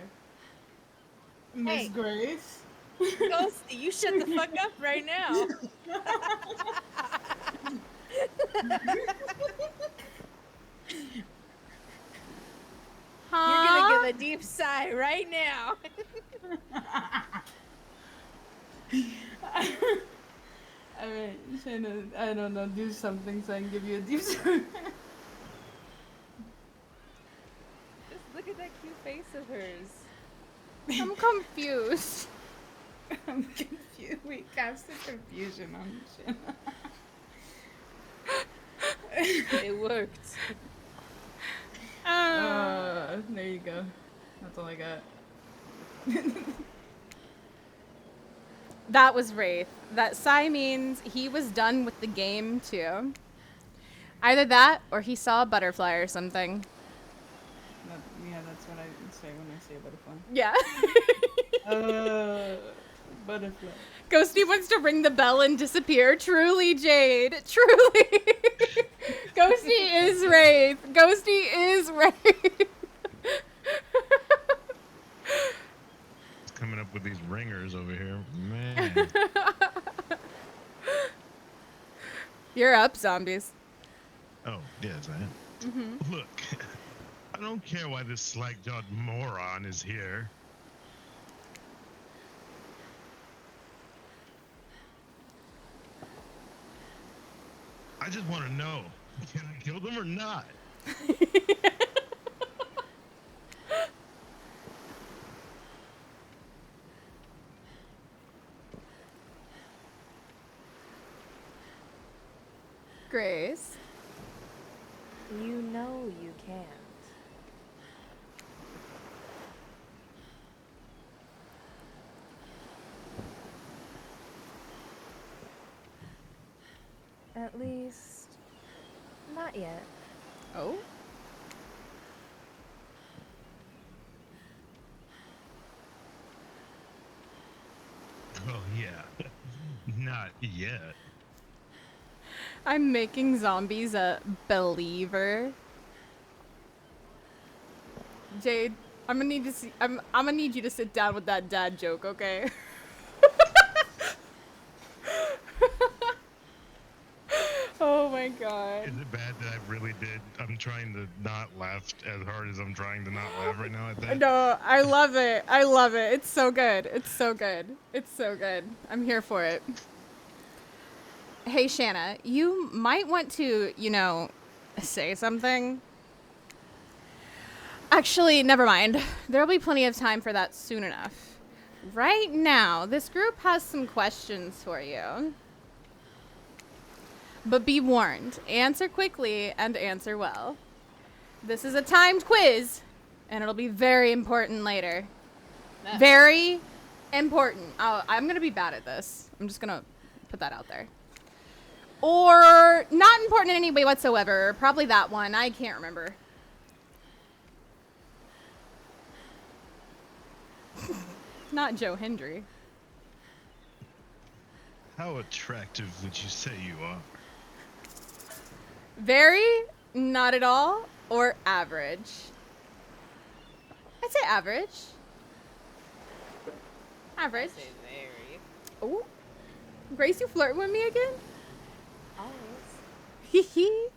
Miss Hey. Grace. Ghosty, you shut the fuck up right now. You're gonna give a deep sigh right now. I mean, Shana, I don't know, do something so I can give you a deep sigh. Just look at that cute face of hers. I'm confused. I'm confused. We cast the confusion on Shana. It worked. There you go. That's all I got. That was Wraith. That sigh means he was done with the game too. Either that or he saw a butterfly or something. Yeah, that's what I say when I see a butterfly. Yeah. Butterfly. Ghosty wants to ring the bell and disappear. Truly, Jade. Truly. Ghosty is Wraith. Ghosty is Wraith. Coming up with these ringers over here, man. You're up, zombies. Oh, yes, I am. Mm-hmm. Look, I don't care why this slack-jawed moron is here. I just want to know, can I kill them or not? Grace. You know you can't. At least, not yet. Oh? Oh, yeah. Not yet. I'm making zombies a believer. Jade, I'm gonna need to see. I'm gonna need you to sit down with that dad joke, okay? Oh my god. Is it bad that I really did? I'm trying to not laugh as hard as I'm trying to not laugh right now at that. No, I love it. I love it. It's so good. It's so good. It's so good. I'm here for it. Hey, Shanna, you might want to, you know, say something. Actually, never mind. There'll be plenty of time for that soon enough. Right now, this group has some questions for you. But be warned, answer quickly and answer well. This is a timed quiz, and it'll be very important later. Very important. I'm going to be bad at this. I'm just going to put that out there. Or not important in any way whatsoever. Probably that one. I can't remember. Not Joe Hendry. How attractive would you say you are? Very, not at all, or average. I'd say average. Average. I'd say very. Oh. Grace, you flirting with me again? Always. Hee hee.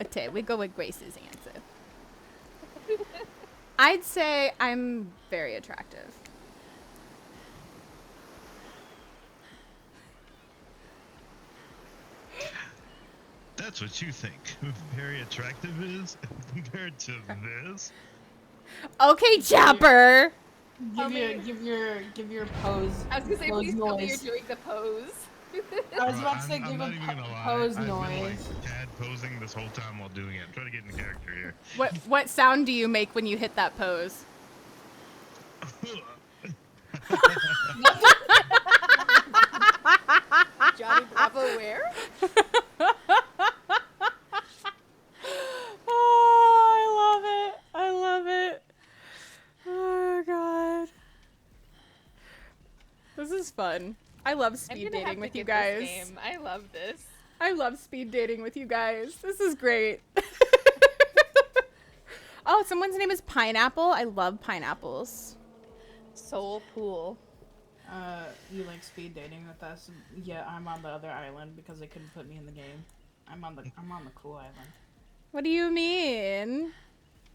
Okay, we go with Grace's answer. I'd say I'm very attractive. That's what you think very attractive is compared to this? Okay, Chopper. Give your pose. I was gonna say, pose please tell me noise. you're doing the pose. I was about to say, I'm give not a even gonna lie. pose I've noise. been like tad posing this whole time while doing it. I'm trying to get in character here. What sound do you make when you hit that pose? Johnny Bravo where? Oh, I love it. I love it. Oh, God. This is fun. I love speed dating with you guys. I love this. I love speed dating with you guys. This is great. Oh, someone's name is Pineapple. I love pineapples. Soul Pool. You like speed dating with us? Yeah, I'm on the other island because they couldn't put me in the game. I'm on the cool island. What do you mean?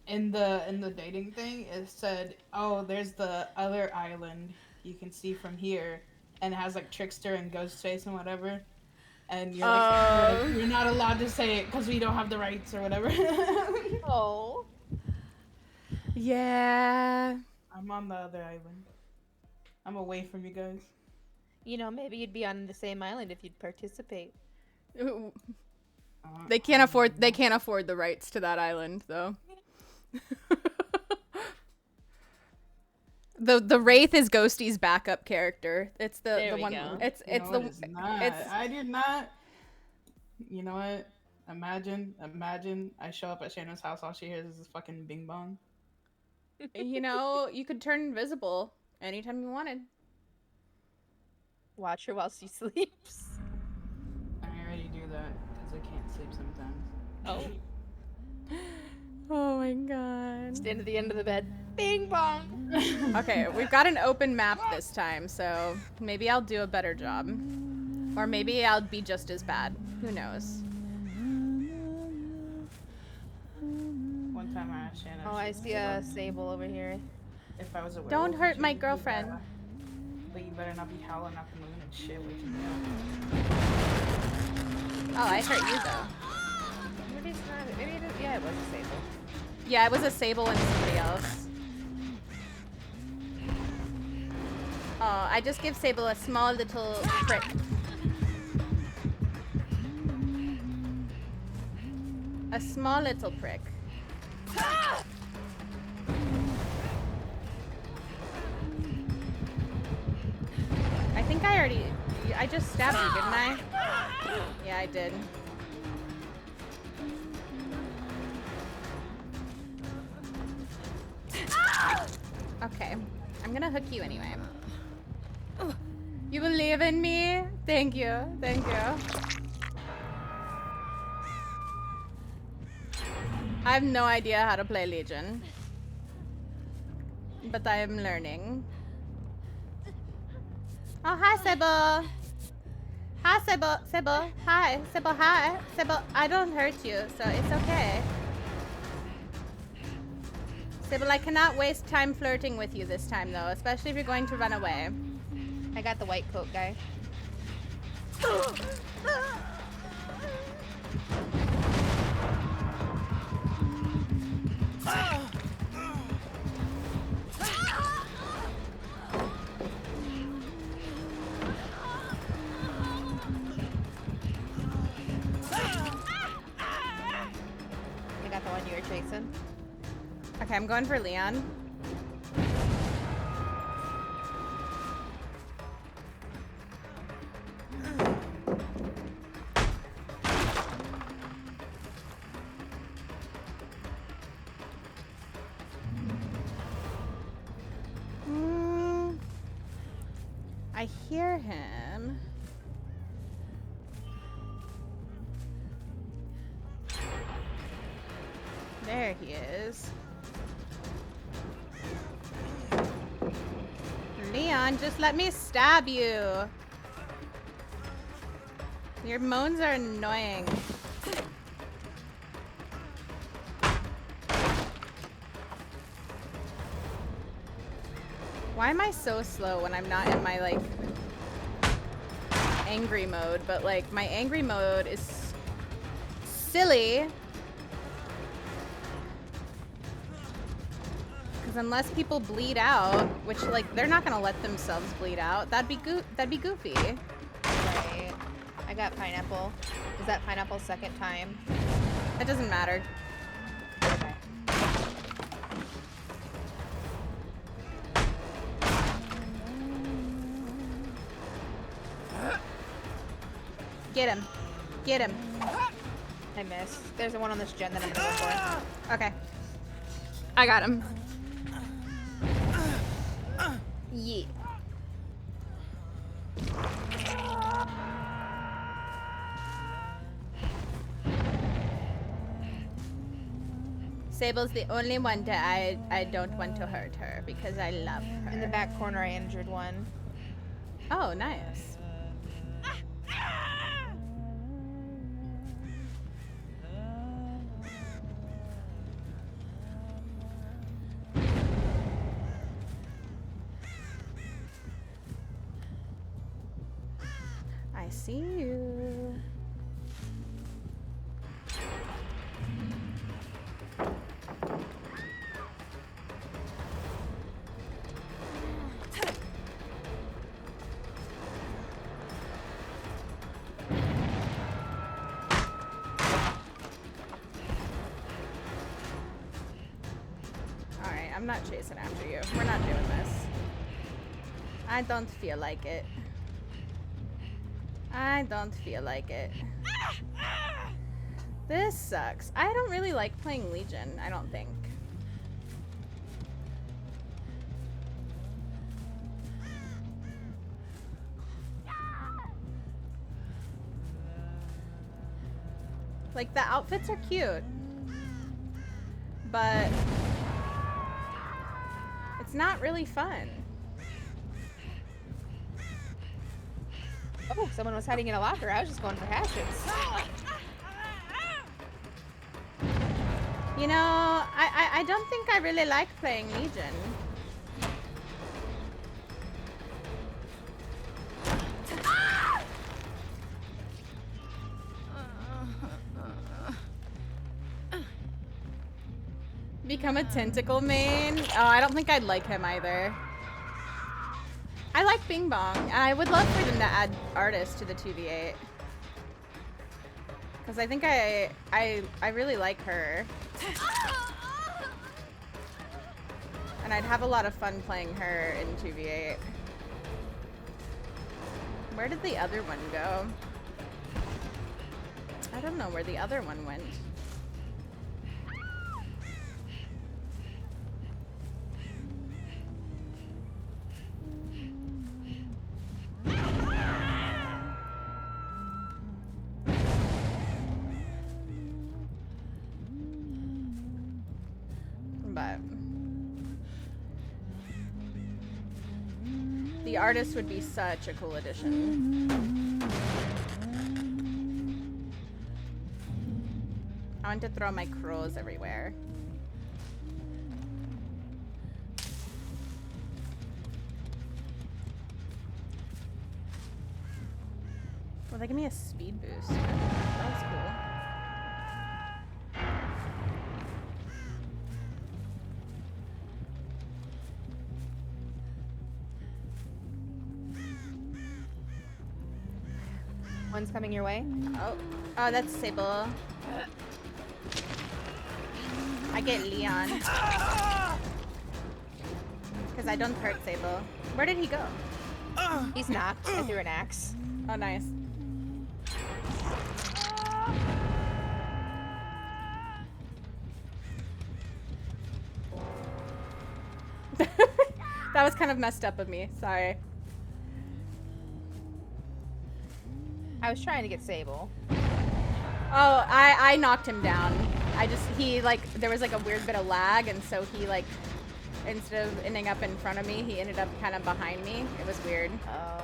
In the dating thing, it said, "Oh, there's the other island you can see from here," and it has like Trickster and Ghostface and whatever. And you're like, you're not allowed to say it because we don't have the rights or whatever. Oh. Yeah. I'm on the other island. I'm away from you guys. You know, maybe you'd be on the same island if you'd participate. They can't afford the rights to that island though. The Wraith is Ghosty's backup character. It's the one. Go. It's No, the. it is not. I did not. You know what? Imagine I show up at Shannon's house, all she hears is this fucking bing bong. You know, you could turn invisible anytime you wanted. Watch her while she sleeps. I already do that because I can't sleep sometimes. Oh. Oh my god. Stand at the end of the bed. Bing bong. Okay, we've got an open map this time, so maybe I'll do a better job. Or maybe I'll be just as bad. Who knows? One time I asked Shannon. Oh, I see a Sable over here. If I was a werewolf, Don't hurt would my you be girlfriend. bad? But you better not be howling at the moon and shit with you. Oh, I hurt you though. Maybe it's not. Maybe it is. Yeah, it was a Sable. Yeah, it was a Sable and somebody else. Oh, I just give Sable a small little prick. A small little prick. I think I just stabbed you, didn't I? Yeah, I did. Okay, I'm gonna hook you anyway. You believe in me? Thank you, thank you. I have no idea how to play Legion, but I am learning. Oh, hi, Sybil. Hi, Sybil. Sybil. Hi. Sybil, hi. Sybil, I don't hurt you, so it's okay. Sybil, I cannot waste time flirting with you this time, though, especially if you're going to run away. I got the white coat guy. I got the one you were chasing. Okay, I'm going for Leon. I hear him. There he is. Leon, just let me stab you. Your moans are annoying. Why am I so slow when I'm not in my, like, angry mode? But, like, my angry mode is silly. Because unless people bleed out, which, like, they're not gonna let themselves bleed out. That'd be goofy. Right. I got pineapple. Is that pineapple's second time? It doesn't matter. Okay. Get him. Get him. I missed. There's the one on this gen that I'm gonna go for. Okay. I got him. Yeah. Sable's the only one that I don't want to hurt her because I love her. In the back corner, I injured one. Oh, nice. I see you. Alright, I'm not chasing after you. We're not doing this. I don't feel like it. I don't feel like it. This sucks. I don't really like playing Legion, I don't think. Like, the outfits are cute. But it's not really fun. Oh, someone was hiding in a locker. I was just going for hatchets. You know, I don't think I really like playing Legion. Become a tentacle main? Oh, I don't think I'd like him either. I like Bing Bong. I would love for them to add artists to the 2v8. Because I think I really like her. And I'd have a lot of fun playing her in 2v8. Where did the other one go? don't know where the other one went. But the artist would be such a cool addition. I want to throw my crows everywhere. Well, they give me a speed boost. That was cool. One's coming your way. Oh, that's Sable. I get Leon. Because I don't hurt Sable. Where did he go? He's knocked. I threw an axe. Oh, nice. That was kind of messed up of me. Sorry. I was trying to get Sable. Oh, I knocked him down. There was like a weird bit of lag, and so he like, instead of ending up in front of me, he ended up kind of behind me. It was weird. Oh.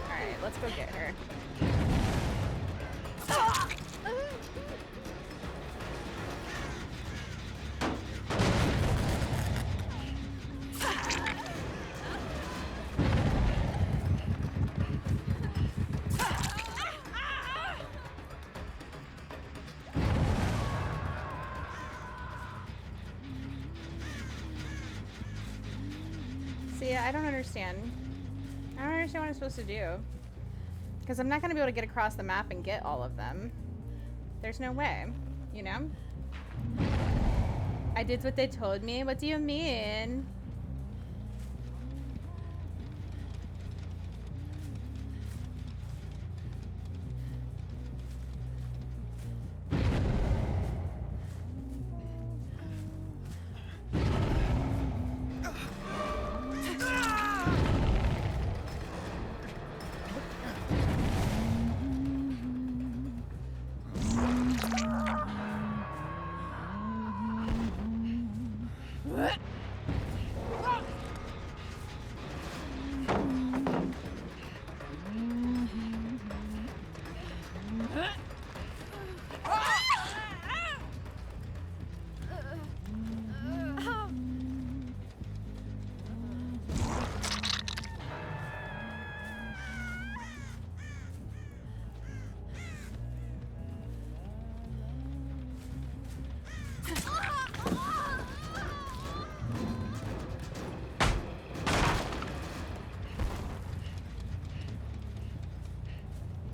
Alright, let's go get her. See, I don't understand. I don't understand what I'm supposed to do. Because I'm not going to be able to get across the map and get all of them. There's no way, you know? I did what they told me. What do you mean?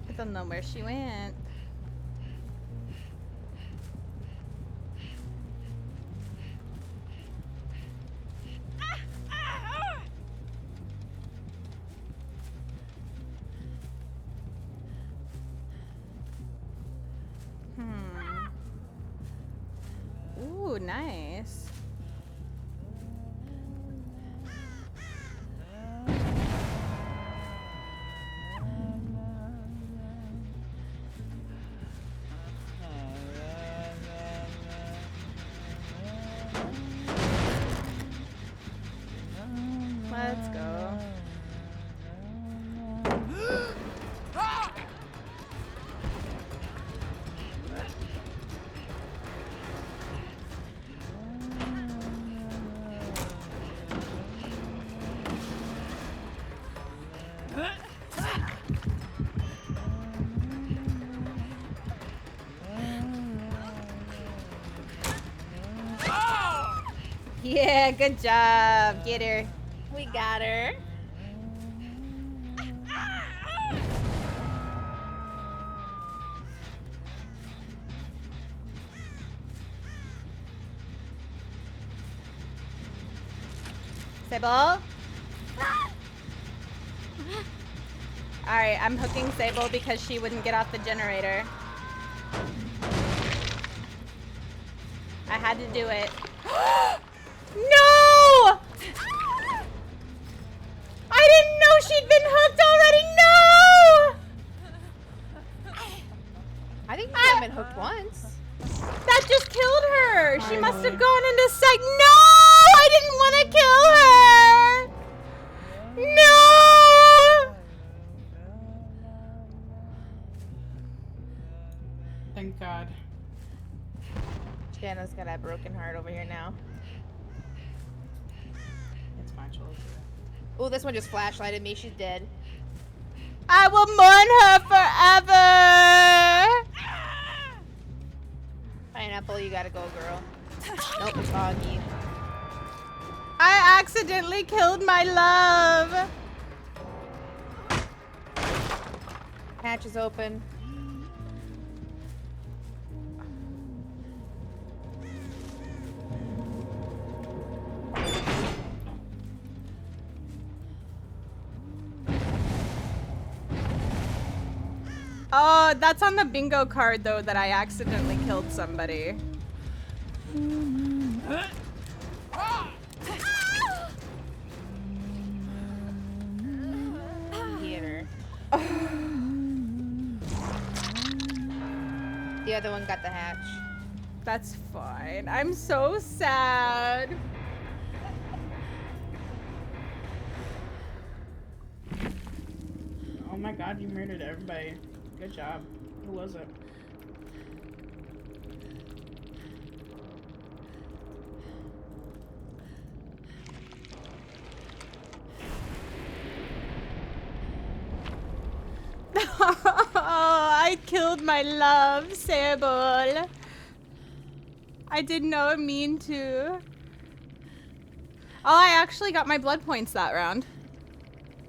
I don't know where she went. Ooh, nice. Let's go. Yeah, good job. Get her. We got her. Sable. Alright, I'm hooking Sable because she wouldn't get off the generator. I had to do it. No! I didn't know she'd been hooked already. No! I think you've been hooked once. That just killed her. She must have gone into psych. No! I didn't want to kill her. No! Thank God. Shana's got a broken heart over here now. It's fine, she'll do it. Oh, this one just flashlighted me. She's dead. I will mourn her forever. Pineapple, you gotta go, girl. Nope, it's Augie. I accidentally killed my love. Hatch is open. Oh, that's on the bingo card though that I accidentally killed somebody. Theater. The other one got the hatch. That's fine. I'm so sad. Oh my God, you murdered everybody. Good job. Who was it? Oh, I killed my love, Sable. I did not mean to. Oh, I actually got my blood points that round.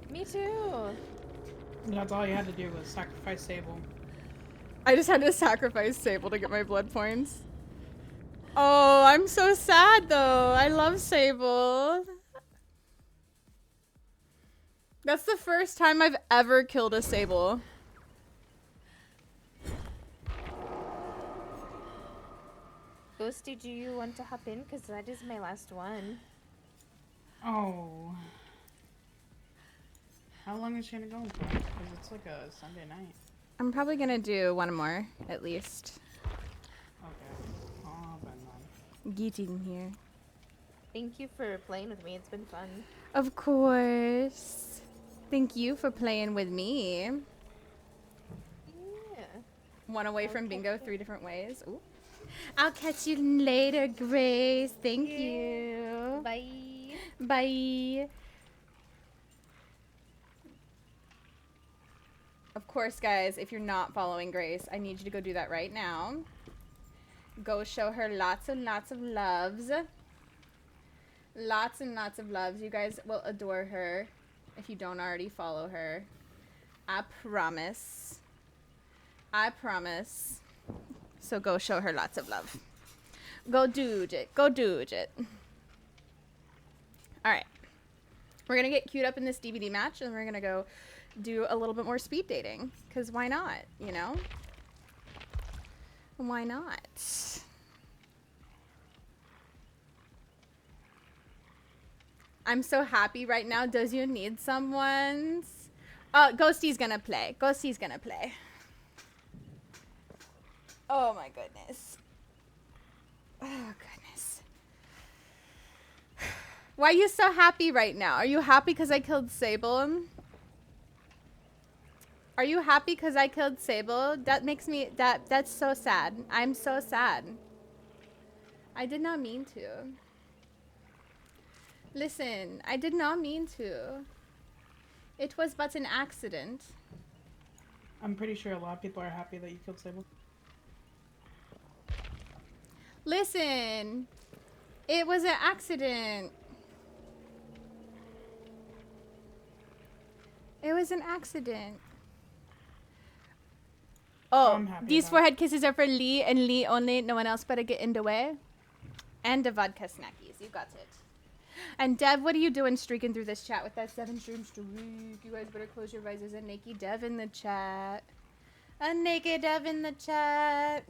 Me too. That's all you had to do was sacrifice Sable. I just had to sacrifice Sable to get my blood points. Oh, I'm so sad though. I love Sable. That's the first time I've ever killed a Sable. Ghosty, do you want to hop in? Because that is my last one. Oh. How long is Shana going for? Because it's like a Sunday night. I'm probably gonna do one more, at least. Okay. Oh, then. Getting here. Thank you for playing with me. It's been fun. Of course. Thank you for playing with me. Yeah. One away from bingo, 3 different ways. Ooh. I'll catch you later, Grace. Thank you. Bye. Bye. Of course, guys, if you're not following Grace, I need you to go do that right now. Go show her lots and lots of loves. Lots and lots of loves. You guys will adore her if you don't already follow her. I promise. I promise. So go show her lots of love. Go do it. Go do it. Alright. We're going to get queued up in this DVD match, and we're going to go do a little bit more speed dating. Because why not, you know? Why not? I'm so happy right now. Does you need someone's? Ghosty's gonna play. Ghosty's gonna play. Oh my goodness. Oh goodness. Why are you so happy right now? Are you happy because I killed Sable? Are you happy because I killed Sable? That makes me, that's so sad. I'm so sad. I did not mean to. Listen, I did not mean to. It was but an accident. I'm pretty sure a lot of people are happy that you killed Sable. Listen, it was an accident. It was an accident. Oh, these forehead kisses are for Lee and Lee only. No one else better get in the way. And the vodka snackies. You got it. And Dev, what are you doing streaking through this chat with that 7 streak? You guys better close your eyes. There's a naked Dev in the chat. A naked Dev in the chat.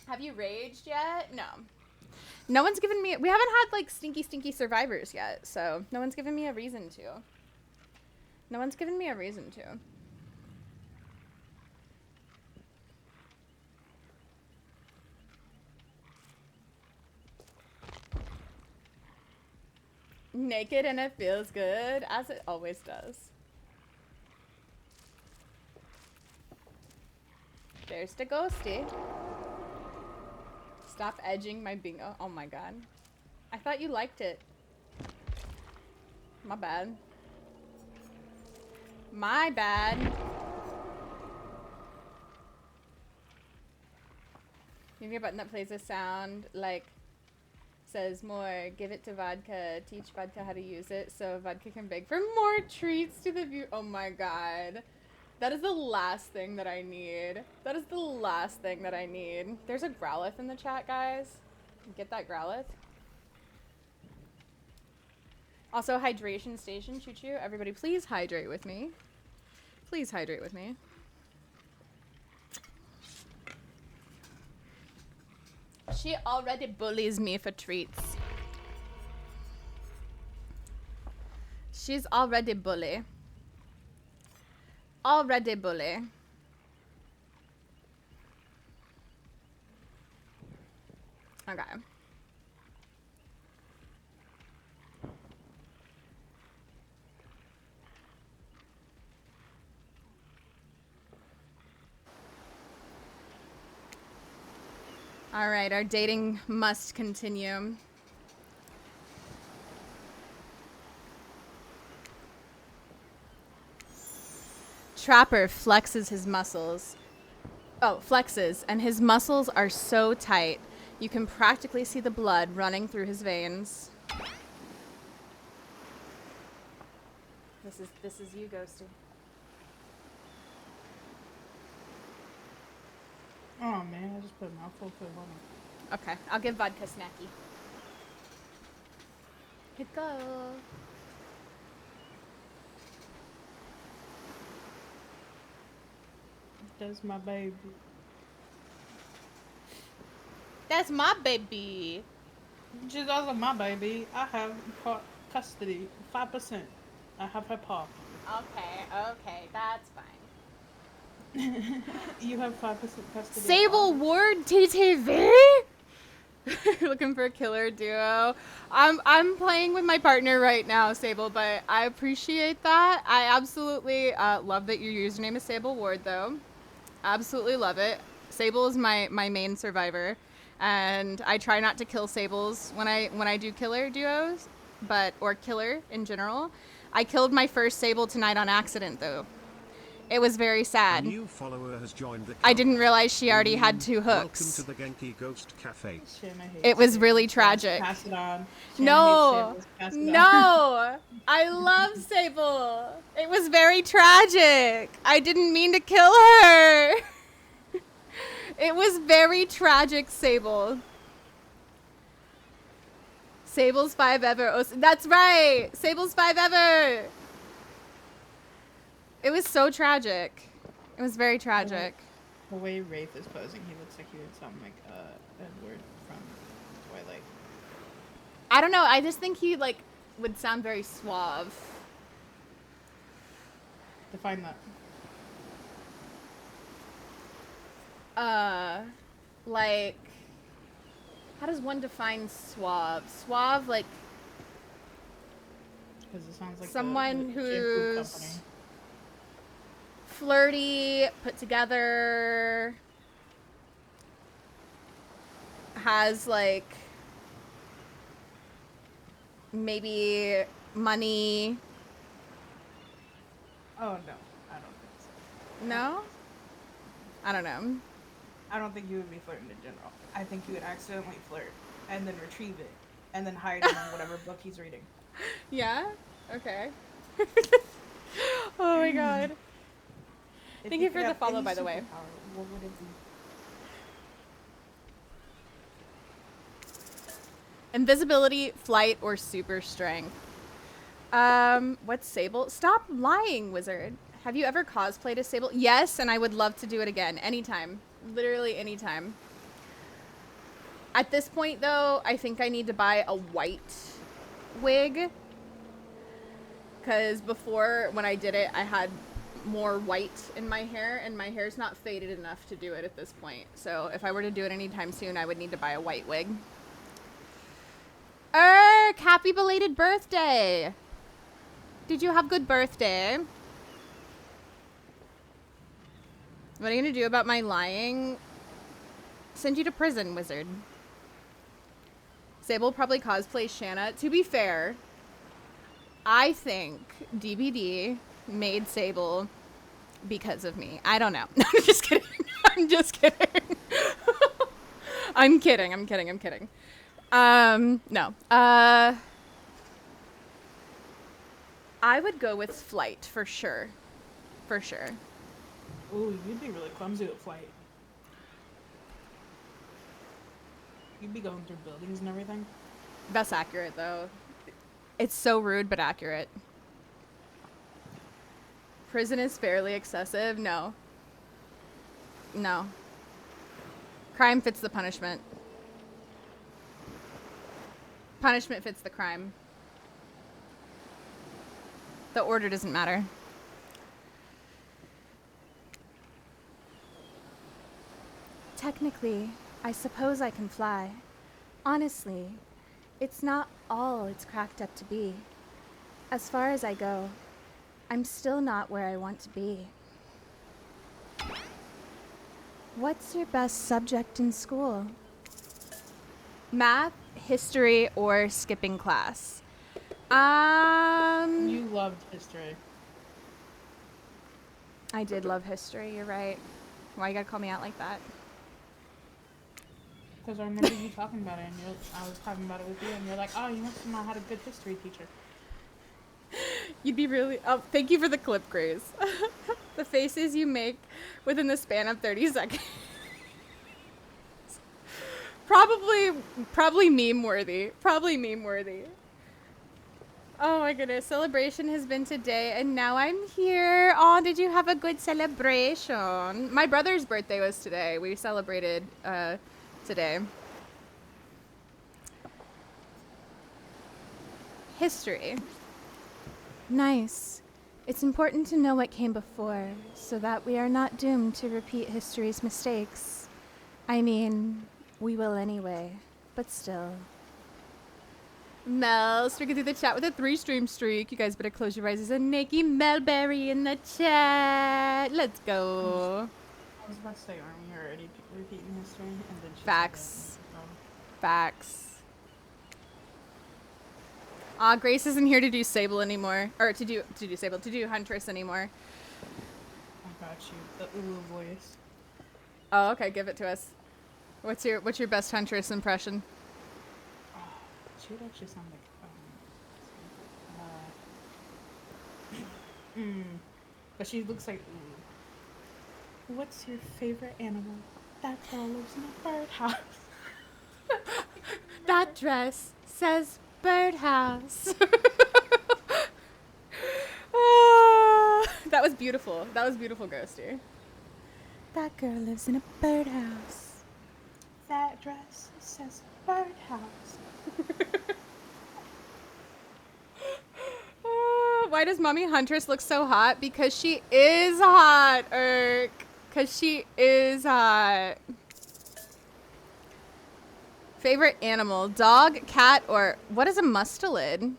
Have you raged yet? No. No one's given me... We haven't had, like, stinky survivors yet, so no one's given me a reason to. No one's given me a reason to. Naked and it feels good, as it always does. There's the ghosty. Stop edging my bingo. Oh my god. I thought you liked it. My bad. My bad. Give me a button that plays a sound like says more. Give it to vodka. Teach vodka how to use it so vodka can beg for more treats to the view. Oh my god. That is the last thing that I need. That is the last thing that I need. There's a Growlithe in the chat, guys. Get that Growlithe. Also, hydration station, choo-choo. Everybody, please hydrate with me. Please hydrate with me. She already bullies me for treats. She's already bully. Already bully. Okay. All right, our dating must continue. Trapper flexes his muscles. Oh, flexes, and his muscles are so tight. You can practically see the blood running through his veins. This is you, Ghosty. Oh man, I just put a mouthful of water. Okay, I'll give vodka snacky. Here go. That's my baby. That's my baby. She's also my baby. I have custody. 5%. I have her paw. Okay, that's fine. You have 5% custody. Sable Ward TTV? Looking for a killer duo. I'm playing with my partner right now, Sable, but I appreciate that. I absolutely love that your username is Sable Ward, though. Absolutely love it. Sable is my main survivor, and I try not to kill Sables when I do killer duos, or killer in general. I killed my first Sable tonight on accident, though. It was very sad. A new follower has joined the I didn't realize she already had 2 hooks. Welcome to the Genki Ghost Cafe. It was really tragic. Pass it on. No, no, I love Sable. It was very tragic. I didn't mean to kill her. It was very tragic, Sable. Sable's 5 ever. Oh, that's right. Sable's 5 ever. It was so tragic. It was very tragic. The way Wraith is posing, he looks like he would sound like Edward from Twilight. I don't know. I just think he would sound very suave. Define that. Like, how does one define suave? Suave, like, because it sounds like someone the who's flirty, put together, has like maybe money. Oh no, I don't think so. No? I don't know. I don't think you would be flirting in general. I think you would accidentally flirt and then retrieve it and then hide it in whatever book he's reading. Yeah? Okay. Oh my god. Thank you for the follow, by the way. What would it be? Invisibility, flight, or super strength. What's Sable? Stop lying, wizard. Have you ever cosplayed as Sable? Yes, and I would love to do it again. Anytime. Literally anytime. At this point, though, I think I need to buy a white wig. Because before, when I did it, I had more white in my hair, and my hair's not faded enough to do it at this point. So if I were to do it anytime soon, I would need to buy a white wig. Happy belated birthday! Did you have good birthday? What are you gonna do about my lying? Send you to prison, wizard. Sable probably cosplays Shana. To be fair, I think DBD made Sable because of me. I don't know. I'm just kidding. I'm just kidding. I'm kidding. I'm kidding. I'm kidding. No. I would go with flight for sure. For sure. Ooh, you'd be really clumsy with flight. You'd be going through buildings and everything. That's accurate, though. It's so rude, but accurate. Prison is fairly excessive. No. No. Crime fits the punishment. Punishment fits the crime. The order doesn't matter. Technically, I suppose I can fly. Honestly, it's not all it's cracked up to be. As far as I go, I'm still not where I want to be. What's your best subject in school? Math, history, or skipping class? You loved history. I did love history, you're right. Why you gotta call me out like that? Because I remember you talking about it, and I was talking about it with you, and you're like, oh, you must have not had a good history teacher. You'd be really... Oh, thank you for the clip, Grace. The faces you make within the span of 30 seconds. Probably meme-worthy. Probably meme-worthy. Oh my goodness. Celebration has been today, and now I'm here. Oh, did you have a good celebration? My brother's birthday was today. We celebrated today. History. Nice. It's important to know what came before, so that we are not doomed to repeat history's mistakes. I mean, we will anyway, but still. Mel streaking through the chat with a 3-stream streak. You guys better close your eyes. There's a Nikki Melberry in the chat. Let's go. I was about to say, aren't we already repeating history? And then Facts. Facts. Grace isn't here to do Sable anymore. Or to do Sable, to do Huntress anymore. I got you. The Ulu voice. Oh, okay, give it to us. What's your best Huntress impression? She would actually sound like, but she looks like, what's your favorite animal? That girl lives in a birdhouse. That dress says birdhouse. That was beautiful. That was beautiful, Ghosty. That girl lives in a birdhouse. That dress says birdhouse. Why does Mommy Huntress look so hot? Because she is hot, Irk. Because she is hot. Favorite animal? Dog, cat, or what is a mustelid?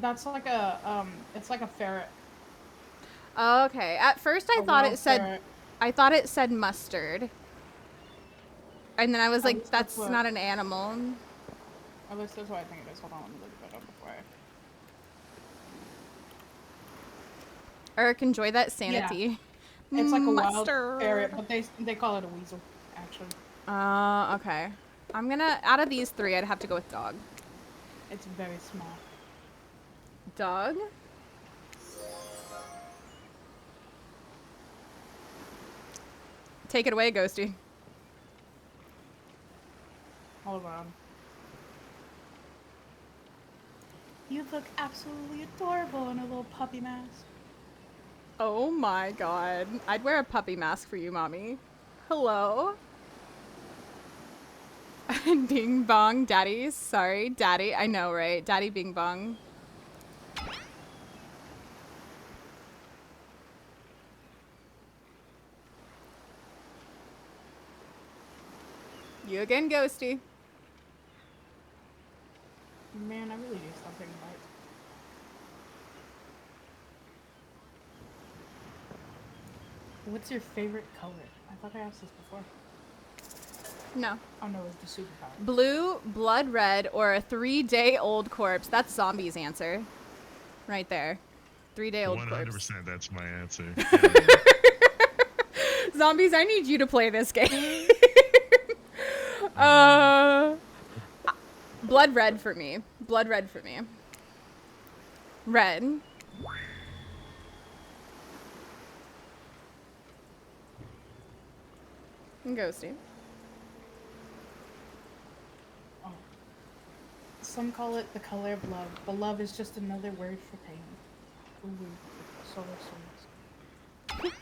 That's like a, it's like a ferret. Oh, okay. At first I thought it said, ferret. I thought it said mustard. And then I was like, least that's that's what- not an animal. At least that's what I think it is. Hold on, let me look that up before I... Eric, enjoy that sanity. Yeah. It's like a wild Mustard. ferret, but they call it a weasel, actually. Okay. I'm gonna, out of these three, I'd have to go with dog. It's very small. Dog? Take it away, Ghosty. Hold on. You look absolutely adorable in a little puppy mask. Oh my god. I'd wear a puppy mask for you, mommy. Hello? Bing bong, daddy. Sorry, daddy. I know, right? Daddy bing bong. You again, Ghosty. Man, I really do something right. What's your favorite color? I thought I asked this before. No. Oh no, it's the superpower. Blue, blood red, or a 3-day-old corpse. That's Zombie's answer. Right there. 3-day-old corpse. 100% that's my answer. Zombies, I need you to play this game. Blood red for me. Blood red for me. Red. And Ghosty. Oh. Some call it the color of love, but love is just another word for pain. Ooh, solar souls.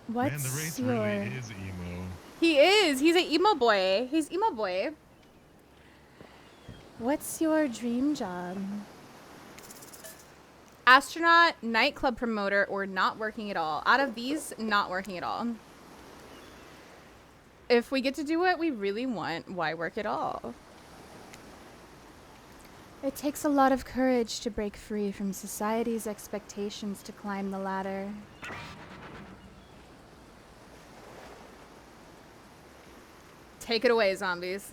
What's Man, the Wraith your... really is emo. He is. He's an emo boy. He's emo boy. What's your dream job? Astronaut, nightclub promoter, or not working at all. Out of these, not working at all. If we get to do what we really want, why work at all? It takes a lot of courage to break free from society's expectations to climb the ladder. Take it away, zombies.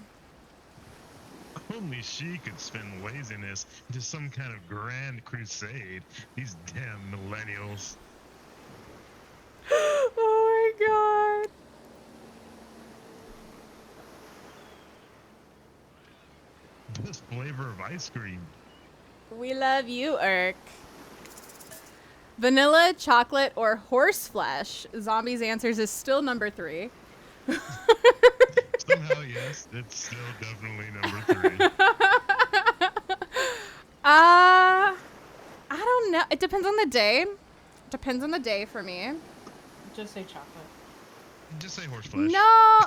Only she could spin laziness into some kind of grand crusade. These damn millennials. Oh my god. Best flavor of ice cream. We love you, Irk. Vanilla, chocolate, or horse flesh? Zombies' answers is still number 3. Somehow, yes, it's still definitely number 3. I don't know. It depends on the day. Depends on the day for me. Just say chocolate. Just say horse flesh. No.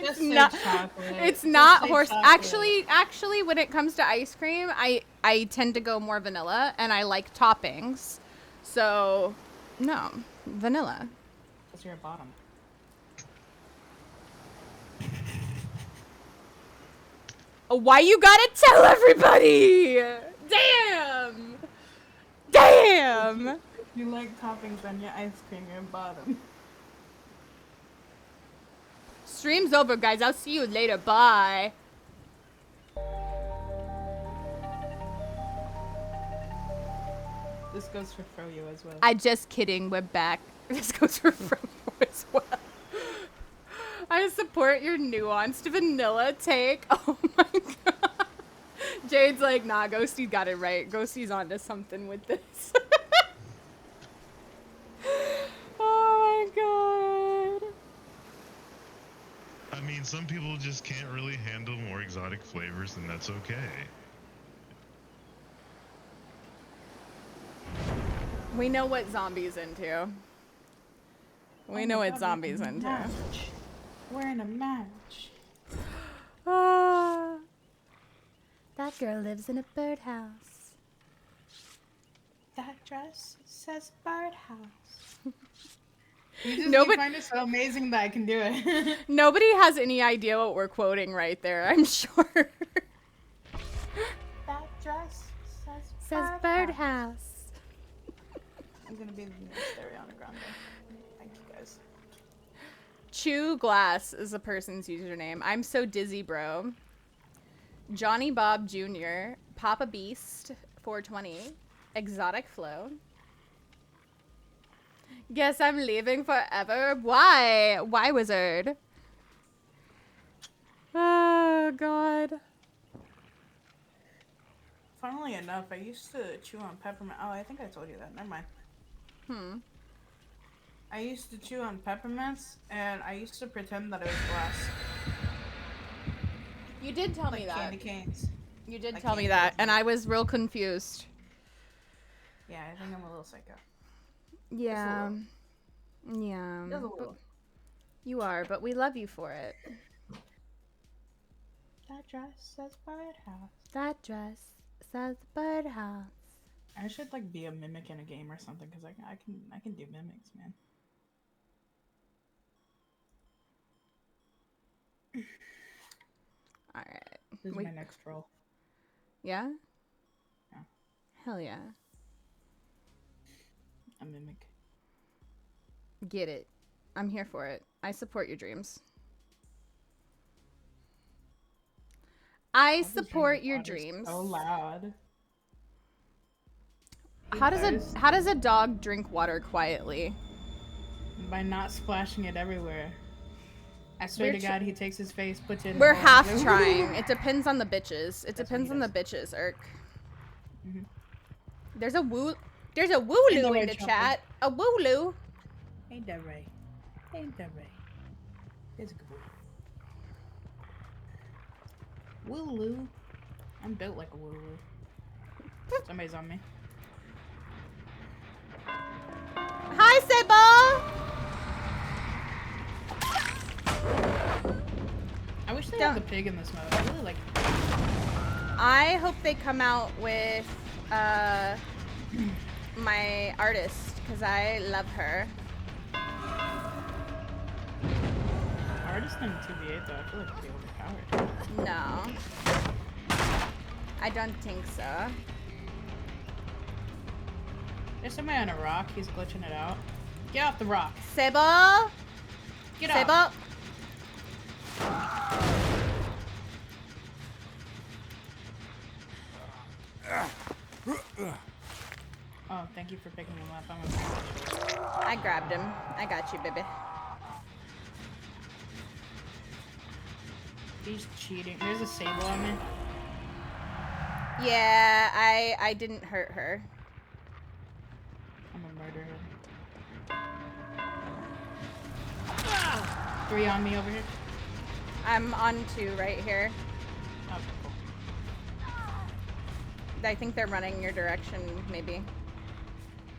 Just say not, chocolate. it's Just not say horse. chocolate. Actually, when it comes to ice cream, I tend to go more vanilla, and I like toppings. So, no, vanilla. Because you're a bottom. Why you gotta tell everybody? Damn! Damn! If you like toppings on your ice cream, you're a bottom. Stream's over, guys. I'll see you later. Bye. This goes for Froyo as well. I just kidding. We're back. This goes for Froyo as well. I support your nuanced vanilla take. Oh my god. Jade's like, nah, Ghosty got it right. Ghosty's onto something with this. Oh my god. I mean, some people just can't really handle more exotic flavors, and that's okay. We know what zombies into. We know what zombies into. Match. We're in a match. Ah, that girl lives in a birdhouse. That dress says birdhouse. You Nobody find it so amazing that I can do it. Nobody has any idea what we're quoting right there, I'm sure. That dress Says birdhouse. I'm gonna be the next Ariana Grande. Thank you guys. Chew Glass is the person's username. I'm so dizzy, bro. Johnny Bob Jr., Papa Beast, 420, Exotic Flow. Guess I'm leaving forever. Why? Why, wizard? Oh, God. Funnily enough, I used to chew on peppermint. Oh, I think I told you that. Never mind. I used to chew on peppermints, and I used to pretend that it was glass. You did tell me Like that. candy canes. You did I tell me can't that, do it. and I was real confused. Yeah, I think I'm a little psycho. Yeah. Yeah. Just a little. You are, but we love you for it. That dress says birdhouse. That dress says birdhouse. I should like be a mimic in a game or something because I can do mimics, man. All right. This is my next role. Yeah? Yeah. Hell yeah. A mimic. Get it. I'm here for it. I support your dreams. I support your dreams. So loud. How does a dog drink water quietly? By not splashing it everywhere. I swear to God, he takes his face, puts it in. We're the half bowl. trying. It depends on the bitches. It That's depends what on he the bitches, Irk. Mhm. There's a wooloo Ain't in that the right, chat. A wooloo. Ain't that right? Ain't that right? There's a good boy. Wooloo. I'm built like a wooloo. Somebody's on me. Hi, Seba! I wish they had the pig in this mode. I really like it. I hope they come out with my artist, because I love her. Artist in 2v8 though, I feel like it'd be overpowered. No. I don't think so. There's somebody on a rock, he's glitching it out. Get off the rock. Seba! Get Seba! off. Oh, thank you for picking him up. I grabbed him. I got you, baby. He's cheating. There's a sable on me. Yeah, I didn't hurt her. I'm a murderer. 3 on me over here. I'm on 2 right here. Okay, cool. I think they're running your direction, maybe.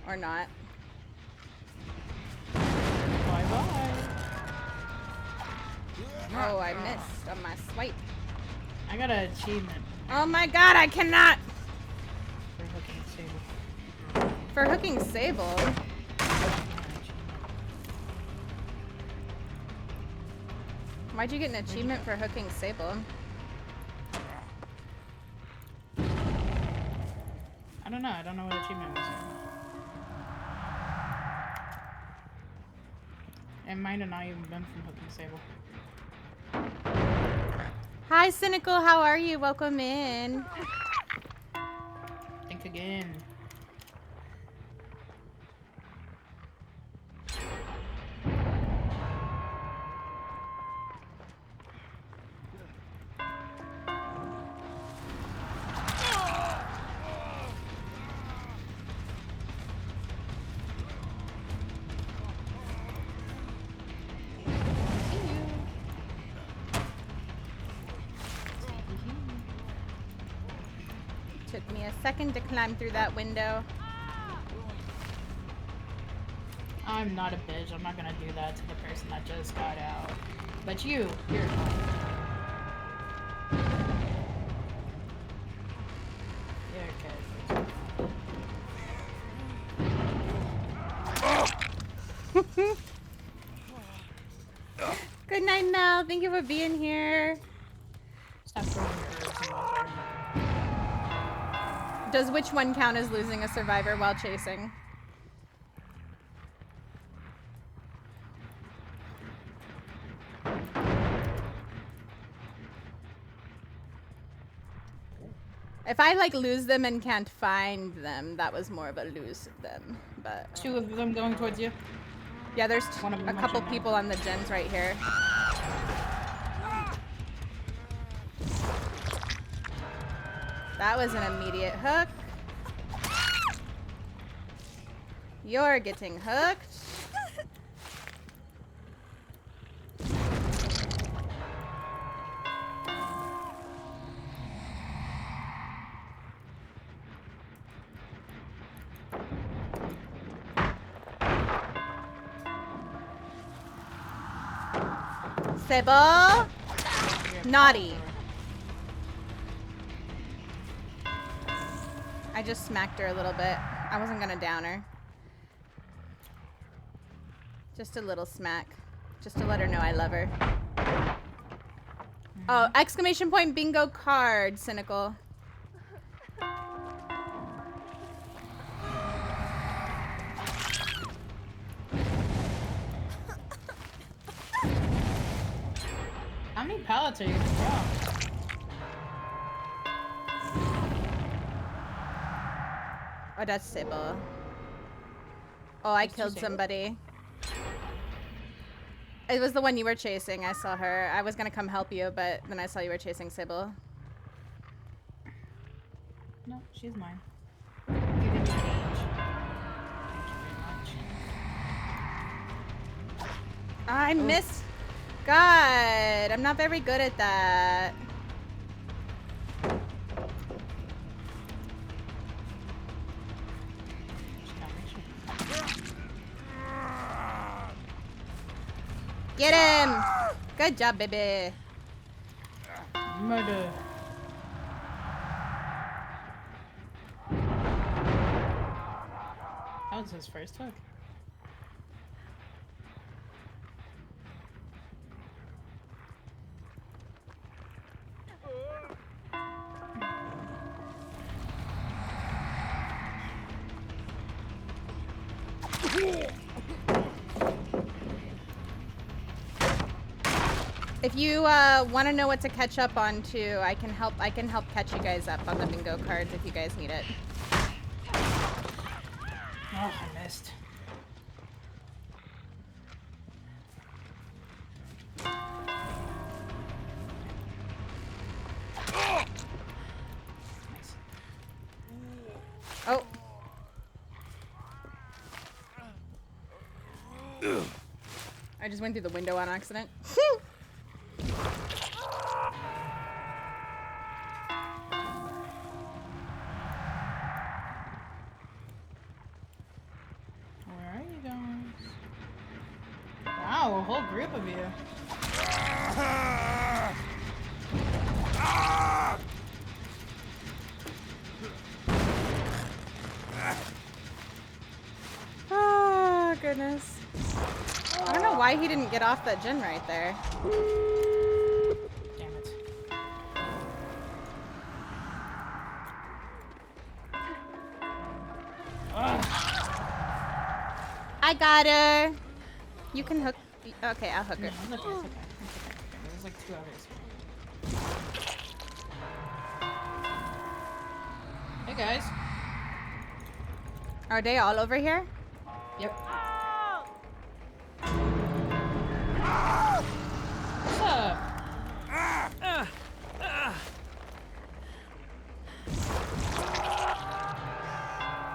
Or not. Bye-bye. Oh, I missed on my swipe. I got an achievement. Oh my god, I cannot! For hooking sable. For hooking Sable? Why'd you get an achievement for hooking Sable? I don't know. I don't know what achievement was. It might have not even been from hooking sable. Hi, Cynical. How are you? Welcome in. Think again. Took me a second to climb through that window. I'm not a bitch. I'm not gonna do that to the person that just got out. But you're Good night, Mel. Thank you for being here. Stop throwing your herbs in water. Does which one count as losing a survivor while chasing? If I like lose them and can't find them, that was more of a lose of them. But 2 of them going towards you. Yeah, there's One of a them couple watching people on the gens right here. That was an immediate hook. You're getting hooked. Sybil! Naughty. I just smacked her a little bit. I wasn't gonna down her. Just a little smack. Just to let her know I love her. Oh, exclamation point bingo card, cynical. How many pallets are you gonna drop? Oh, that's Sybil. Oh, I killed somebody. It was the one you were chasing. I saw her. I was gonna come help you, but then I saw you were chasing Sybil. No, she's mine. You didn't change. I missed. God, I'm not very good at that. Get him! Good job, baby. Murder. That was his first hook. If you want to know what to catch up on too, I can help catch you guys up on the bingo cards if you guys need it. Oh, I missed. Oh. I just went through the window on accident. Where are you guys? Wow, a whole group of you. Oh, goodness. I don't know why he didn't get off that gen right there. Damn it. I got her. You can hook. Okay, I'll hook her. It's okay. There's like 2 others. Hey guys. Are they all over here? Yep. What's up?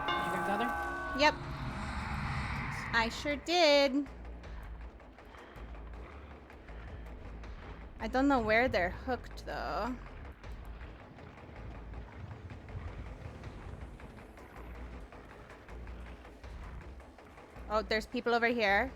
Did you get the other? Yep. I sure did. I don't know where they're hooked though. Oh, there's people over here.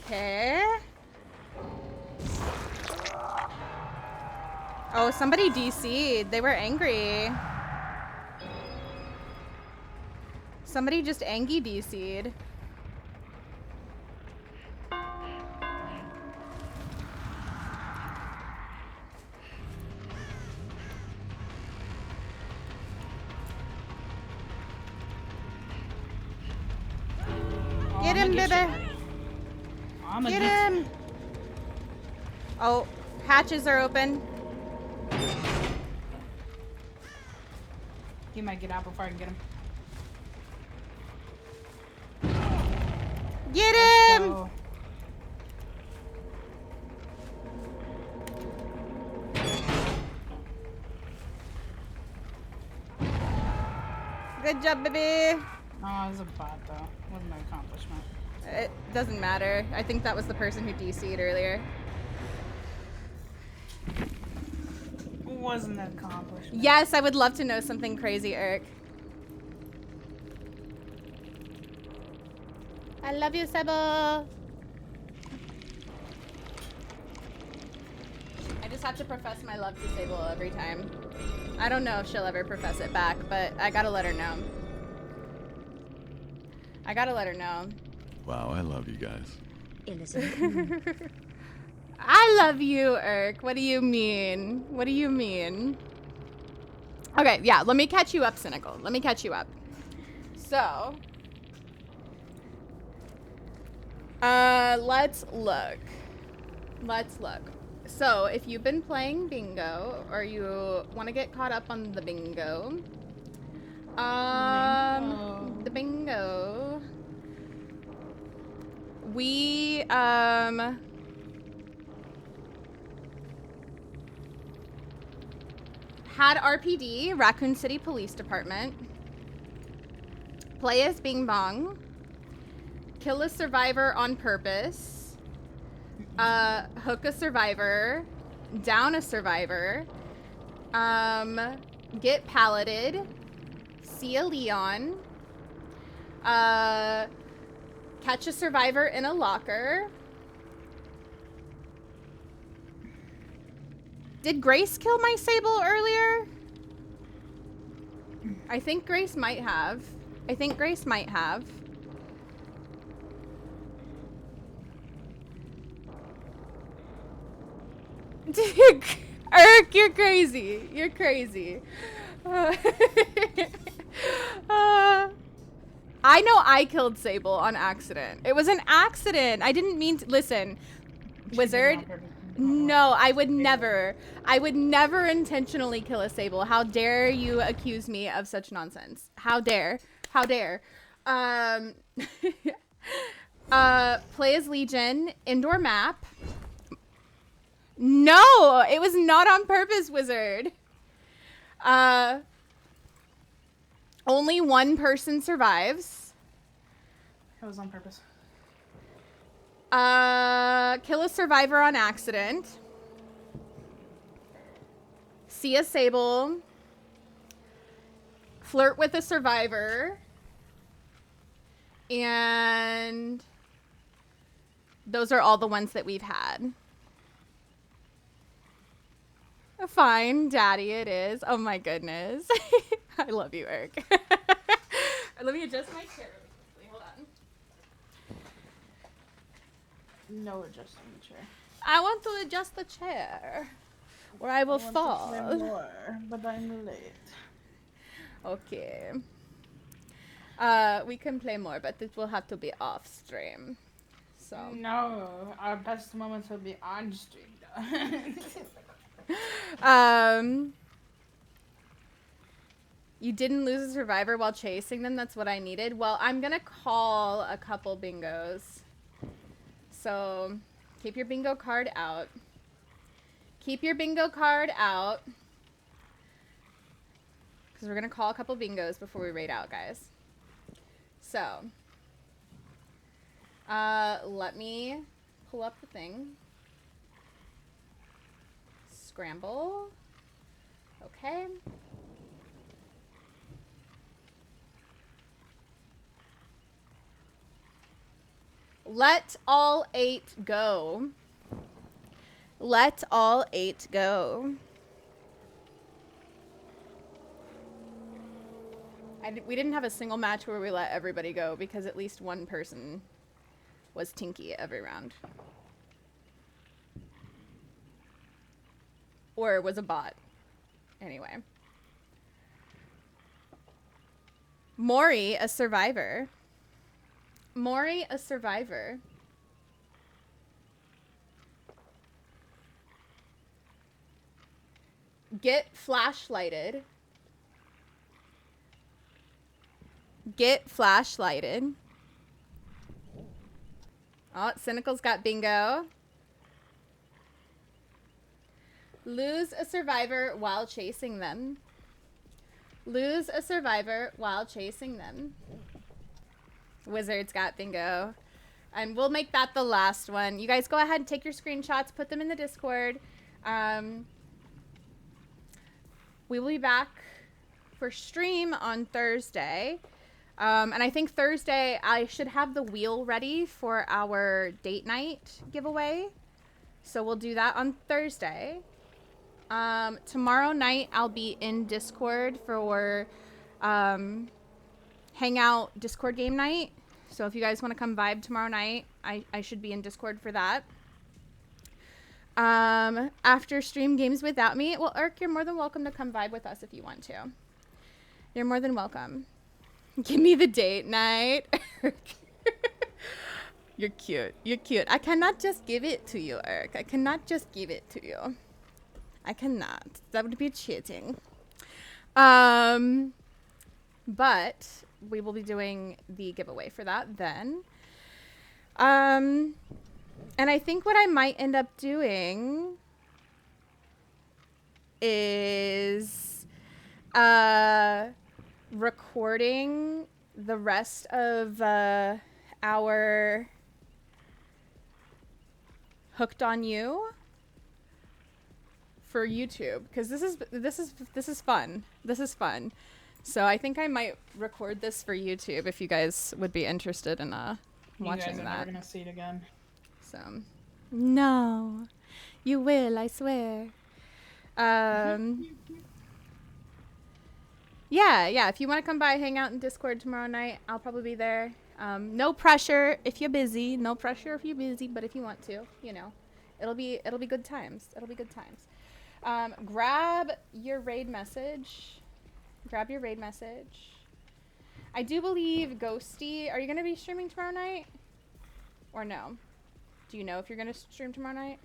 Okay. Oh, somebody DC'd. They were angry. Somebody just Angie DC'd. Get him, baby. Get him. Oh, hatches are open. He might get out before I can get him. Get Let's him! go. Good job, baby. Oh, it was a bot though. Wasn't an accomplishment. It doesn't matter. I think that was the person who DC'd earlier. Wasn't an accomplishment. Yes, I would love to know something crazy, Eric. I love you, Sebo. I just have to profess my love to Sable every time. I don't know if she'll ever profess it back, but I gotta let her know. I gotta let her know. Wow, I love you guys. Innocent. I love you, Irk. What do you mean? What do you mean? Okay, yeah, let me catch you up, Cynical. Let me catch you up. So, let's look. Let's look. So, if you've been playing bingo, or you want to get caught up on the bingo, the bingo, we, had RPD, Raccoon City Police Department, play as Bing Bong, kill a survivor on purpose, hook a survivor, down a survivor, get palleted, see a Leon, catch a survivor in a locker. Did Grace kill my Sable earlier? I think Grace might have. I think Grace might have. Eric, you're crazy. You're crazy. I know I killed Sable on accident. It was an accident. I didn't mean to. Listen, Wizard. No, I would never. I would never intentionally kill a Sable. How dare you accuse me of such nonsense? How dare? How dare? Play as Legion, indoor map. No, it was not on purpose, Wizard. Only one person survives. It was on purpose. Kill a survivor on accident. See a Sable. Flirt with a survivor. And those are all the ones that we've had. Fine, Daddy, it is. Oh my goodness. I love you, Eric. Let me adjust my chair really quickly. Hold on. No adjusting the chair. I want to adjust the chair, or I will fall. To play more, but I'm late. Okay. We can play more, but it will have to be off stream. So. No, our best moments will be on stream. You didn't lose a survivor while chasing them. That's what I needed. Well, I'm gonna call a couple bingos. So, keep your bingo card out. Keep your bingo card out. Because we're going to call a couple bingos before we raid out, guys. So, let me pull up the thing. Scramble. Okay. Let all 8 go. Let all 8 go. We didn't have a single match where we let everybody go because at least one person was tinky every round. Or was a bot. Anyway. Mori, a survivor. Mori, a survivor. Get flashlighted. Get flashlighted. Oh, Cynical's got bingo. Lose a survivor while chasing them. Lose a survivor while chasing them. Wizard's got bingo. And we'll make that the last one. You guys go ahead and take your screenshots, put them in the Discord. We will be back for stream on Thursday. And I think Thursday I should have the wheel ready for our date night giveaway. So we'll do that on Thursday. Tomorrow night I'll be in Discord for Hangout Discord game night. So if you guys want to come vibe tomorrow night, I should be in Discord for that. After stream games without me, well, Urk, you're more than welcome to come vibe with us if you want to. You're more than welcome. Give me the date night. You're cute. You're cute. I cannot just give it to you, Urk. I cannot just give it to you. I cannot. That would be cheating. But we will be doing the giveaway for that then. And I think what I might end up doing is recording the rest of our Hooked on You for YouTube, because this is fun. This is fun. So I think I might record this for YouTube if you guys would be interested in watching You guys are that. never gonna see it again. So No, you will, I swear. Yeah, if you want to come by, hang out in Discord tomorrow night, I'll probably be there. No pressure if you're busy. No pressure if you're busy, but if you want to, you know, it'll be good times. It'll be good times. Grab your raid message. Grab your raid message. I do believe Ghosty, are you going to be streaming tomorrow night? Or no? Do you know if you're going to stream tomorrow night?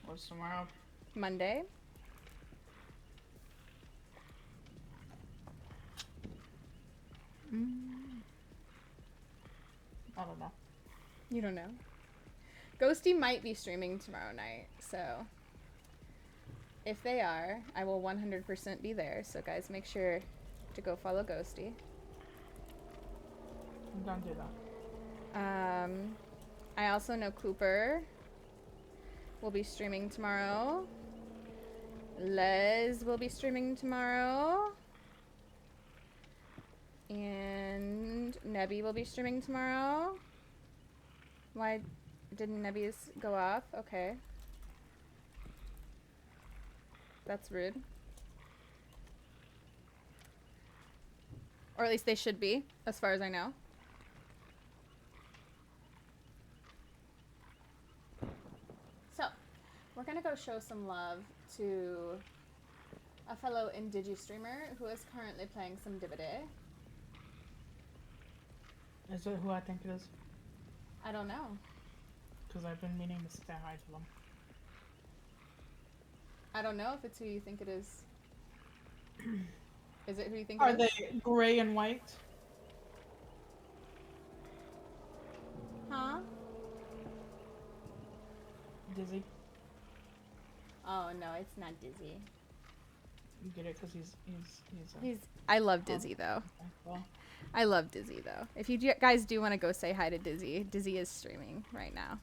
What's tomorrow? Monday. I don't know. You don't know? Ghosty might be streaming tomorrow night, so if they are, I will 100% be there. So guys, make sure to go follow Ghosty. Don't do that. I also know Cooper will be streaming tomorrow. Les will be streaming tomorrow. And Nebby will be streaming tomorrow. Why didn't Nebby's go off? Okay. That's rude. Or at least they should be, as far as I know. So, we're gonna go show some love to a fellow Indigi streamer who is currently playing some DVD. Is it who I think it is? I don't know. Because I've been meaning to say hi to them. I don't know if it's who you think it is. Is it who you think Are it is? they gray and white? Huh? Dizzy? Oh no, it's not Dizzy. You get it because He's. I love Dizzy though. Okay, well. I love Dizzy though. If you guys do want to go say hi to Dizzy, Dizzy is streaming right now.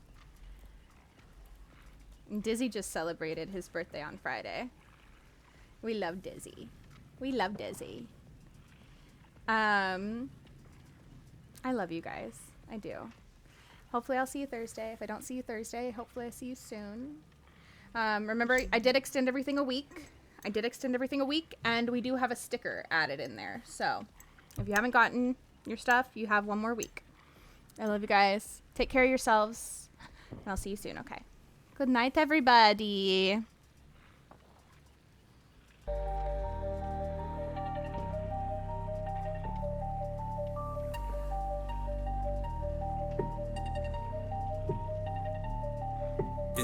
And Dizzy just celebrated his birthday on Friday. We love Dizzy. We love Dizzy. I love you guys. I do. Hopefully I'll see you Thursday. If I don't see you Thursday, hopefully I see you soon. Remember, I did extend everything a week. And we do have a sticker added in there. So, if you haven't gotten your stuff, you have one more week. I love you guys. Take care of yourselves. And I'll see you soon, okay? Good night, everybody.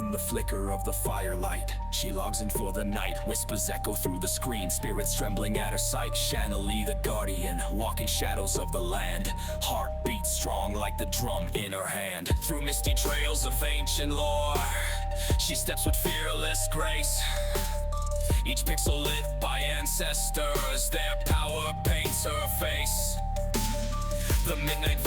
In the flicker of the firelight, she longs in for the night. Whispers echo through the screen, spirits trembling at her sight. Shana Leigh, the guardian, walking shadows of the land. Heart beats strong like the drum in her hand. Through misty trails of ancient lore, she steps with fearless grace. Each pixel lit by ancestors, their power paints her face. The midnight